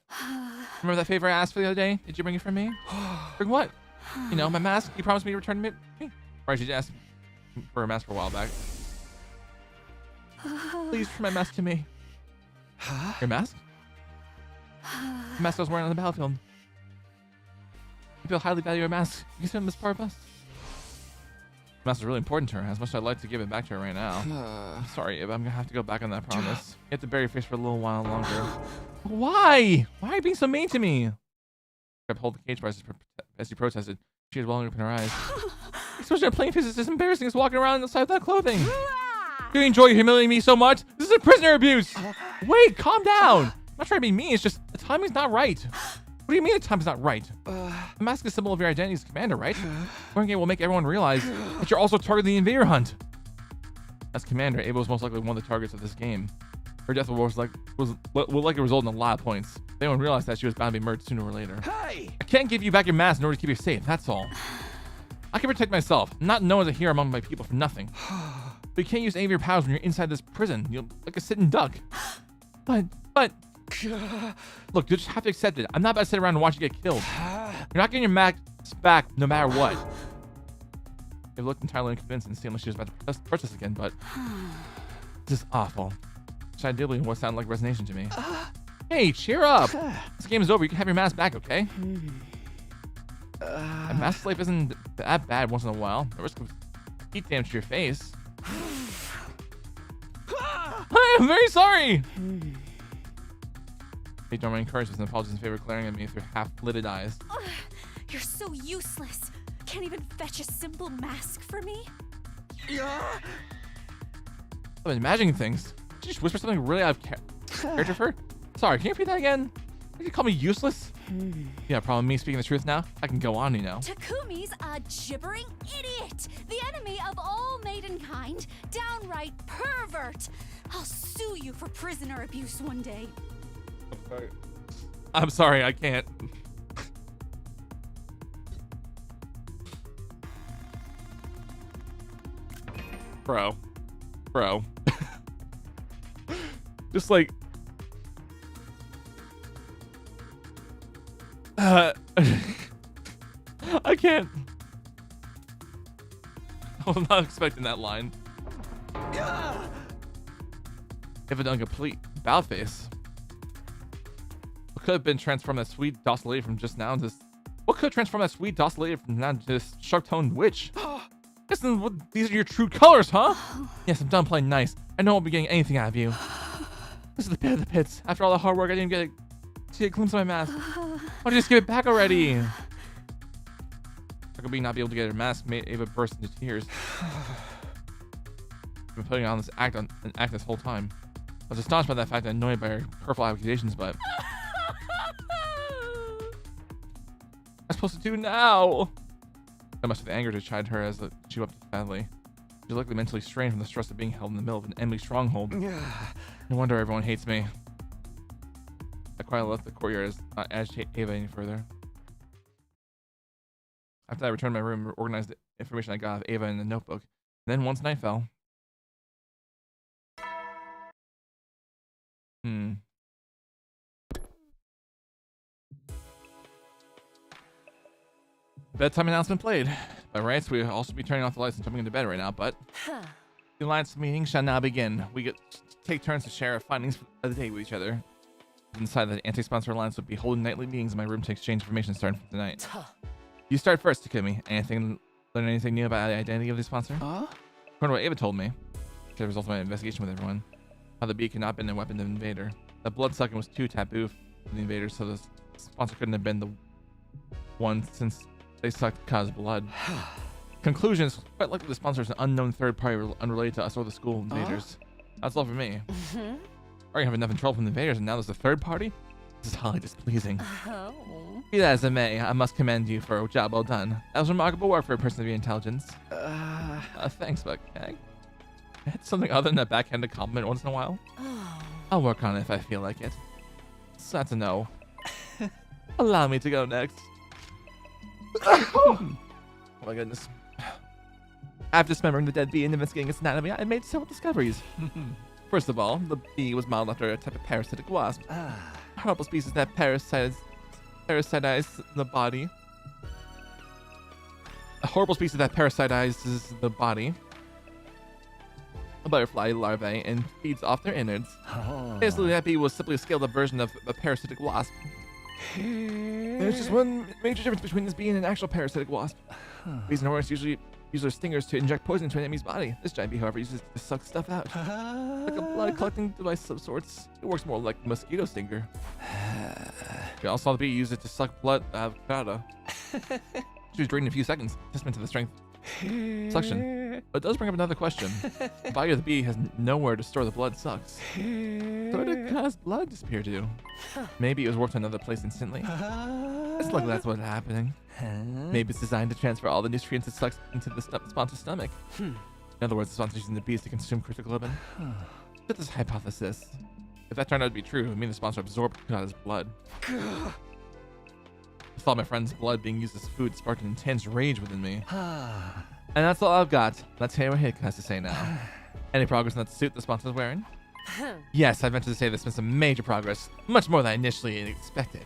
Remember that favor I asked for the other day? Did you bring it for me? Bring what? You know, my mask. You promised me to return it to me. Or I should ask for a mask for a while back. Please return my mask to me. Your mask? The mask I was wearing on the battlefield. I feel highly value your mask. You consider this part of us? The mask is really important to her. As much as I'd like to give it back to her right now. I'm sorry, Ib. I'm gonna have to go back on that promise. You have to bury your face for a little while longer. Why? Why are you being so mean to me? I hold the cage as she protested. She had welling up in her eyes. Especially a plain face is just embarrassing as walking around inside that clothing. Do you enjoy humiliating me so much? This is a prisoner abuse. Wait, calm down. I'm not trying to be mean. It's just the timing's not right. What do you mean the time's not right? The mask is a symbol of your identity as commander, right? Wearing it will make everyone realize that you're also targeting the invader hunt. As commander, Ava was most likely one of the targets of this game. Her death will likely result in a lot of points. If anyone realized that, she was bound to be murdered sooner or later. Hey! I can't give you back your mask in order to keep you safe, that's all. I can protect myself, not known as a hero among my people for nothing. But you can't use any of your powers when you're inside this prison. You're like a sitting duck. But... Look, you just have to accept it. I'm not about to sit around and watch you get killed. You're not getting your mask back no matter what. It looked entirely unconvinced and seemed like she was about to protest again, but... This is awful. Which ideally what sounded like resignation to me. Hey, cheer up! This game is over. You can have your mask back, okay? A mask life isn't that bad once in a while. The risk of heat damage to your face. I'm very sorry! Hey, don't mind encouragement and apologies in favor of glaring at me through half-lidded eyes. You're so useless. Can't even fetch a simple mask for me? I'm imagining things. Did you just whisper something really out of character for her? Sorry, can you repeat that again? Did you call me useless? Yeah, problem me speaking the truth now? I can go on, you know. Takumi's a gibbering idiot! The enemy of all maidenkind! Downright pervert! I'll sue you for prisoner abuse one day. I'm sorry, I can't. Bro. Just like... I can't. I was not expecting that line. If it done complete bow face. What could have been transformed that sweet docile lady from just now to this? What could have transformed that sweet docile lady from now to this sharp-toned witch? Listen, these are your true colors, huh? Yes, I'm done playing nice. I know I won't be getting anything out of you. This is the pit of the pits. After all the hard work, I didn't get a glimpse of my mask. Why don't you just give it back already? Takumi not be able to get her mask made Ava burst into tears. I've been putting on this act this whole time. I was astonished by that fact and annoyed by her hurtful accusations, but... What am I supposed to do now? That much of the anger to chide her as she wept badly. She looked mentally strained from the stress of being held in the middle of an enemy stronghold. No wonder everyone hates me. I quietly left the courtyard as not agitate Ava any further. After that, I returned to my room and organized the information I got of Ava in the notebook. And then once night fell... Bedtime announcement played. By rights, we will also be turning off the lights and jumping into bed right now, but the Alliance meeting shall now begin. We get take turns to share our findings of the day with each other. Inside the anti-sponsor alliance would be holding nightly meetings in my room to exchange information starting from tonight. You start first, Takumi. Learn anything new about the identity of the sponsor? According to what Ava told me, the result of my investigation with everyone, how the bee could not have been a weapon of the invader. The blood sucking was too taboo for the invaders, so the sponsor couldn't have been the one since they sucked Ka's blood. Conclusions: quite likely the sponsor is an unknown third party unrelated to us or the school invaders. That's all for me. Already have enough in trouble from the invaders, and now there's a third party? This is highly displeasing. Be that as it may, I must commend you for a job well done. That was remarkable work for a person of your intelligence. Thanks, but can I get something other than a backhanded compliment once in a while? I'll work on it if I feel like it. So that's a no. Allow me to go next. Oh my goodness. After dismembering the dead bee and investigating its anatomy, I made several discoveries. First of all, the bee was modeled after a type of parasitic wasp. A horrible species that parasitizes the body. A horrible species that parasitizes the body. A butterfly larvae and feeds off their innards. Basically, that bee was simply a scaled-up version of a parasitic wasp. There's just one major difference between this bee and an actual parasitic wasp. Bees and hornets usually use their stingers to inject poison into an enemy's body. This giant bee, however, uses it to suck stuff out. Like a blood collecting device of sorts. It works more like a mosquito stinger. You also saw the bee use it to suck blood out of Kata. She was drained in a few seconds, testament to the strength suction. But it does bring up another question. The body of the bee has nowhere to store the blood sucks. So where did Kata's blood disappear to? Maybe it was worked to another place instantly. It's likely that's what's happening. Maybe it's designed to transfer all the nutrients it sucks into the sponsor's stomach. In other words, the sponsor's using the bees to consume cryoglobin. But this hypothesis, if that turned out to be true, it would mean the sponsor absorbed Kata's blood. The thought of my friend's blood being used as food sparked an intense rage within me. And that's all I've got. Let's hear what Hideko has to say now. Any progress on that suit the sponsor's wearing? Yes, I venture to say there's been some major progress, much more than I initially expected.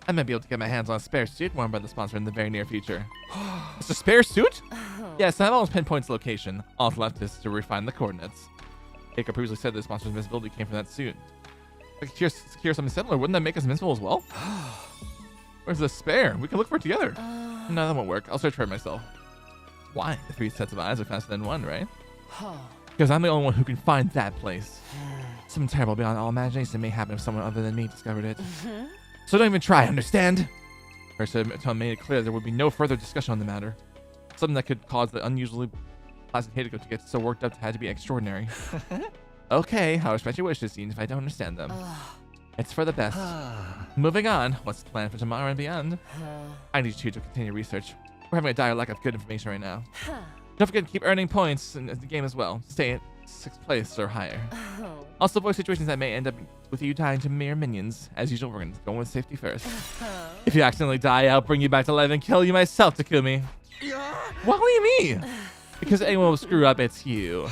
I might be able to get my hands on a spare suit worn by the sponsor in the very near future. It's a spare suit? Yes, I've almost pinpointed its location. All that's left is to refine the coordinates. Hideko previously said the sponsor's invisibility came from that suit. If I could secure something similar, wouldn't that make us invincible as well? Where's the spare? We can look for it together. No, that won't work. I'll search for it myself. Why? The 3 sets of eyes are faster than 1, right? Because I'm the only one who can find that place. Something terrible beyond all imagination may happen if someone other than me discovered it. So don't even try, understand? Ursa made it clear there would be no further discussion on the matter. Something that could cause the unusually placid Hideko to get so worked up had to be extraordinary. Okay, I'll respect your wishes, even if I don't understand them. It's for the best. Moving on, what's the plan for tomorrow and beyond? I need you to continue research. We're having a dire lack of good information right now. Don't forget to keep earning points in the game as well. Stay at 6th place or higher. Also avoid situations that may end up with you dying to mere minions. As usual, we're going to go with safety first. If you accidentally die, I'll bring you back to life and kill you myself, Takumi. What do you mean? Because anyone will screw up, it's you.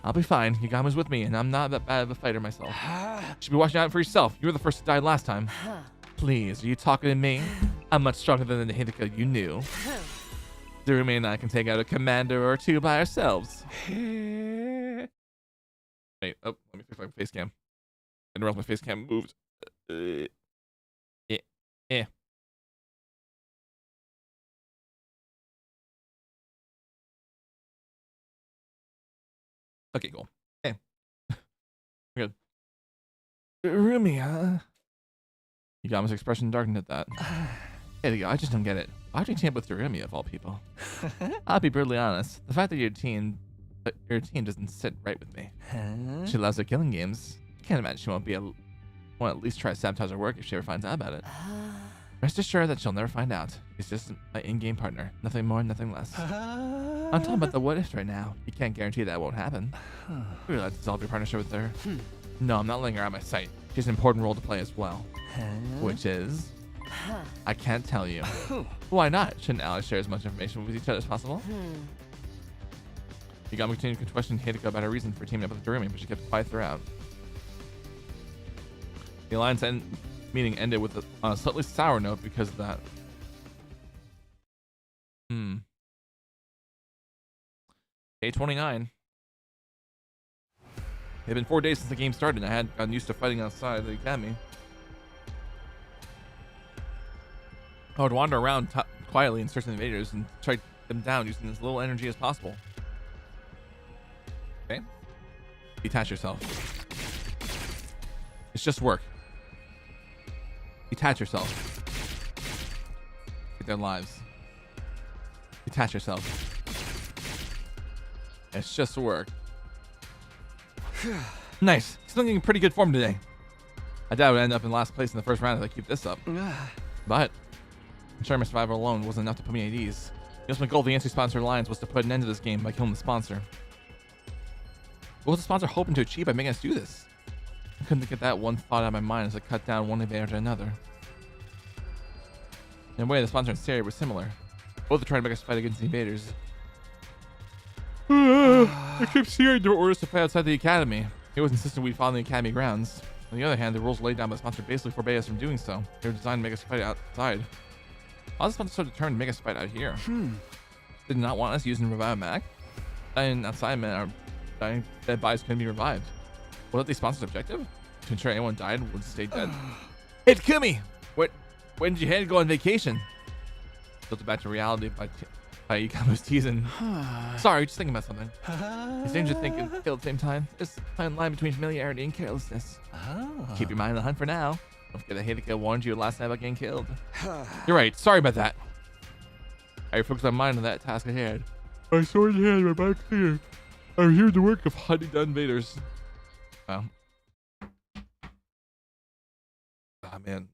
I'll be fine. Yagamu's with me, and I'm not that bad of a fighter myself. You should be watching out for yourself. You were the first to die last time. Please, are you talking to me? I'm much stronger than the Hideko you knew. Durumi and I can take out a commander or 2 by ourselves. Wait, oh, let me fix my face cam. I didn't realize my face cam moved. Yeah. Okay, cool. Hey. We're good. Rumi, huh? Yagamu's expression darkened at that. Hey, I just don't get it. Why'd you team up with Durumi of all people? I'll be brutally honest. The fact that your team doesn't sit right with me. She loves her killing games. I can't imagine she won't at least try to sabotage her work if she ever finds out about it. Rest assured that she'll never find out. She's just my in-game partner. Nothing more, nothing less. I'm talking about the what-ifs right now. You can't guarantee that won't happen. You realize to dissolve your partnership with her? No, I'm not letting her out of my sight. She has an important role to play as well. Which is... I can't tell you. Why not? Shouldn't allies share as much information with each other as possible? Yagamu continued to question Hideko about her reason for teaming up with Durumi, but she kept quiet throughout. The alliance meeting ended with a slightly sour note because of that. Day 29. It had been 4 days since the game started, and I had gotten used to fighting outside the academy. I would wander around quietly and search the invaders and track them down using as little energy as possible. Okay? Detach yourself. It's just work. Detach yourself. Take their lives. Detach yourself. It's just work. Nice. Still in pretty good form today. I doubt I would end up in last place in the first round if I keep this up. But ensuring my survival alone wasn't enough to put me at ease. The ultimate goal of the anti-sponsor alliance was to put an end to this game by killing the sponsor. What was the sponsor hoping to achieve by making us do this? I couldn't get that one thought out of my mind as I cut down one invader to another. In a way, the sponsor and Sari were similar. Both are trying to make us fight against the invaders. I kept hearing there were orders to fight outside the academy. He was insistent we follow the academy grounds. On the other hand, the rules laid down by the sponsor basically forbade us from doing so. They were designed to make us fight outside. Why was the sponsor so determined to make us fight out here? Did not want us using Revive Mac? Dying outside meant our dying dead bodies couldn't be revived. Was that the sponsor's objective? To ensure anyone died would stay dead? Hey, Takumi! When did you head to go on vacation? Filtered back to reality by Ikamo's teasing. Sorry, just thinking about something. It's dangerous to think and kill at the same time. There's a fine line between familiarity and carelessness. Keep your mind on the hunt for now. Don't forget that Hideka warned you last night about getting killed. You're right. Sorry about that. I refocused my mind on that task ahead. My sword in hand, my mind clear. I'm here to work of hunting down invaders. Wow. Oh, man.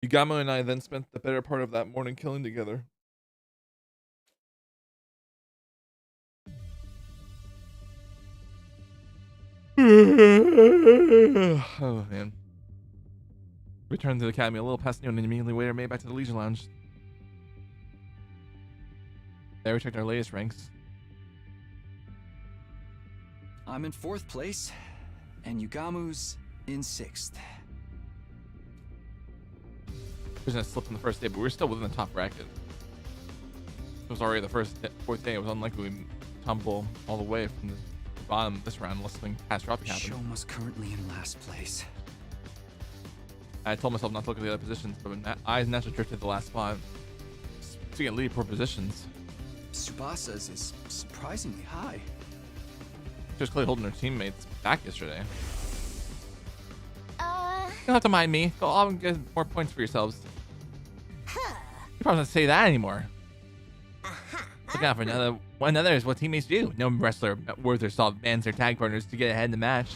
Yugamo and I then spent the better part of that morning killing together. Oh man. Returned to the academy a little past noon and immediately later made back to the Leisure Lounge. There we checked our latest ranks. I'm in 4th place, and Yugamu's in 6th. There's a slip on the first day, but we were still within the top bracket. It was already the 4th day. It was unlikely we tumble all the way from the bottom this round unless something catastrophic happened. Shoma's currently in last place. I told myself not to look at the other positions, but my eyes naturally drifted to the last spot. To get lead poor positions. Tsubasa's is surprisingly high. She was clearly holding her teammates back yesterday. You don't have to mind me. Go off and get more points for yourselves. You probably don't say that anymore. Look out for another is what teammates do. No wrestler worth their salt bans their tag partners to get ahead in the match.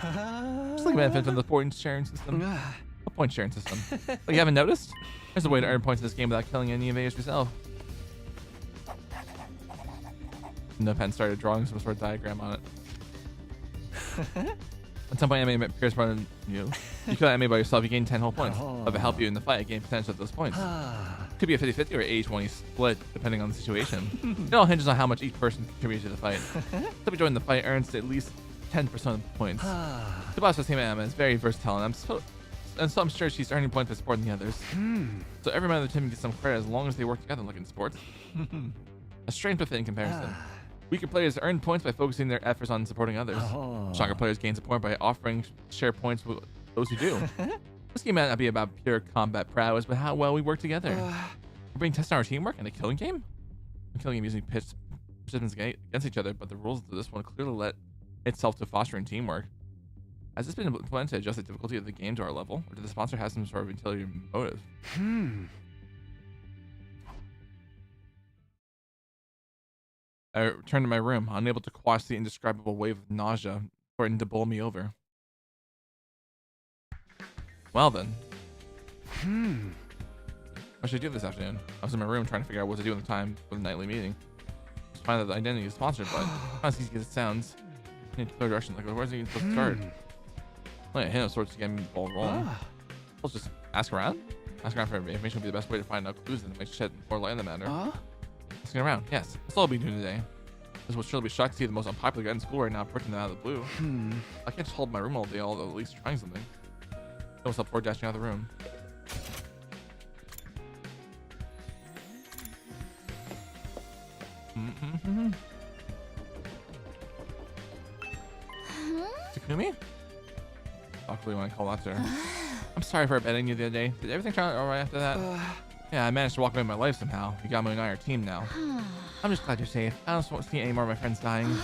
Just like a benefit from the point sharing system. What point sharing system? Oh, you haven't noticed? There's a way to earn points in this game without killing any invaders yourself. No pen started drawing some sort of diagram on it. At some point, enemy appears front of you. You kill that enemy by yourself, you gain 10 whole points. If it help you in the fight, you gain potential of those points. Could be a 50-50 or 80-20 split, depending on the situation. It all hinges on how much each person contributes to the fight. Somebody joining the fight earns at least 10% of the points. The boss of Team Emma is very versatile, and so I'm sure she's earning points by supporting the others. So every member of the team gets some credit as long as they work together like in sports. A strength with it in comparison. Weaker players earn points by focusing their efforts on supporting others. Stronger players gain support by offering share points with those who do. This game might not be about pure combat prowess, but how well we work together. We're being tested on our teamwork in a killing game? A killing game using participants against each other, but the rules of this one clearly lend itself to fostering teamwork. Has this been implemented to adjust the difficulty of the game to our level, or did the sponsor have some sort of utility motive? I returned to my room, unable to quash the indescribable wave of nausea threatening to bowl me over. Well then. What should I do this afternoon? I was in my room trying to figure out what to do in the time for the nightly meeting. Just find out the identity is sponsored, but not as easy as it sounds. I need to clear direction. Like, where's he supposed to start? Well, yeah, hit of sorts to get me the ball rolling. Let's just ask around. Ask around for information would be the best way to find out clues and make shed more light on the matter. Asking around, yes. That's all I'll be doing today. This will surely be shocked to see the most unpopular guy in school right now approaching them out of the blue. I can't just hold my room all day, although at least trying something. No one's up for dashing out of the room. Takumi? Awkwardly when I call out to her. I'm sorry for abetting you the other day. Did everything turn out alright after that? Yeah, I managed to walk away with my life somehow. Yugamo and I are a team now. I'm just glad you're safe. I don't want to see any more of my friends dying.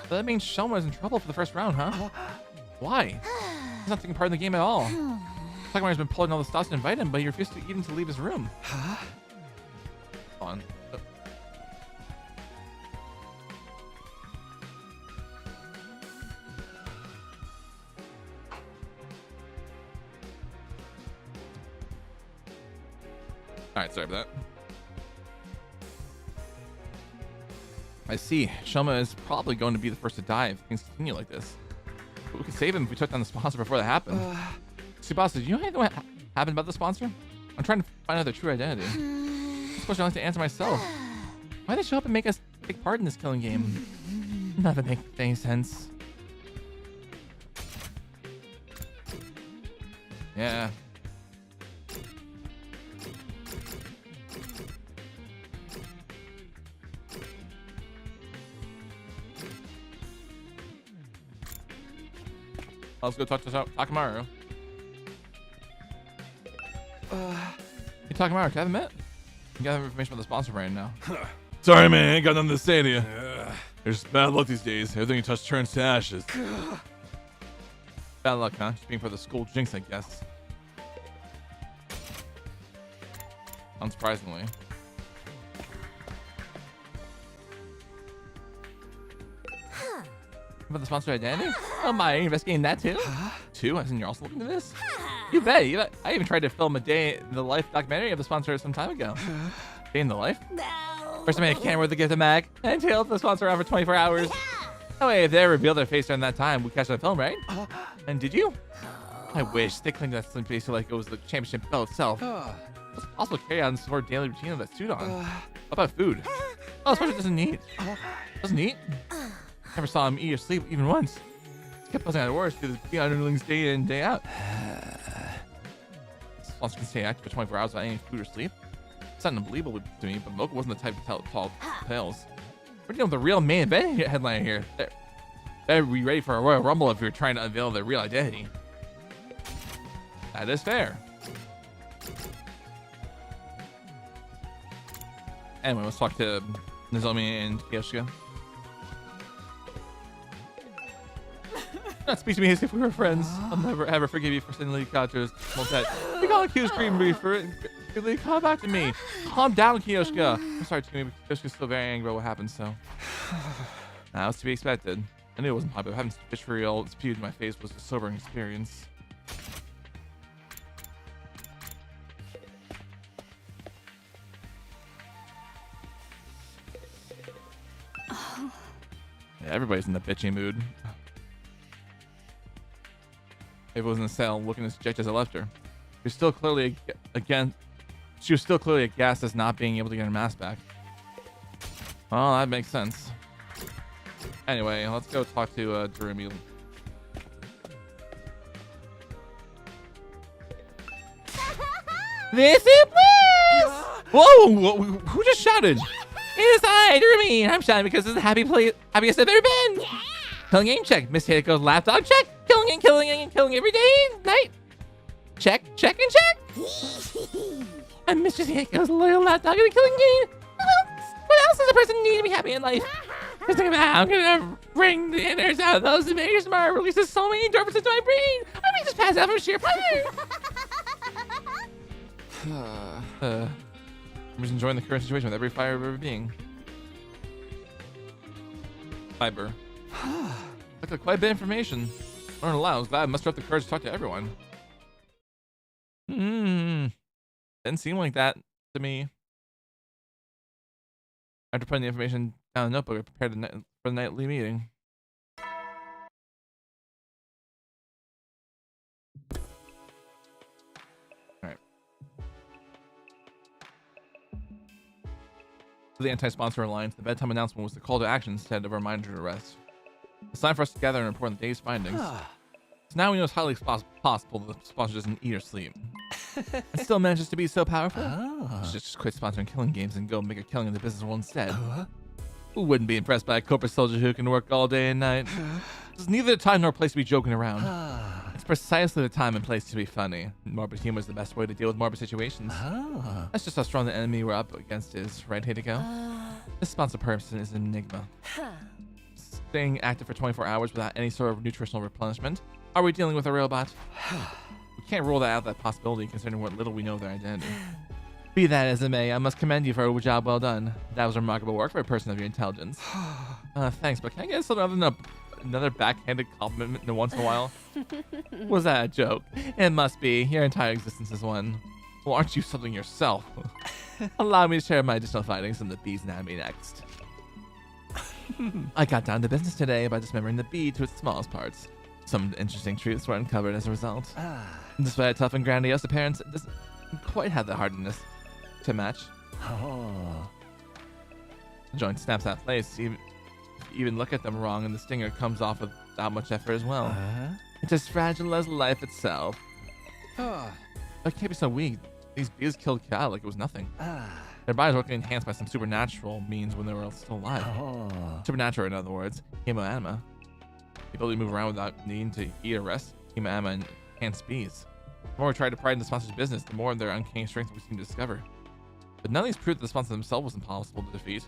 But that means Shoma's in trouble for the first round, huh? Why? He's not taking part in the game at all. Takamaru's been pulling all the stops to invite him, but he refused to even to leave his room. Hold on. Alright, sorry about that. I see. Shoma is probably going to be the first to die if things continue like this. But we could save him if we took down the sponsor before that happened. Tsubasa, do you know anything what happened about the sponsor? I'm trying to find out their true identity. I'm supposed to like to answer myself. Why'd they show up and make us take part in this killing game? None of it makes any sense. Yeah. Let's go talk to Takamaru. Hey, Takamaru, can I have a minute? You got information about the sponsor right now. Sorry, man. Ain't got nothing to say to you. There's bad luck these days. Everything you touch turns to ashes. Bad luck, huh? Just being for the school jinx, I guess. Unsurprisingly. About the sponsor identity? Oh my, are you investigating that too? Too? As in you're also looking into this? You bet. I even tried to film a day in the life documentary of the sponsor some time ago. Day in the life? No. First I made a camera with a gift of mag and tailed the sponsor around for 24 hours. That way, if they revealed their face during that time, we catch the film, right? And did you? I wish. They claimed that slim face like it was the championship belt itself. It's possible to carry on some sort of daily routine of that suit on. What about food? Oh, sponsor doesn't eat. Doesn't eat? Never saw him eat or sleep even once. He kept buzzing out of words through the underlings day in, day out. Sponsor can stay active for 24 hours without any food or sleep. It's not unbelievable to me, but Mocha wasn't the type to tell tall tales. We're dealing with the real main event headliner here. Better be ready for a Royal Rumble if you're trying to unveil their real identity. That is fair. Anyway, let's talk to Nozomi and Kiyoshika. Not speak to me as if we were friends. I'll never ever forgive you for sending Kaito's motet. We got accused Green Reaper. Come back to me. Calm down, Kiyoshika. I'm sorry, Takumi, but Kiyoshika's still very angry about what happened, so. That was to be expected. I knew it wasn't popular. Having fish for real spewed in my face was a sobering experience. Yeah, everybody's in the bitchy mood. Ava was in the cell, looking as dejected as I left her. She was still clearly aghast as not being able to get her mask back. Well, that makes sense. Anyway, let's go talk to Darumi. This is bliss! Whoa! Who just shouted? It is I, Darumi. I'm shouting because it's the happiest I've ever been. Yeah. Killing game check. Miss Hitako's lapdog check. Killing every day, night. Check, and check. I'm Mistress Hitako's loyal lapdog in the killing game. What else does a person need to be happy in life? Just think about how I'm gonna bring the innards out of those invaders tomorrow. Releases so many endorphins into my brain. I may just pass out from sheer pleasure. I'm just enjoying the current situation with every fiber of every being. Fiber. Looked like quite a bit of information. Learn a lot. I was glad I mustered up the courage to talk to everyone. Didn't seem like that to me. After putting the information down in the notebook, I prepared for the nightly meeting. Alright. For the Anti-Sponsor Alliance, the bedtime announcement was the call to action instead of a reminder to rest. It's time for us to gather and report on the day's findings. So now we know it's highly possible that the sponsor doesn't eat or sleep. And still manages to be so powerful. She just quit sponsoring killing games and go make a killing in the business world instead. Who wouldn't be impressed by a corporate soldier who can work all day and night? This is neither the time nor place to be joking around. It's precisely the time and place to be funny. Morbid humor is the best way to deal with morbid situations. That's just how strong the enemy we're up against is, right, Hideko? This sponsor person is an enigma. Staying active for 24 hours without any sort of nutritional replenishment? Are we dealing with a robot? We can't rule that possibility considering what little we know of their identity. Be that as it may, I must commend you for a job well done. That was remarkable work for a person of your intelligence. Thanks, but can I get something other than another backhanded compliment once in a while? Was that a joke? It must be. Your entire existence is one. Well, aren't you something yourself? Allow me to share my additional findings from the bee's anatomy next. I got down to business today by dismembering the bee to its smallest parts. Some interesting truths were uncovered as a result. Despite a tough and grandiose appearance, it doesn't quite have the hardness to match. The joint snaps out of place. Even look at them wrong, and the stinger comes off without much effort as well. It's as fragile as life itself. I can't be so weak. These bees killed Cal like it was nothing. Their bodies were enhanced by some supernatural means when they were still alive. Supernatural, in other words, hemoanima. The ability to move around without needing to eat or rest. Hemoanima and enhanced bees. The more we tried to pry into the sponsor's business, the more of their uncanny strength we seemed to discover. But none of these proved that the sponsor themselves was impossible to defeat.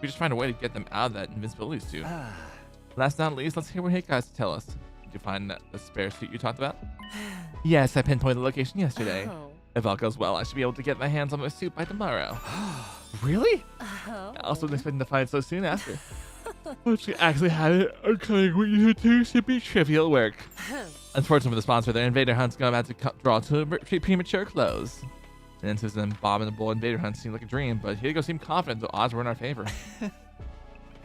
We just find a way to get them out of that invincibility suit. Last but not least, let's hear what Hit guys tell us. Did you find the spare suit you talked about? Yes, I pinpointed the location yesterday. If all goes well, I should be able to get my hands on my suit by tomorrow. Really? I also wasn't expecting to find it so soon after. Once you actually had it, uncovering what you do should be trivial work. Unfortunately for the sponsor, their invader hunt's going to have to draw to a premature close. And Susan and Bob and the Bull invader hunt seemed like a dream, but Hideko seemed confident the odds were in our favor.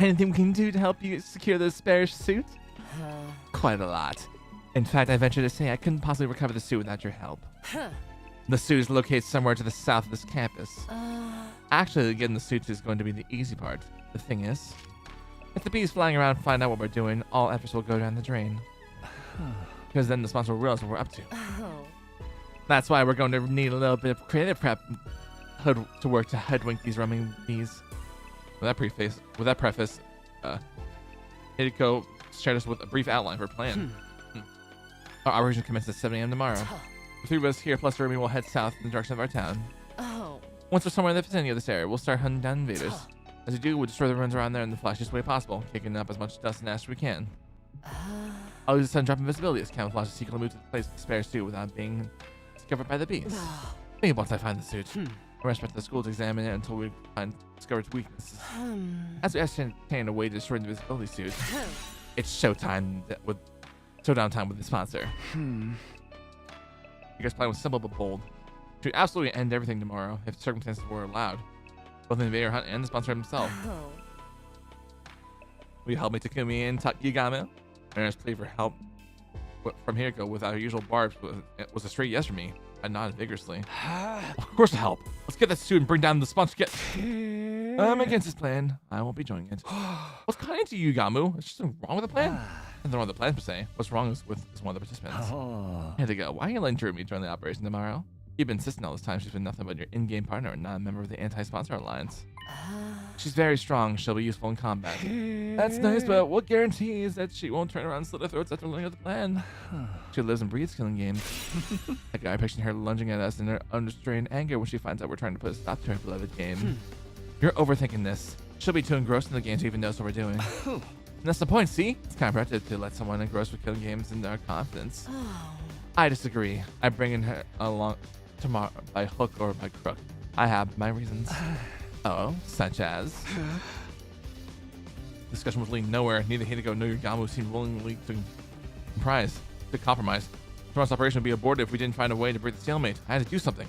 Anything we can do to help you secure the spare suit? Quite a lot. In fact, I venture to say I couldn't possibly recover the suit without your help. The suit is located somewhere to the south of this campus. Actually, getting the suit is going to be the easy part. The thing is, if the bees flying around find out what we're doing, all efforts will go down the drain. Because then the sponsor will realize what we're up to. That's why we're going to need a little bit of creative prep to work to hoodwink these roaming bees. With that preface, Hideko shared us with a brief outline for a plan. Our operation commences at 7 a.m. tomorrow. The three of us here plus Ruby will head south in the direction of our town. Once we're somewhere in the vicinity of this area, we'll start hunting down invaders. As we do, we'll destroy the ruins around there in the flashiest way possible, kicking up as much dust and ash as we can. I'll use the sun drop invisibility as camouflage to secretly move to the place of the spare suit without being discovered by the bees. Maybe once I find the suit, we'll rush back to the school to examine it until we discover its weaknesses. As we ascertain a way to destroy the invisibility suit, it's showdown time with the sponsor. You guys' plan was simple but bold. To absolutely end everything tomorrow if circumstances were allowed. Both the invader hunt and the sponsor himself. Will you help me, Takumi and Yugame? Aaron's plea for help from Hideko without her usual barbs was a straight yes from me. I nodded vigorously. Of course to help. Let's get that suit and bring down the sponsor. I'm against this plan. I won't be joining it. What's kind to you, Gamu? Is something wrong with the plan? Nothing wrong with the plan per se. What's wrong is with one of the participants. Hideko, why are you letting Jeremy join the operation tomorrow? You've been insisting all this time she's been nothing but your in-game partner and not a member of the anti-sponsor alliance. She's very strong. She'll be useful in combat. That's nice, but what guarantees that she won't turn around and slit her throats after learning of the plan? She lives and breathes killing games. That guy picturing her lunging at us in her unrestrained anger when she finds out we're trying to put a stop to her beloved game. You're overthinking this. She'll be too engrossed in the game to even notice what we're doing. And that's the point, see? It's counterproductive to let someone engrossed with killing games in their confidence. I disagree. I'm bringing her along tomorrow by hook or by crook. I have my reasons. Oh, such as? Discussion was leading nowhere. Neither Hideko nor Yugamo seemed willingly to compromise. Tomorrow's operation would be aborted if we didn't find a way to break the stalemate. I had to do something.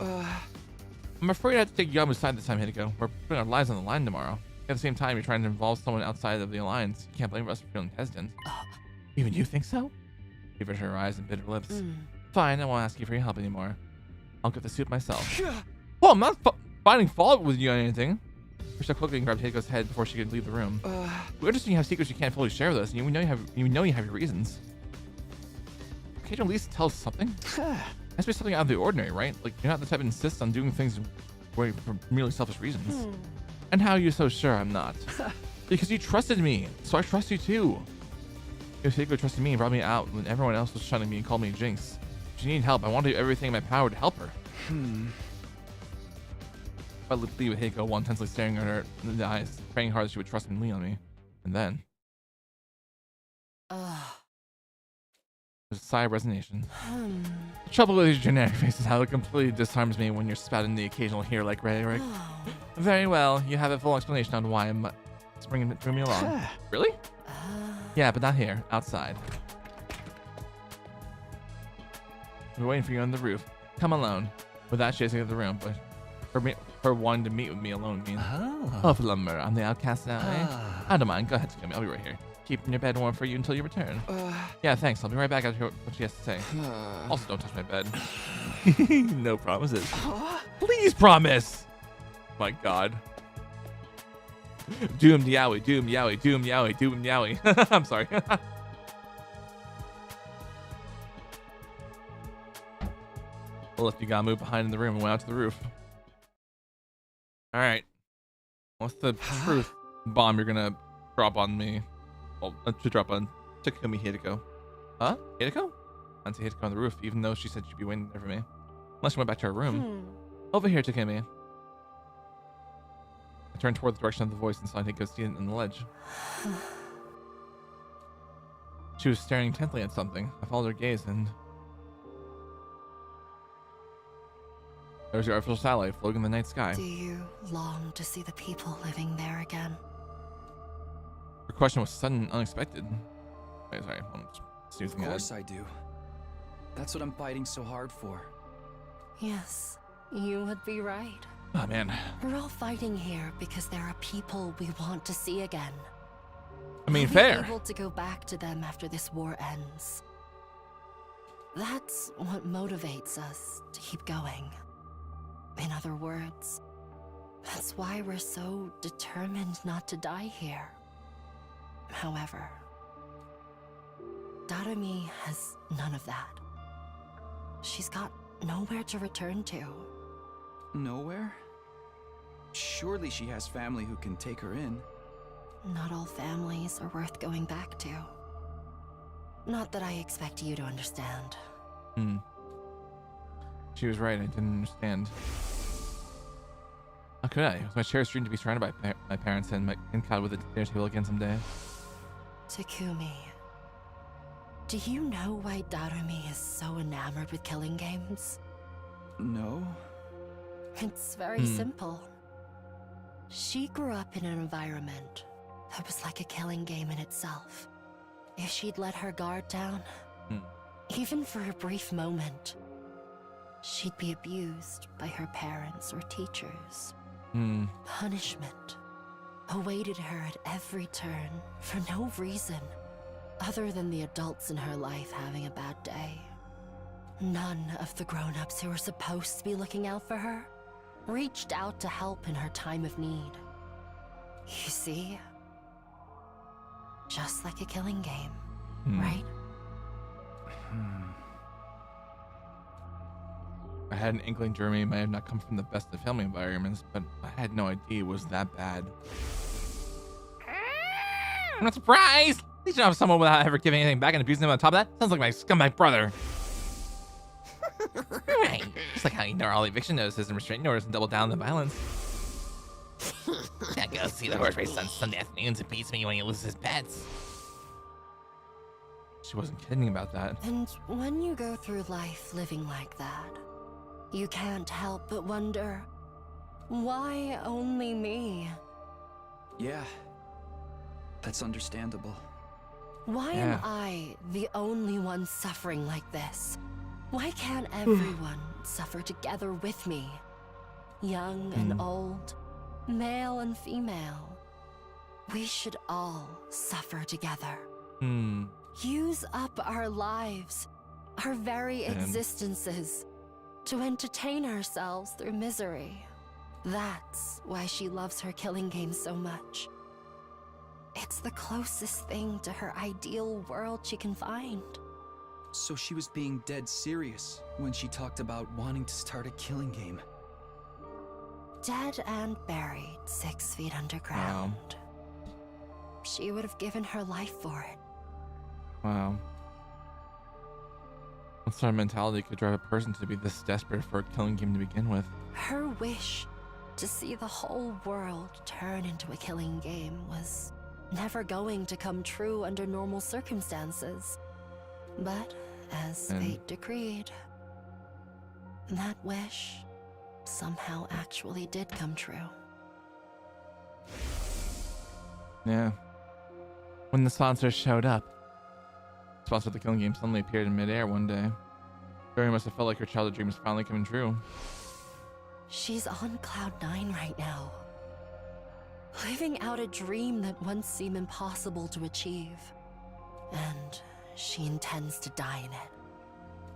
I'm afraid I have to take Yugamo's side this time, Hideko. We're putting our lives on the line tomorrow. At the same time, you're trying to involve someone outside of the alliance. You can't blame us for feeling hesitant. Even you think so? She averted her eyes and bit her lips. Fine, I won't ask you for your help anymore. I'll get the suit myself. Well, I'm not finding fault with you on anything. She quickly and grabbed Hideko's head before she could leave the room. We understand you have secrets you can't fully share with us, and we know you have your reasons. Can't you at least tell us something? It has to be something out of the ordinary, right? Like, you're not the type to insist on doing things for merely selfish reasons. And how are you so sure I'm not? Because you trusted me, so I trust you too. Yoseko trusted me and brought me out when everyone else was shunning me and called me a jinx. If she needed help, I want to do everything in my power to help her. I leave with Heiko while intensely staring at her in the eyes, praying hard that she would trust and lean on me. And then there's a sigh of resignation. The trouble with these generic faces is how it completely disarms me when you're spouting the occasional here like rhetoric. Very well, you have a full explanation on why I'm bringing me along. Really? Yeah, but not here. Outside. We're waiting for you on the roof. Come alone. Without chasing out the room, but her wanting to meet with me alone means. Oh, Lumber, I'm the outcast now, eh? I don't mind. Go ahead, Takumi. I'll be right here. Keeping your bed warm for you until you return. Yeah, thanks. I'll be right back after what she has to say. Also, don't touch my bed. No promises. Please promise. My God. Doom Yowie, Doom Yowie, Doom Yowie, Doom Yowie. I'm sorry. I left Yugamu behind in the room and went out to the roof. All right. What's the truth bomb you're gonna drop on me? Well, to drop on Takumi Hideko. Huh? Hideko? I see Hideko on the roof, even though she said she'd be waiting there for me. Unless she went back to her room. Over here, Takumi. I turned toward the direction of the voice and saw Hideko seated on the ledge. She was staring intently at something. I followed her gaze and there was your artificial satellite floating in the night sky. Do you long to see the people living there again? Her question was sudden and unexpected. Wait, sorry, I'm just snoozing. Of course I do. That's what I'm fighting so hard for. Yes, you would be right. Oh man. We're all fighting here because there are people we want to see again. I mean, We'll fair. be able to go back to them after this war ends. That's what motivates us to keep going. In other words, that's why we're so determined not to die here. However, Darumi has none of that. She's got nowhere to return to. Nowhere? Surely she has family who can take her in. Not all families are worth going back to. Not that I expect you to understand. She was right, I didn't understand. How could I? It was my cherished dream to be surrounded by my parents and caught with a dinner table again someday. Takumi, do you know why Darumi is so enamored with killing games? No. It's very simple. She grew up in an environment that was like a killing game in itself. If she'd let her guard down, even for a brief moment, she'd be abused by her parents or teachers. Punishment awaited her at every turn for no reason other than the adults in her life having a bad day. None of the grown-ups who were supposed to be looking out for her reached out to help in her time of need. You see? Just like a killing game, right? I had an inkling Jeremy might have not come from the best of family environments, but I had no idea it was that bad. I'm not surprised. At least you don't have someone without ever giving anything back and abusing them on top of that. Sounds like my scumbag brother. Right. Just like how you ignore all eviction notices and restraining orders and double down on the violence. I go see the horse race on Sunday afternoons and beats me when he loses his pets. She wasn't kidding about that. And when you go through life living like that, you can't help but wonder, why only me? Yeah, that's understandable. Why am I the only one suffering like this? Why can't everyone suffer together with me? Young and old, male and female. We should all suffer together. Use up our lives, our very existences, to entertain ourselves through misery. That's why she loves her killing game so much. It's the closest thing to her ideal world she can find. So she was being dead serious when she talked about wanting to start a killing game. Dead and buried 6 feet underground. she would have given her life for it. Wow. What sort of mentality could drive a person to be this desperate for a killing game to begin with? Her wish to see the whole world turn into a killing game was never going to come true under normal circumstances. But as fate decreed, that wish somehow actually did come true. Yeah. When the sponsor showed up, the sponsor of the killing game suddenly appeared in midair one day. Barry must have felt like her childhood dream was finally coming true. She's on cloud 9 right now, living out a dream that once seemed impossible to achieve. And she intends to die in it,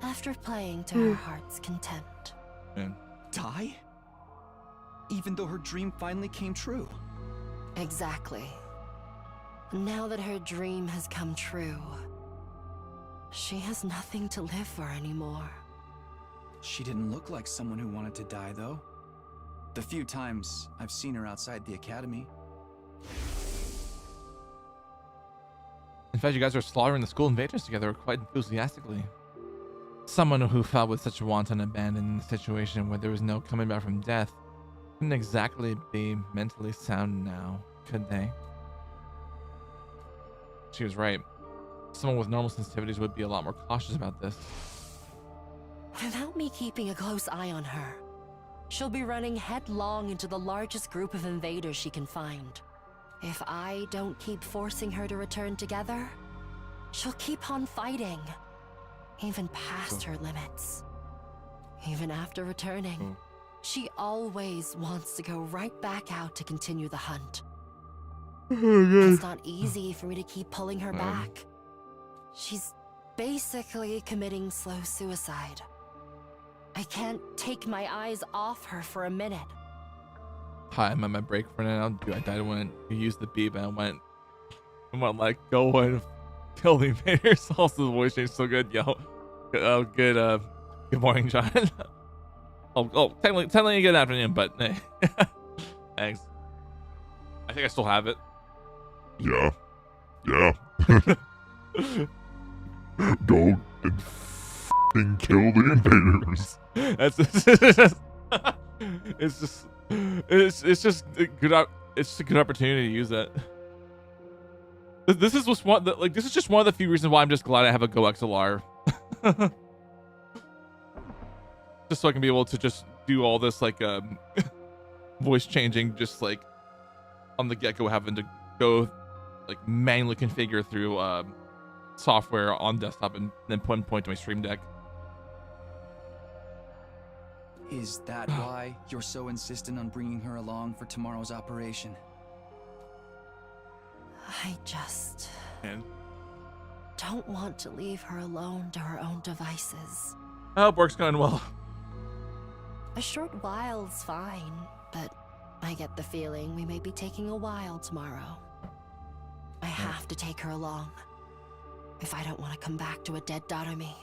after playing to her heart's content. Man. Die? Even though her dream finally came true? Exactly. Now that her dream has come true, she has nothing to live for anymore. She didn't look like someone who wanted to die, though. The few times I've seen her outside the academy. In fact, you guys were slaughtering the school invaders together quite enthusiastically. Someone who felt with such wanton abandon in a situation where there was no coming back from death couldn't exactly be mentally sound now, could they? She was right. Someone with normal sensitivities would be a lot more cautious about this. Without me keeping a close eye on her, she'll be running headlong into the largest group of invaders she can find. If I don't keep forcing her to return together, she'll keep on fighting, even past her limits. Even after returning, she always wants to go right back out to continue the hunt. It's not easy for me to keep pulling her back. She's basically committing slow suicide. I can't take my eyes off her for a minute. Hi, I'm at my break for now. Dude, I died when you used the beep and I went like, go and kill the invaders. Also, the voice change so good. Yo, good morning, John. Technically good afternoon, but hey. Thanks. I think I still have it. Yeah. Go and f***ing kill the invaders. It's just a good opportunity to use that. This is just one of the few reasons why I'm just glad I have a Go XLR. Just so I can be able to just do all this like voice changing, just like on the get-go, having to go like manually configure through software on desktop and then point to my Stream Deck. Is that why you're so insistent on bringing her along for tomorrow's operation? I just don't want to leave her alone to her own devices. I hope work's going well. A short while's fine, but I get the feeling we may be taking a while tomorrow. I have to take her along if I don't want to come back to a dead Darumi.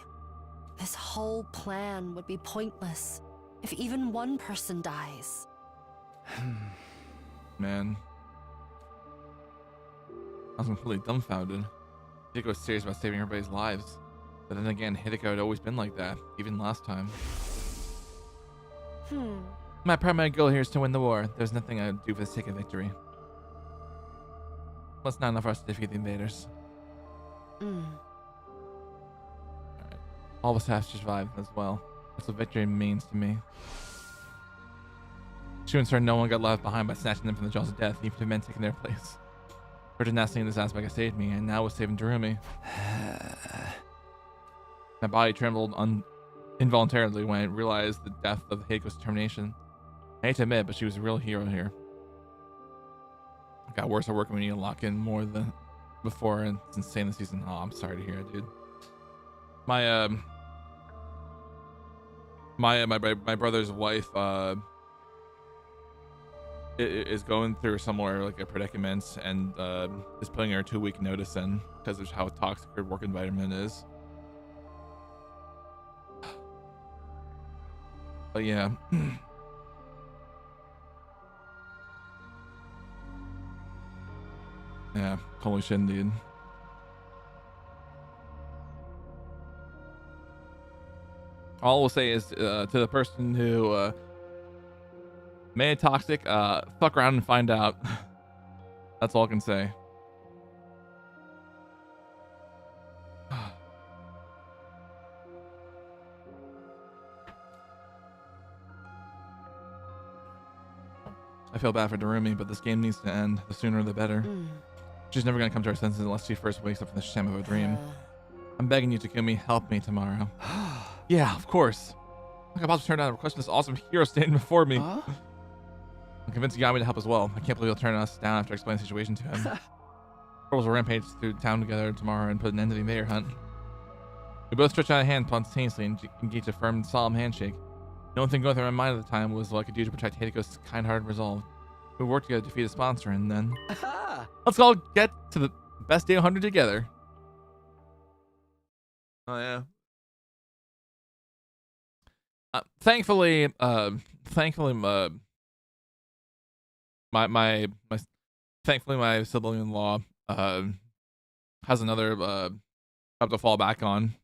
This whole plan would be pointless if even one person dies. Man. I was completely dumbfounded. Hideko was serious about saving everybody's lives. But then again, Hideko had always been like that, even last time. My primary goal here is to win the war. There's nothing I would do for the sake of victory. Well, it's not enough for us to defeat the invaders. Alright. All of us have to survive as well. That's what victory means to me. She ensured no one got left behind by snatching them from the jaws of death, even if men taking their place. Her tenacity in this aspect has saved me, and now was saving Darumi. My body trembled involuntarily when I realized the depth of Hideko's determination. I hate to admit, but she was a real hero here. It got worse at work when we need to lock in more than before, and it's insane this season. Oh, I'm sorry to hear it, dude. My brother's wife is going through somewhere like a predicament, and is putting her 2-week notice in because of how toxic her work environment is. But yeah. Yeah, holy shit, indeed. All we'll say is to the person who made it toxic, fuck around and find out. That's all I can say. I feel bad for Darumi, but this game needs to end. The sooner the better. She's never gonna come to her senses unless she first wakes up from the sham of a dream. I'm begging you, Takumi, help me tomorrow. Yeah, of course. I'm about to turn down a request from this awesome hero standing before me. I'm convinced Yami to help as well. I can't believe he'll turn us down after explaining the situation to him. Girls will rampage through town together tomorrow and put an end to the invader hunt. We both stretched out a hand spontaneously and engaged a firm, solemn handshake. The only thing going through my mind at the time was what I could do to protect Hidiko's kind-hearted resolve. We worked together to defeat a sponsor, and then let's all get to the best day 100 together. Oh yeah. Thankfully, my sibling-in-law has another job to fall back on,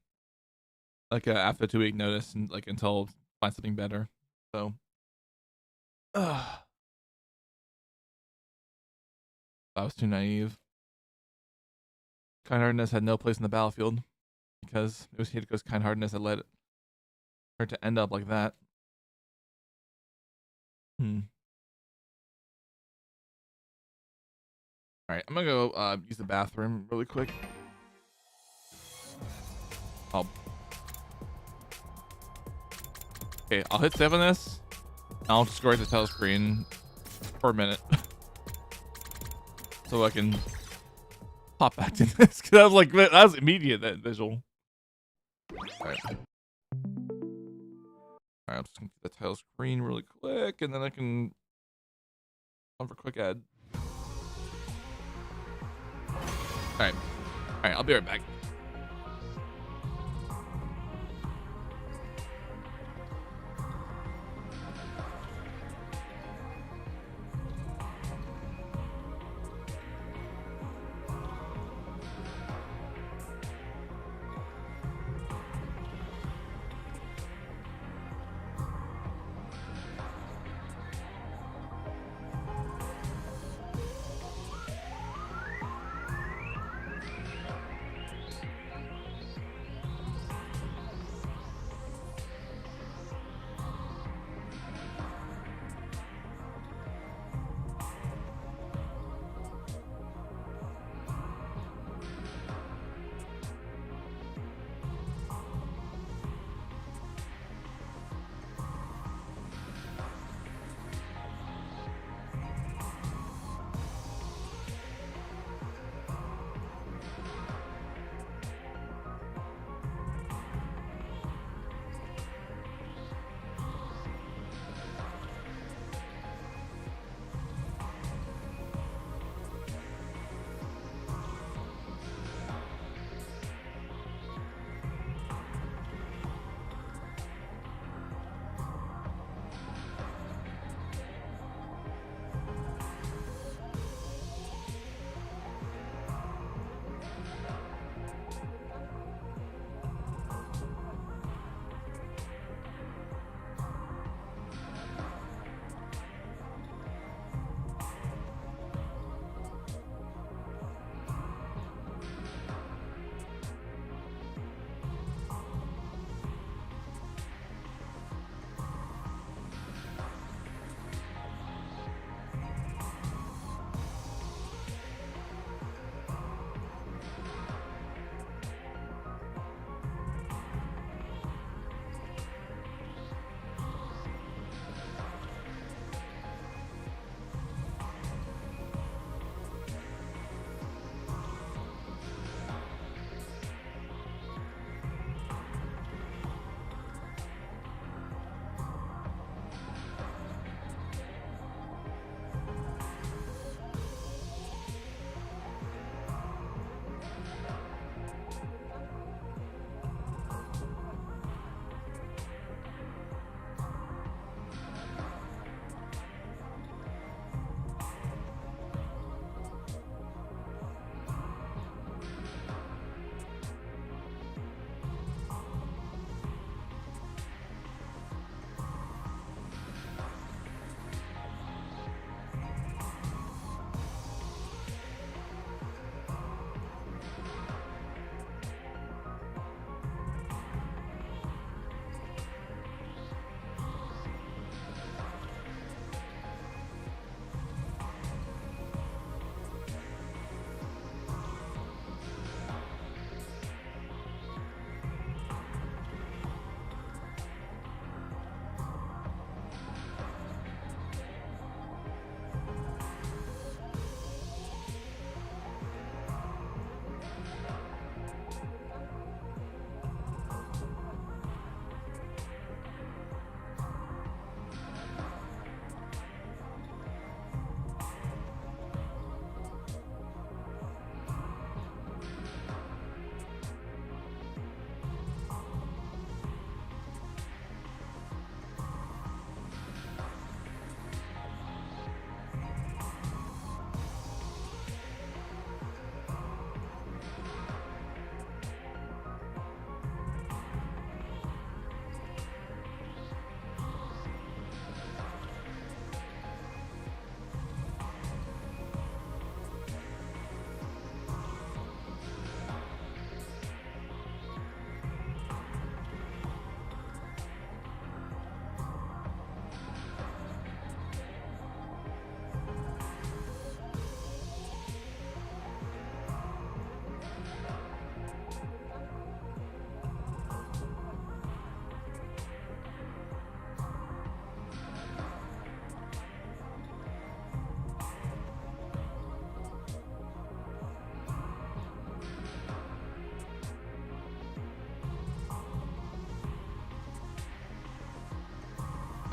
like after a 2-week notice, and like until find something better. So, I was too naive. Kindheartedness had no place in the battlefield because it was Hidiko's kindheartedness that led her to end up like that. Alright, I'm gonna go use the bathroom really quick. Okay, I'll hit save on this. I'll just go right to the title screen for a minute. So I can pop back to this. Cause I was like, that was immediate, that visual. Alright. I'm just gonna get the title screen really quick, and then I can on for quick ad. Alright, I'll be right back.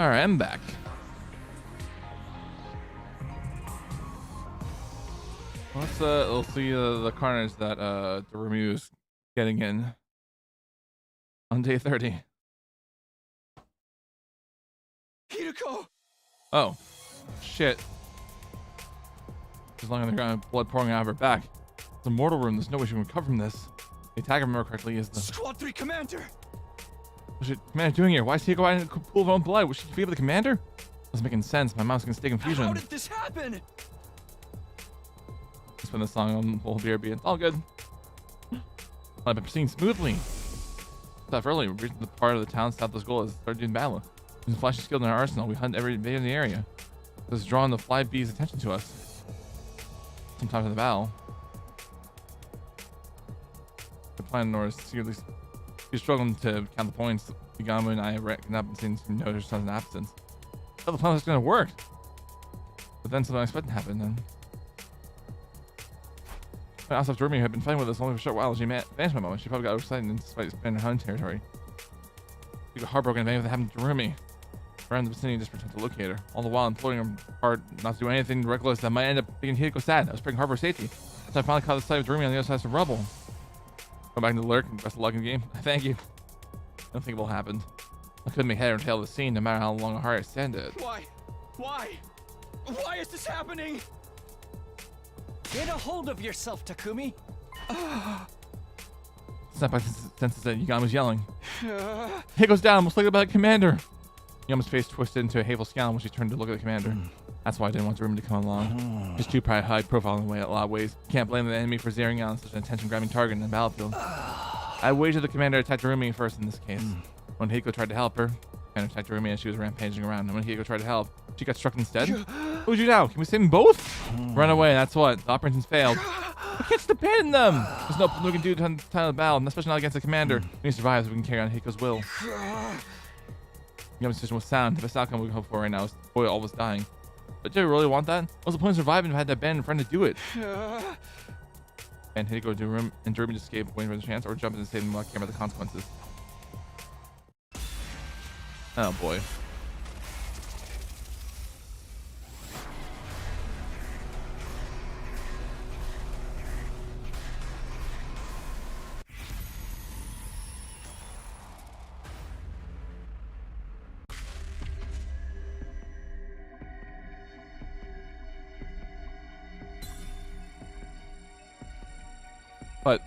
All right, I'm back. Let's see the carnage that Dorumi is getting in on day 30. Hideko! Oh, shit. She's lying on the ground, blood pouring out of her back. It's a mortal room. There's no way she can recover from this. The attack, if I remember correctly, is the Squad 3 Commander! What's the commander doing here? Why is he go out in a pool of her own blood? Was she feed with the commander? Doesn't make any sense. My mom's gonna stay confusion. How did this happen? Spend the song on whole BRB. All good. I've been proceeding smoothly. Stuff early. We reached the part of the town south of the goal as started doing battle. Using flashy skill in our arsenal, we hunt every invade in the area. This is drawing the fly bee's attention to us. Sometimes in the battle. The plan in order is to at least she's struggling to count the points. Igamu and I reckon up and seeing to notice her son's absence. I thought the plan was gonna work. But then something unexpected happened and Asaf Dorumi had been fighting with us only for a short while as she vanished my moment. She probably got excited and despite expanding her own territory. We got heartbroken and anything happened to Dorumi. Around the vicinity just pretend to locate her. All the while imploring her hard not to do anything reckless that might end up making Hideko sad. I was praying hard for her safety. So I finally caught the sight of Dorumi on the other side of some rubble. Go back to the lurk and best of luck in the game. Thank you. Unthinkable happened. I couldn't make head or tail of the scene no matter how long or hard I stand it. Why? Why? Why is this happening? Get a hold of yourself, Takumi. Snap by senses that Yagamu's yelling. He goes down, most likely by the commander. Yagamu's face twisted into a hateful scowl when she turned to look at the commander. That's why I didn't want Dorumi to come along. Just too high profile in a lot of ways. Can't blame the enemy for zeroing out on such an attention-grabbing target in the battlefield. I wagered the commander attacked Dorumi first in this case. When Hideko tried to help her, and attacked Dorumi as she was rampaging around. And when Hideko tried to help, she got struck instead. What would you do now? Can we save them both? Run away, that's what. The operations failed. We can't just abandon them. There's no we can do to time the battle, especially not against the commander. We need to survive so we can carry on Hiko's will. Yagamu's decision was sound. The best outcome we can hope for right now is the boy always dying. But do you really want that? What was the point of surviving if I had to abandon a friend to do it? And Hideko do room and Dorumi to escape, waiting for the chance, or jump in and save them without caring about the consequences. Oh boy. But,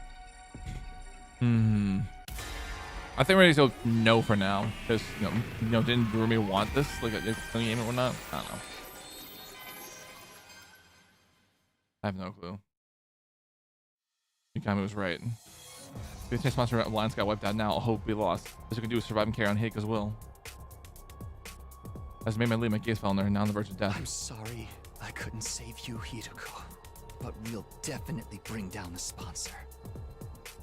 I think we're going to go no for now. Because, didn't Dorumi want this? Like, it's the game or not? I don't know. I have no clue. Yagamu was right. If the sponsor alliance got wiped out now, all hope we lost. All we can do is survive and carry on Hiko's will. As I made my leave, my gaze fell on her, and now on the verge of death. I'm sorry I couldn't save you, Hideko. But we'll definitely bring down the sponsor.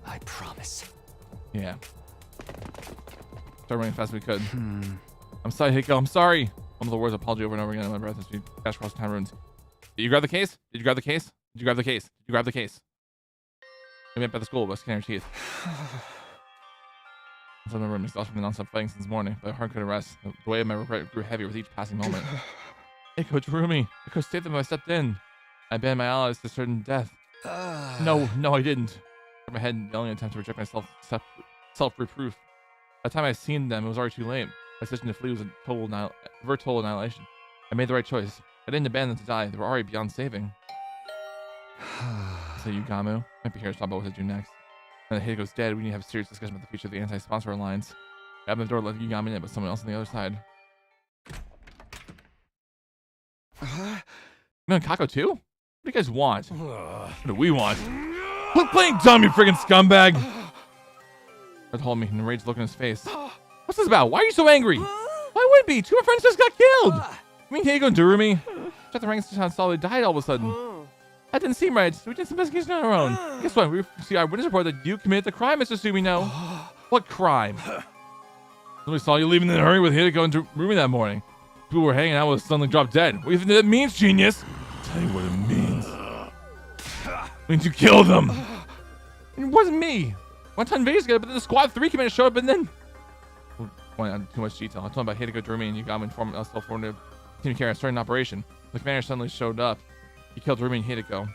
I promise. Yeah. Start running as fast as we could. I'm sorry, Hiko. I'm sorry. One of the words apology over and over again in my breath as we dash across town ruins. Did you grab the case? Did you grab the case? Did you grab the case? Did you grab the case? I met by the school, but scanning her teeth. Inside my room, exhausted from the non-stop fighting since morning, but my heart couldn't rest. The weight of my regret grew heavier with each passing moment. Hiko, Dorumi. I could have saved them if I stepped in. I abandoned my allies to certain death. No, I didn't. I my head yelling in attempt to reject myself self-reproof. By the time I seen them, it was already too late. My decision to flee was a total annihilation. I made the right choice. I didn't abandon them to die. They were already beyond saving. So Yagamu might be here to talk about what to do next. Now that Hideko's dead, we need to have a serious discussion about the future of the anti-sponsor alliance. I opened the door to let Yagamu in, but someone else on the other side. You and Kako too? What do you guys want? What do we want? Quit playing dumb, you freaking scumbag! Red told me, and rage look in his face. What's this about? Why are you so angry? Why would it be? Two of my friends just got killed! You mean Hideko and Dorumi? Check the ranks to saw they died all of a sudden. That didn't seem right, so we did some investigation on our own. Guess what? We see our witness report that you committed the crime, Mr. Sumino. What crime? Somebody saw you leaving in a hurry with Hideko and Dorumi that morning. People were hanging out with us suddenly dropped dead. What do you think that means, genius? I'll tell you what it means. It means you killed them. It wasn't me. One time invaders got it, but then the squad 3 commander showed up and then... Going on too much detail. I told him about Hideko, Drumi, and Yugami informed us formed a team carry starting an operation. The commander suddenly showed up. He killed Drumi and Hideko.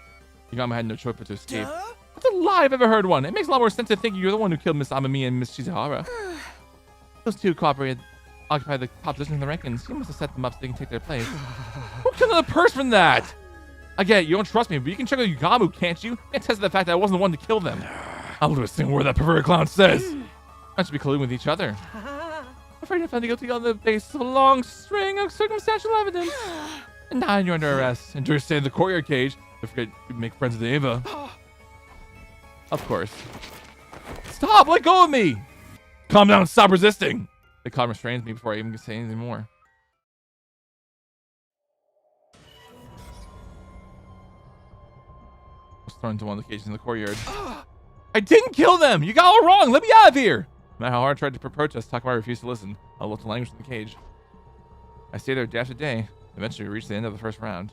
Yugami had no choice but to escape. That's a lie I've ever heard one. It makes a lot more sense to think you're the one who killed Miss Amamiya and Miss Shizuhara. Those two cooperated, occupied the top position in the rankings. You must have set them up so they can take their place. Who killed another person from that? I get it, you don't trust me, but you can check with Yugamu, can't you? And test the fact that I wasn't the one to kill them. I'll do a single word that perverted clown says. I should be colluding with each other. I'm afraid I found you guilty on the basis of a long string of circumstantial evidence. And now you're under arrest. Enjoy your stay in the courtyard cage. Don't forget to make friends with Ava. Of course. Stop! Let go of me! Calm down and stop resisting! The calm restrains me before I even say anything more. I was thrown into one of the cages in the courtyard. I didn't kill them! You got all wrong! Let me out of here! No matter how hard I tried to protest, Takawai refused to listen. I looked the language in the cage. I stayed there day after day. Eventually, we reached the end of the first round.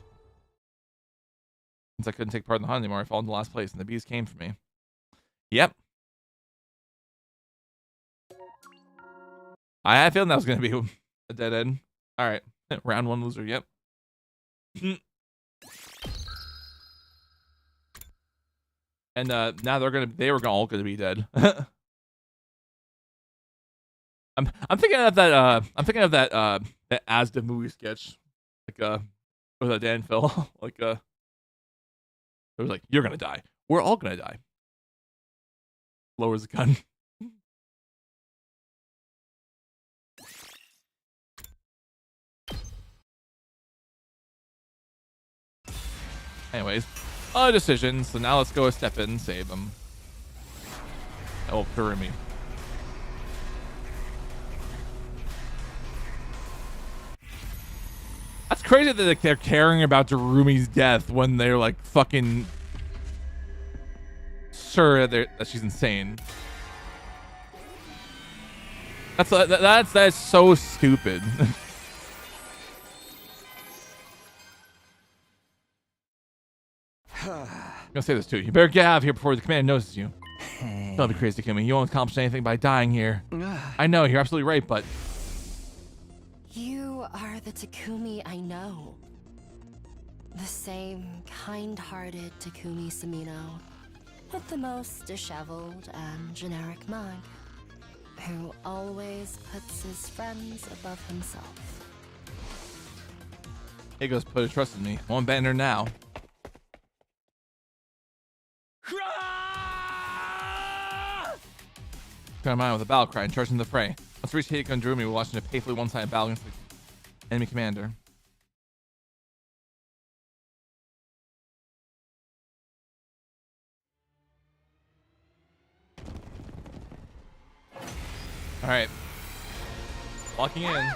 Since I couldn't take part in the hunt anymore, I fell into last place, and the bees came for me. Yep. I had a feeling that was going to be a dead end. All right. Round one loser. Yep. And now they were all going to be dead. I'm thinking of that that Asda movie sketch, like with that Dan Phil, like it was like, you're gonna die, we're all gonna die. Lowers the gun. Anyways, decisions. So now let's go a step in and save them. Oh, Kurumi. That's crazy that they're caring about Darumi's death when they're like fucking sure that she's insane. That's so stupid. I'm gonna say this too. You better get out of here before the commander notices you. Don't be crazy, Takumi. You won't accomplish anything by dying here. I know, you're absolutely right, but... You are the Takumi I know. The same kind-hearted Takumi Samino, with the most disheveled and generic mug, who always puts his friends above himself. He goes, put his trust in me. Won't abandon her now. Come on with a battle cry and charge into the fray. Let's reach Hideko and Drumi. We're watching a painfully one-sided battle against the enemy commander. Alright. Walking in.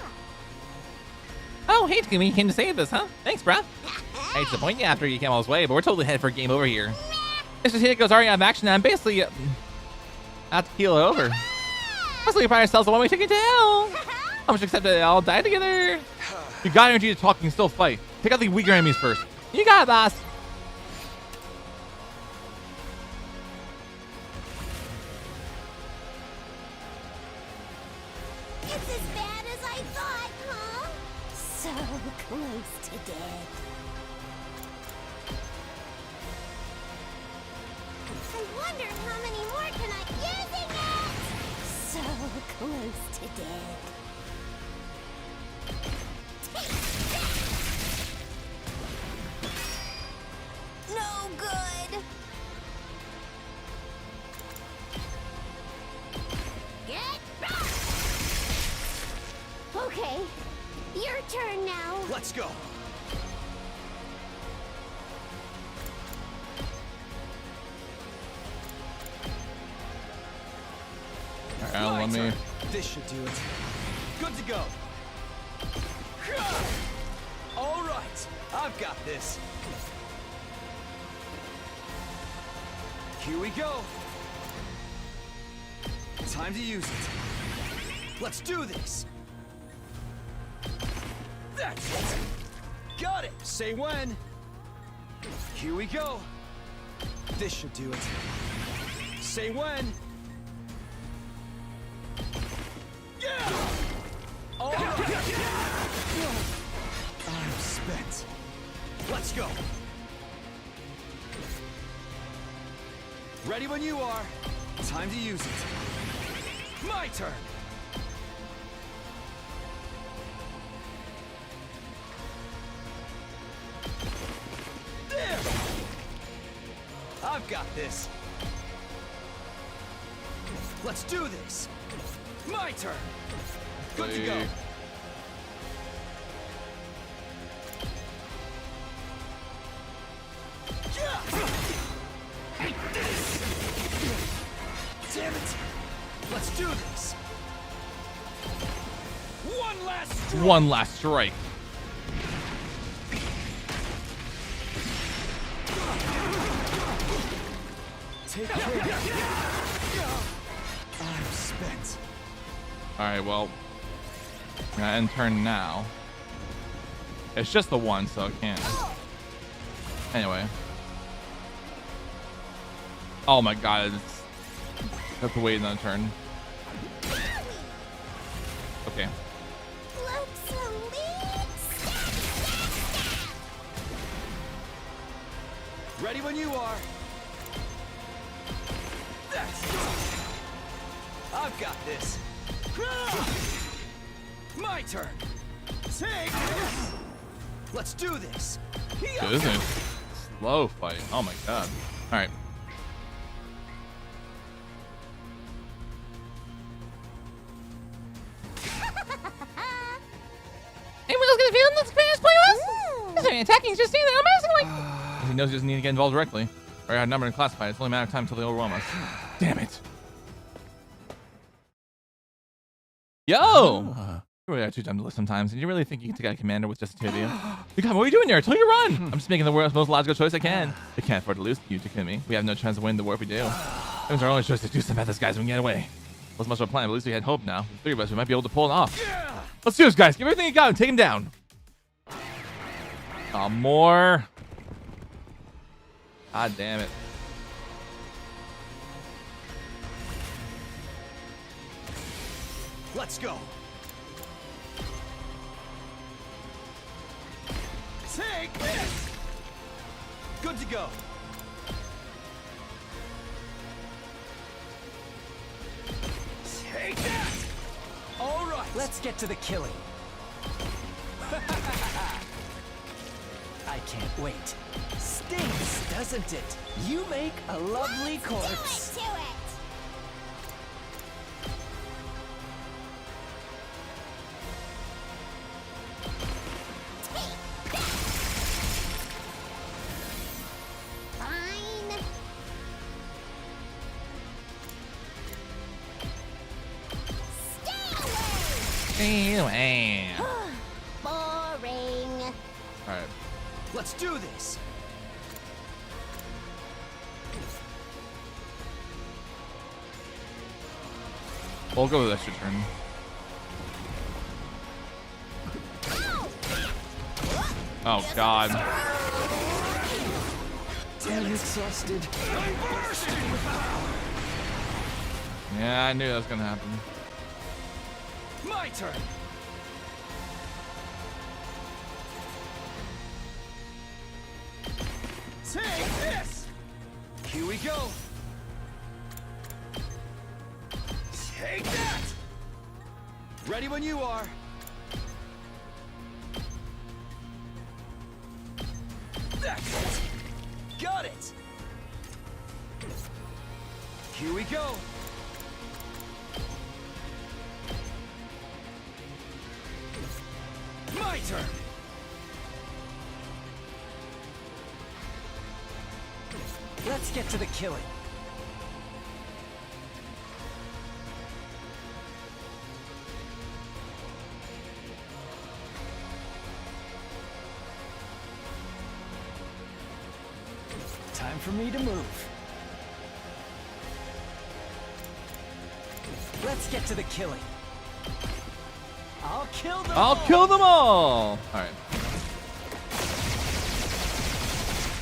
Oh, hey, Takumi, you came to save us, huh? Thanks, bruh. I hate to disappoint you after you came all this way, but we're totally headed for a game over here. Mr. Hideko's already out of action, and I'm basically have to keel it over. Let's leave ourselves a one-way ticket to hell. How much accept that they all die together? You got energy to talk and still fight. Take out the weaker enemies first. You got it, boss. It's as bad as I thought, huh? So close to death. I wonder how many more can I using it? So close to death. No good. Get back. Okay, your turn now. Let's go. Alright, let me... This should do it. Good to go. All right, I've got this. Here we go. Time to use it. Let's do this. That's it. Got it. Say when. Here we go. This should do it. Say when. Yeah! All right. I'm spent. Let's go. Ready when you are. Time to use it. My turn. There. I've got this. Let's do this. My turn. Good to go. Damn it! Let's do this. One last strike. One last strike. Take care. I'm spent. All right, well, I'm gonna end turn now. It's just the one, so it can't. Anyway. Oh my god, it's... I have to wait another turn. Okay. Ready when you are. I've got this. My turn. Take this. Let's do this. Dude, this is a slow fight. Oh my god. All right. Anyone else gonna feel this experience play with us? This ain't attacking, he's just standing there amazingly. He knows he doesn't need to get involved directly. Or I number and classify. It's only a matter of time until they overwhelm us. Damn it. Yo! You really are too dumb to listen sometimes. And you really think you can take out a commander with just a two of you? What are you doing here? Tell you run! I'm just making the world's most logical choice I can. We can't afford to lose to you, Takumi. We have no chance to win the war if we do. It was our only choice to do something about this, guys. We can get away. Wasn't much of a plan, but at least we had hope now. The three of us, we might be able to pull it off. Let's do this, guys. Give everything you got and take him down. Oh, more. God damn it. Let's go. Take this. Good to go. Take that. All right. Let's get to the killing. I can't wait. Stings, doesn't it? You make a lovely corpse. Do it. Fine. Stay away. Boring. All right. Let's do this. We'll go with extra turn. Oh god. Damn exhausted. Yeah, I knew that was gonna happen. My turn. Take this. Here we go. Take that. Ready when you are. That's it. Got it. Here we go. My turn. Let's get to the killing. Time for me to move. Let's get to the killing. I'll kill them all. I'll kill them all. All right.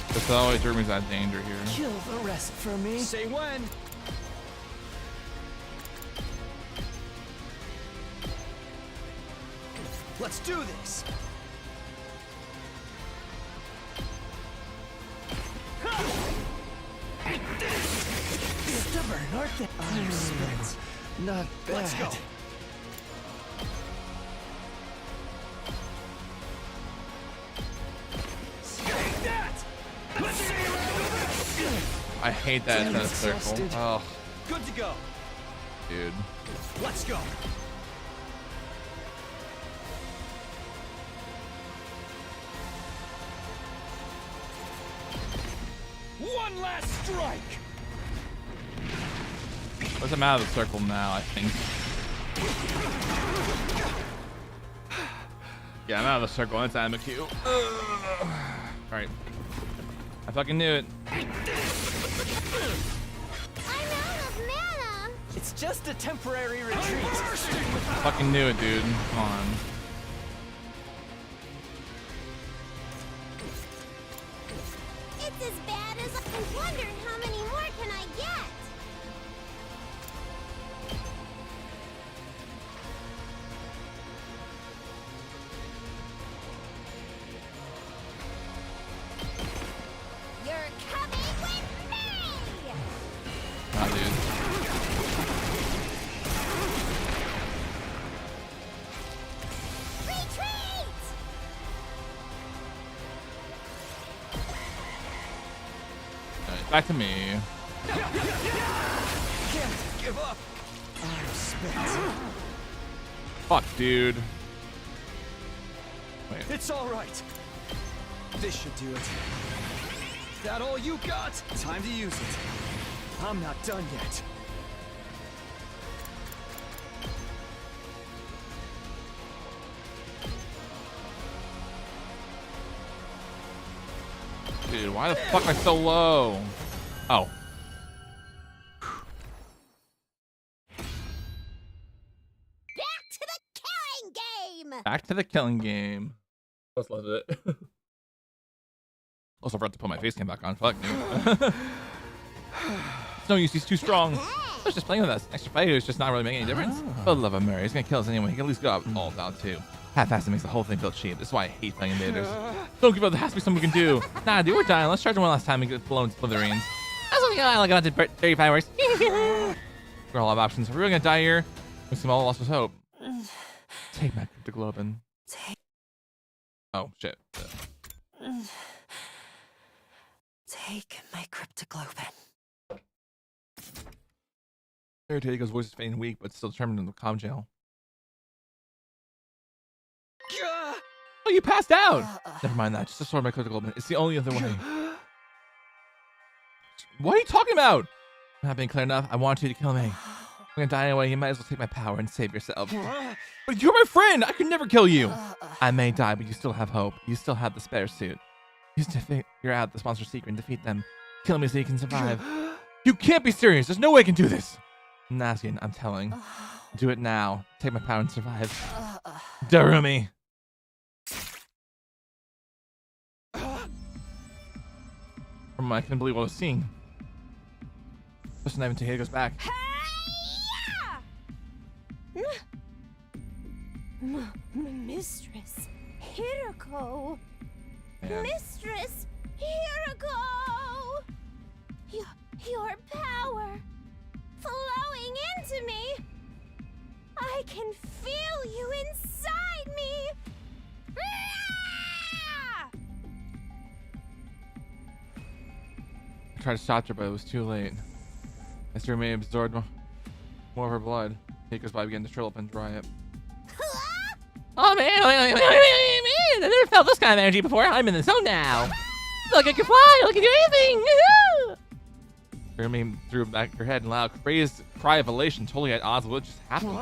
This always brings that danger here. Kill the rest for me. Say when. Let's do this. Stubborn, aren't they? I'm spent. Not bad. Let's go. I hate that in a circle. Oh, Good to go. dude. Let's go. One last strike. Let's him out of the circle now, I think. Yeah, I'm out of the circle. That's Q. Alright. I fucking knew it. I'm out of mana. It's just a temporary retreat. Fucking knew it, dude. Come on. It's as bad as I wondered how many more can I get? You're coming with me! Nah, dude. Retreat! Alright, back to me. Can't give up. I'm spent. Fuck, dude. Wait. It's all right. This should do it. That all you got? Time to use it. I'm not done yet. Dude, why the fuck am I so low? Oh. Back to the killing game! Back to the killing game. Just loved it. Also forgot to put my face cam back on. Fuck me. It's no use, he's too strong. I was just playing with us. Extra fighter is just not really making any difference. For the love of Mary, he's gonna kill us anyway. He can at least go out all down too. Half-assed makes the whole thing feel cheap. This is why I hate playing invaders. Don't give up, there has to be something we can do. Nah, dude, we're dying. Let's charge him one last time and get blown smithereens. That's only like about to 30 fireworks. We're all have options. If we're really gonna die here, we seem all lost with hope. Take my cryptoglobin. Oh shit. Take my cryptoglobin. Irritatigo's voice is fading weak, but still determined in the comm jail. Oh, you passed out! Never mind that. Just restore my cryptoglobin. It's the only other way. What are you talking about? Not being clear enough. I want you to kill me. I'm gonna die anyway. You might as well take my power and save yourself. But you're my friend! I could never kill you! I may die, but you still have hope. You still have the spare suit. Use it to figure out the sponsor's secret and defeat them. Kill me so you can survive. You can't be serious. There's no way I can do this. I'm not asking. I'm telling. Do it now. Take my power and survive. Darumi. I couldn't believe what I was seeing. Just not even until he goes back. Mistress Hiroko. Man. Mistress Hiroko. Your power flowing into me. I can feel you inside me. I tried to stop her, but it was too late. As Darumi absorbed more of her blood, Hiko's body began to shrivel up and dry up. Oh man, I never felt this kind of energy before. I'm in the zone now. Look, I can fly. Look, I can do anything. Darumi threw back her head and loud, crazed cry of elation, totally at odds with what just happened.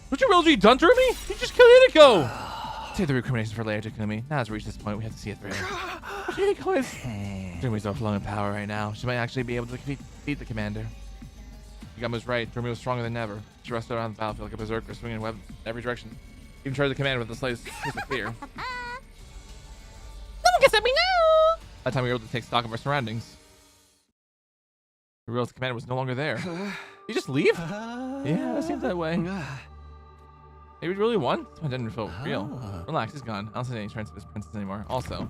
What you really done, Darumi? You just killed Hiko. Save the recriminations for later, Takumi. Now it's reached this point, we have to see it through. Hiko is... Darumi's overflowing power right now. She might actually be able to defeat the commander. Yagamo's right. Darumi was stronger than ever. She rushed around the battlefield like a berserker, swinging weapons in every direction. Even charged the commander with the slightest twist of fear. Someone can let me know! By the time we were able to take stock of our surroundings, we realized the commander was no longer there. Did he just leave? Yeah, it seems that way. Maybe he really won? This one didn't feel real. Relax, he's gone. I don't see any chance of this princess anymore. Also,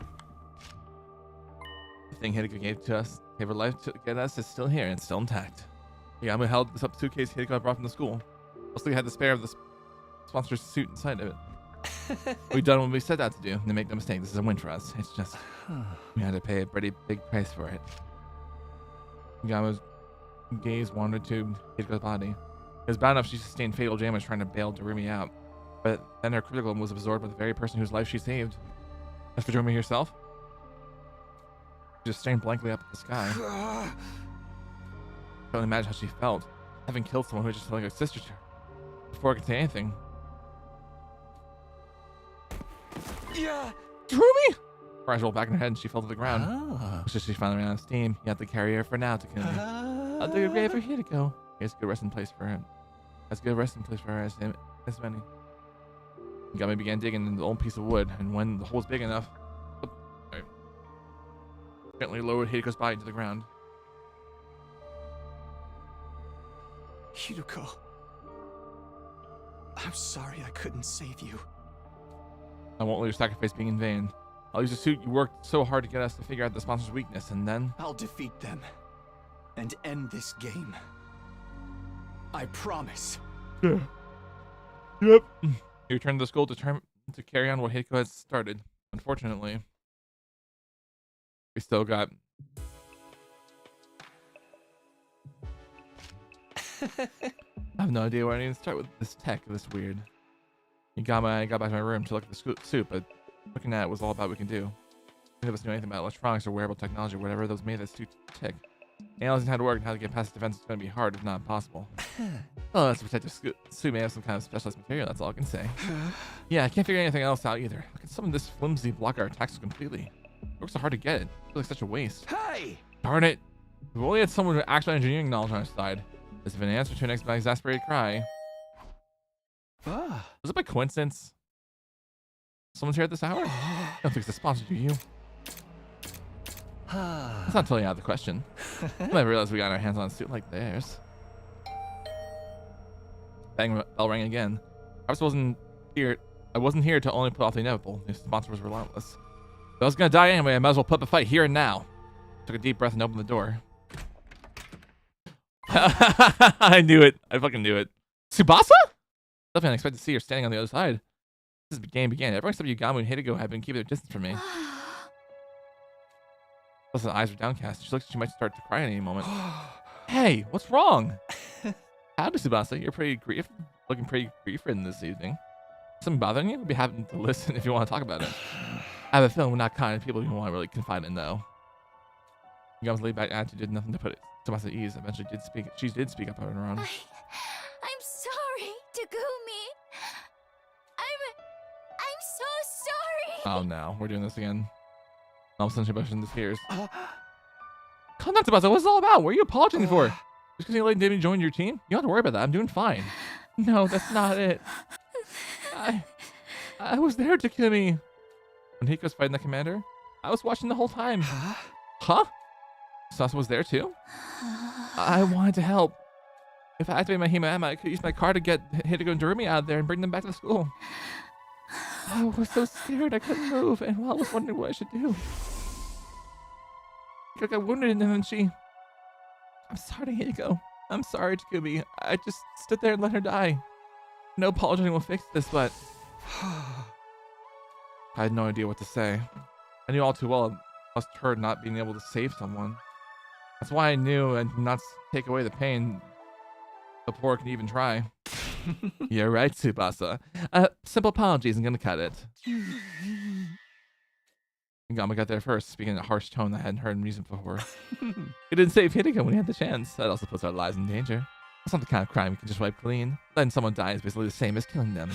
the thing Hideko gave her life to get us, is still here and still intact. Yeah, I'm gonna held this up suitcase Hideko brought from the school. Also, we had the spare of the sponsor's suit inside of it. We've done what we set out to do, and make no mistake, this is a win for us. It's just, we had to pay a pretty big price for it. Gama's gaze wandered to Hideko's body. It was bad enough she sustained fatal damage trying to bail Dorumi out, but then her critical was absorbed by the very person whose life she saved. As for Dorumi herself, she just staring blankly up at the sky. I can't imagine how she felt, having killed someone who just felt like a sister to her. Before I could say anything. Yeah. Dorumi! Her eyes rolled back in her head and she fell to the ground. Just she finally ran out of steam. You have to carry her for now to kill me. I'll dig a grave for Hideko. Here's a good resting place for him. As good a resting place for her as many. Gami began digging in the old piece of wood, and when the hole was big enough, gently lowered Hideko's body to the ground. Hideko. I'm sorry I couldn't save you. I won't let your sacrifice being in vain. I'll use the suit you worked so hard to get us to figure out the sponsor's weakness, and then I'll defeat them and end this game. I promise. Yeah. Yep. You returned to the school determined to carry on what Hideko had started. Unfortunately, we still got I have no idea where I need to start with this tech. This weird. I got back to my room to look at the suit, but looking at it was all about what we can do. None of us knew anything about electronics or wearable technology or whatever those made this suit tick. Analyzing how to work and how to get past the defense is going to be hard, if not impossible. Well, that's a protective suit may have some kind of specialized material, that's all I can say. Yeah, I can't figure anything else out either. How can some of this flimsy block our attacks completely? It works so hard to get it. I feel like such a waste. Hey! Darn it. We've only had someone with actual engineering knowledge on our side. As if an answer to an exasperated cry. Was it by coincidence? Someone's here at this hour? I don't think it's a sponsor, do you? That's not totally out of the question. I never realized we got our hands on a suit like theirs. Bang, bell rang again. I wasn't here to only put off the inevitable. The sponsor was relentless. If I was gonna die anyway, I might as well put up a fight here and now. Took a deep breath and opened the door. I knew it. I fucking knew it. Tsubasa? Definitely unexpected to see her standing on the other side. This game began. Everyone except Yugamo and Hideko had been keeping their distance from me. Plus, her eyes were downcast. She looks like she might start to cry at any moment. Hey, what's wrong? Howdy, Tsubasa. You're looking pretty grief-ridden this evening. Something bothering you? We'd be happy to listen if you want to talk about it. I have a feeling we're not kind of people you want to really confide in, though. Yugamo's laid-back attitude did nothing to put Tsubasa at ease. Eventually, she did speak up on her own. I'm sorry, Takumi. I'm so sorry. Oh no, we're doing this again. All of a sudden, she burst into tears. Calm down, Tsubasa. What's it all about? What are you apologizing for? Just because you let David join your team? You don't have to worry about that. I'm doing fine. No, that's not it. I was there, Takumi. When Hiko's fighting the commander, I was watching the whole time. Huh? Tsubasa was there too? I wanted to help. If I activate my Himama, I could use my car to get Hideko and Dorumi out of there and bring them back to the school. I was so scared I couldn't move, and I was wondering what I should do. I got wounded, and then she... I'm sorry, Hideko. I'm sorry, Takumi. I just stood there and let her die. No apologizing will fix this, but... I had no idea what to say. I knew all too well it must hurt not being able to save someone. That's why I knew I'd not take away the pain the poor can even try. You're right, Tsubasa. Simple apology isn't gonna cut it. Gama got there first, speaking in a harsh tone I hadn't heard music before. He didn't save Hideko when he had the chance. That also puts our lives in danger. That's not the kind of crime we can just wipe clean. Letting someone die is basically the same as killing them.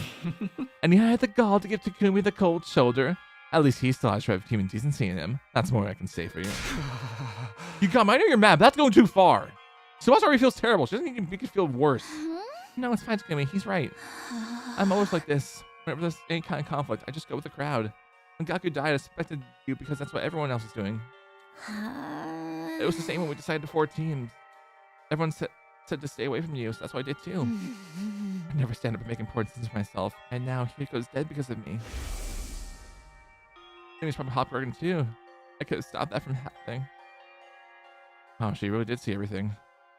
And he had the gall to give Takumi the cold shoulder. At least he still has a shred of human decency in him. That's more I can say for you. I know you're mad, but that's going too far. Tsubasa already feels terrible. She doesn't even make it feel worse. No, it's fine, Takumi. He's right. I'm always like this. Whenever there's any kind of conflict, I just go with the crowd. When Gaku died, I suspected you because that's what everyone else is doing. It was the same when we decided to form teams. Everyone said to stay away from you, so that's what I did too. I never stand up and make important decisions for myself, and now Hiko's dead because of me. Jimmy's probably heartbroken too. I could have stopped that from happening. Oh, she really did see everything.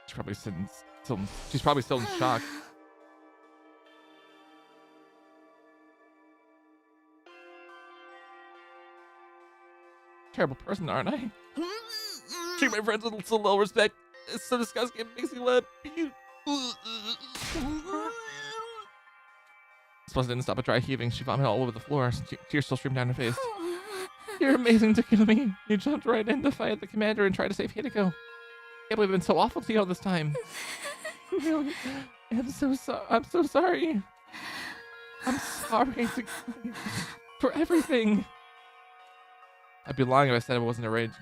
She's probably still in shock. Terrible person, aren't I? Treat my friends with so little respect. It's so disgusting. It makes me want to puke. Supposed didn't stop at dry heaving. She vomited all over the floor. Tears still streamed down her face. You're amazing, Takumi. You jumped right in to fight the commander and try to save Hideko. I can't believe I've been so awful to you all this time. Really? I'm so sorry. I'm so sorry. I'm sorry, Takumi, for everything. I'd be lying if I said I wasn't ready to.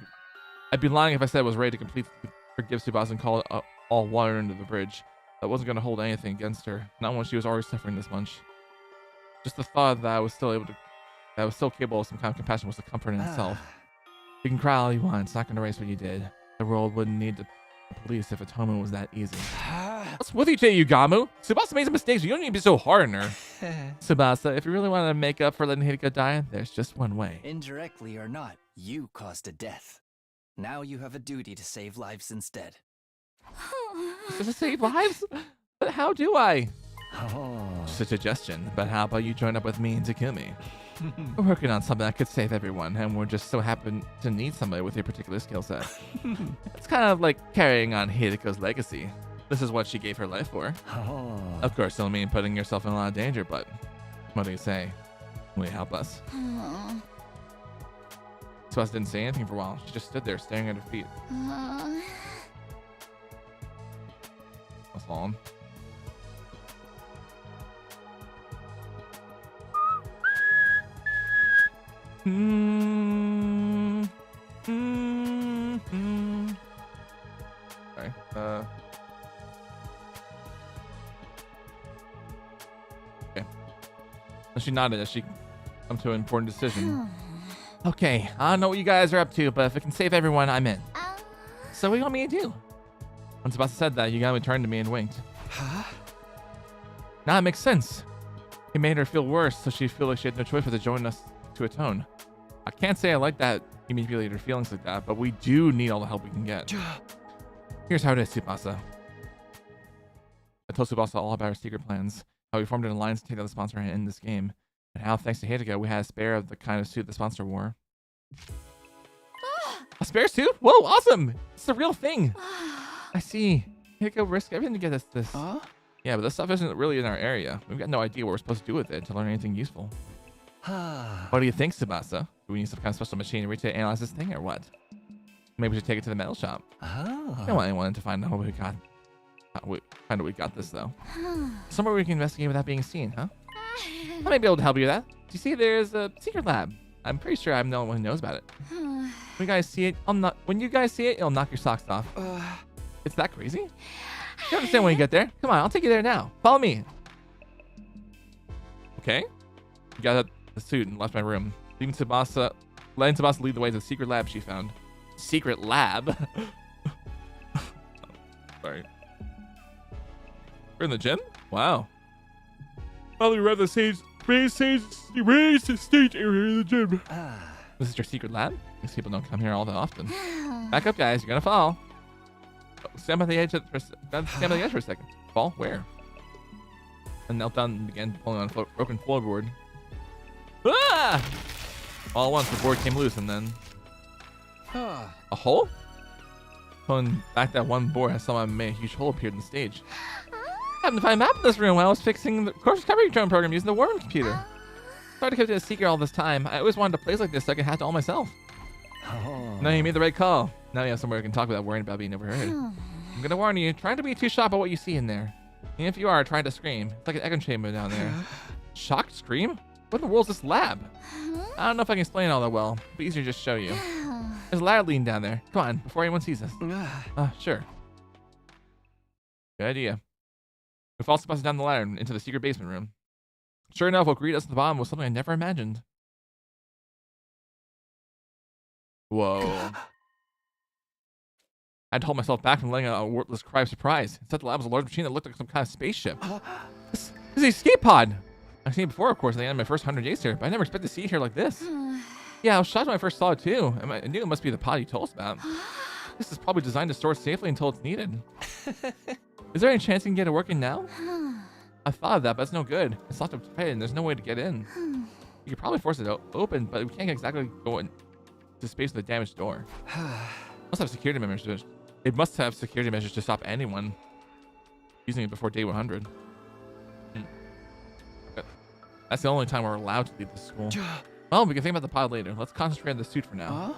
I'd be lying if I said I was ready to completely forgive Tsubasa and call it all water under the bridge. That wasn't going to hold anything against her. Not when she was already suffering this much. Just the thought that I was still capable of some kind of compassion was a comfort in itself. You can cry all you want. It's not going to erase what you did. The world wouldn't need the police if atonement was that easy. What's with you today, Yugamu? Tsubasa made some mistakes. You don't need to be so hard on her. Tsubasa, if you really want to make up for letting Hideko die, there's just one way. Indirectly or not, you caused a death. Now you have a duty to save lives instead. Does it save lives? But how do I? Oh. Just a suggestion, but how about you join up with me and Takumi? We're working on something that could save everyone, and we're just so happen to need somebody with your particular skill set. It's kind of like carrying on Hideko's legacy. This is what she gave her life for. Oh. Of course, it'll mean putting yourself in a lot of danger, but what do you say? Will you help us? Tsubasa didn't say anything for a while. She just stood there staring at her feet. That's long. Sorry. Okay. She nodded as she come to an important decision. Okay, I don't know what you guys are up to, but if it can save everyone, I'm in. So what do you want me to do? When Tsubasa said that, Yugami turned to me and winked. Huh? Now it makes sense. He made her feel worse, so she'd feel like she had no choice but to join us to atone. I can't say I like that he manipulated her feelings like that, but we do need all the help we can get. Here's how it is, Tsubasa. I told Tsubasa all about our secret plans, how we formed an alliance to take out the sponsor and end this game, and how, thanks to Hideko, we had a spare of the kind of suit the sponsor wore. A spare suit? Whoa, awesome! It's the real thing! I see. Hideko risked everything to get us this. Yeah, but this stuff isn't really in our area. We've got no idea what we're supposed to do with it to learn anything useful. What do you think, Tsubasa? Do we need some kind of special machinery to analyze this thing, or what? Maybe we should take it to the metal shop. I don't want anyone to find out what we got. Find out we got this, though. Somewhere we can investigate without being seen, huh? I may be able to help you with that. Do you see there's a secret lab? I'm pretty sure I'm the only one who knows about it. When you guys see it, when you guys see it, it'll knock your socks off. It's that crazy? You understand when you get there. Come on, I'll take you there now. Follow me. Okay. You got the suit and left my room. Letting Tsubasa lead the way to the secret lab she found. Secret lab? Sorry. We're in the gym? Wow. Finally arrived at the stage area of the gym. This is your secret lab? These people don't come here all that often. Back up, guys. You're gonna fall. Stand by the edge for a second. Fall? Where? And knelt down and began pulling on a broken floorboard. Ah! All at once, the board came loose, and then a hole? Pulling back that one board, I saw a huge hole appeared in the stage. I happened to find a map in this room while I was fixing the course recovery drone program using the Warren computer. Sorry to keep it a secret all this time. I always wanted a place like this so I could hack it all myself. No, you made the right call. Now you have somewhere you can talk without worrying about being overheard. I'm gonna warn you, trying to be too shocked about what you see in there. And if you are, trying to scream. It's like an echo chamber down there. Shocked scream? What in the world's this lab? I don't know if I can explain it all that well, but easier to just show you. There's a ladder leading down there. Come on, before anyone sees us. Sure. Good idea. We fall Tsubasa down the ladder and into the secret basement room. Sure enough, what greeted us at the bottom was something I never imagined. Whoa. I told myself back from letting out a wordless cry of surprise. Inside the lab was a large machine that looked like some kind of spaceship. This is a escape pod. I've seen it before, of course, at the end of my first 100 days here, but I never expected to see it here like this. Yeah, I was shocked when I first saw it too. I knew it must be the pod you told us about. This is probably designed to store safely until it's needed. Is there any chance you can get it working now? I thought of that, but it's no good. It's locked up tight and there's no way to get in. You could probably force it open, but we can't exactly go into space with a damaged door. Must have security measures. It must have security measures to stop anyone using it before day 100. That's the only time we're allowed to leave the school. Well, we can think about the pod later. Let's concentrate on the suit for now.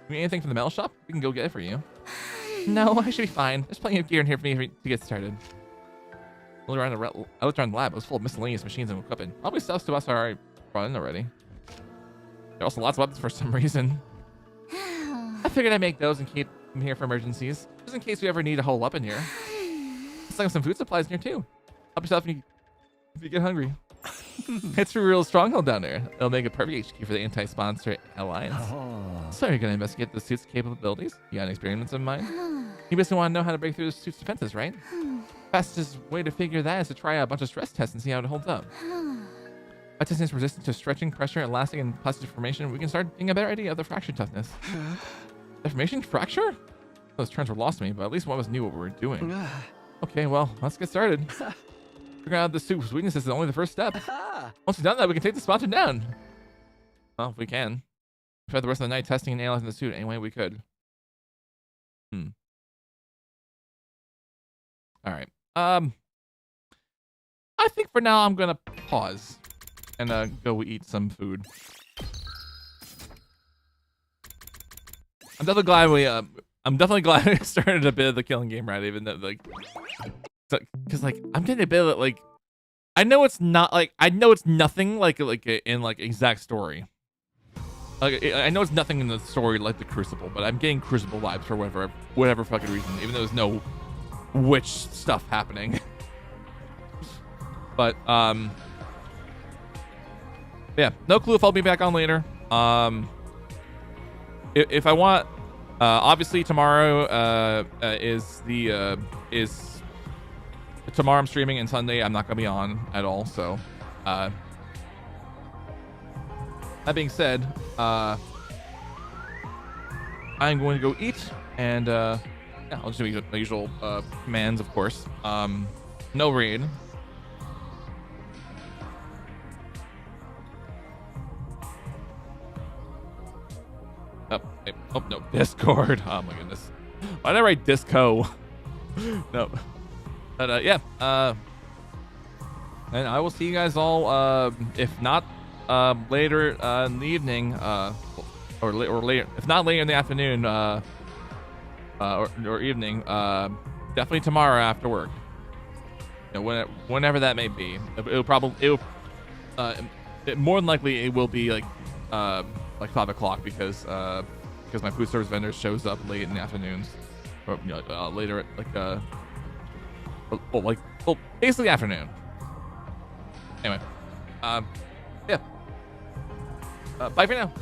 You need anything from the metal shop? We can go get it for you. No, I should be fine. There's plenty of gear in here for me to get started. I looked around the lab. It was full of miscellaneous machines and equipment. Probably stuff to us are already brought in already. There are also lots of weapons for some reason. I figured I'd make those and keep them here for emergencies. Just in case we ever need a hole up in here. Let's like some food supplies in here too. Help yourself if you get hungry. It's a real stronghold down there. It'll make a perfect HQ for the anti-sponsor alliance. So you're gonna investigate the suit's capabilities? You got any experiments in mind? You basically want to know how to break through the suit's defenses, right? Fastest way to figure that is to try out a bunch of stress tests and see how it holds up. By testing its resistance to stretching, pressure, elastic, and plastic deformation, we can start getting a better idea of the fracture toughness. Deformation? Fracture? Those terms were lost to me, but at least one of us knew what we were doing. Okay, well, let's get started. Figuring out the suit's weaknesses is only the first step. Once we've done that, we can take the sponsor down. Well, if we can. We spent the rest of the night testing and analyzing the suit any way we could. Alright. I think for now I'm gonna pause and go eat some food. I'm definitely glad we started a bit of the killing game right, even though like because like I'm getting a bit of like I know it's nothing like in like exact story. Like I know it's nothing in the story like the Crucible, but I'm getting Crucible vibes for whatever fucking reason, even though there's no witch stuff happening. But yeah, no clue if I'll be back on later. If I want, obviously tomorrow is tomorrow I'm streaming, and Sunday I'm not gonna be on at all. So that being said, I'm going to go eat, and yeah, I'll just do my usual commands, of course. No raid. Oh no, Discord. Oh my goodness. Why did I write Disco? No. But yeah. And I will see you guys all. If not later in the evening, or later. If not later in the afternoon, or evening. Definitely tomorrow after work. You know, whenever that may be. More than likely it will be like 5 o'clock because my food service vendor shows up late in the afternoons, or you know, later at basically afternoon. Anyway, yeah. Bye for now.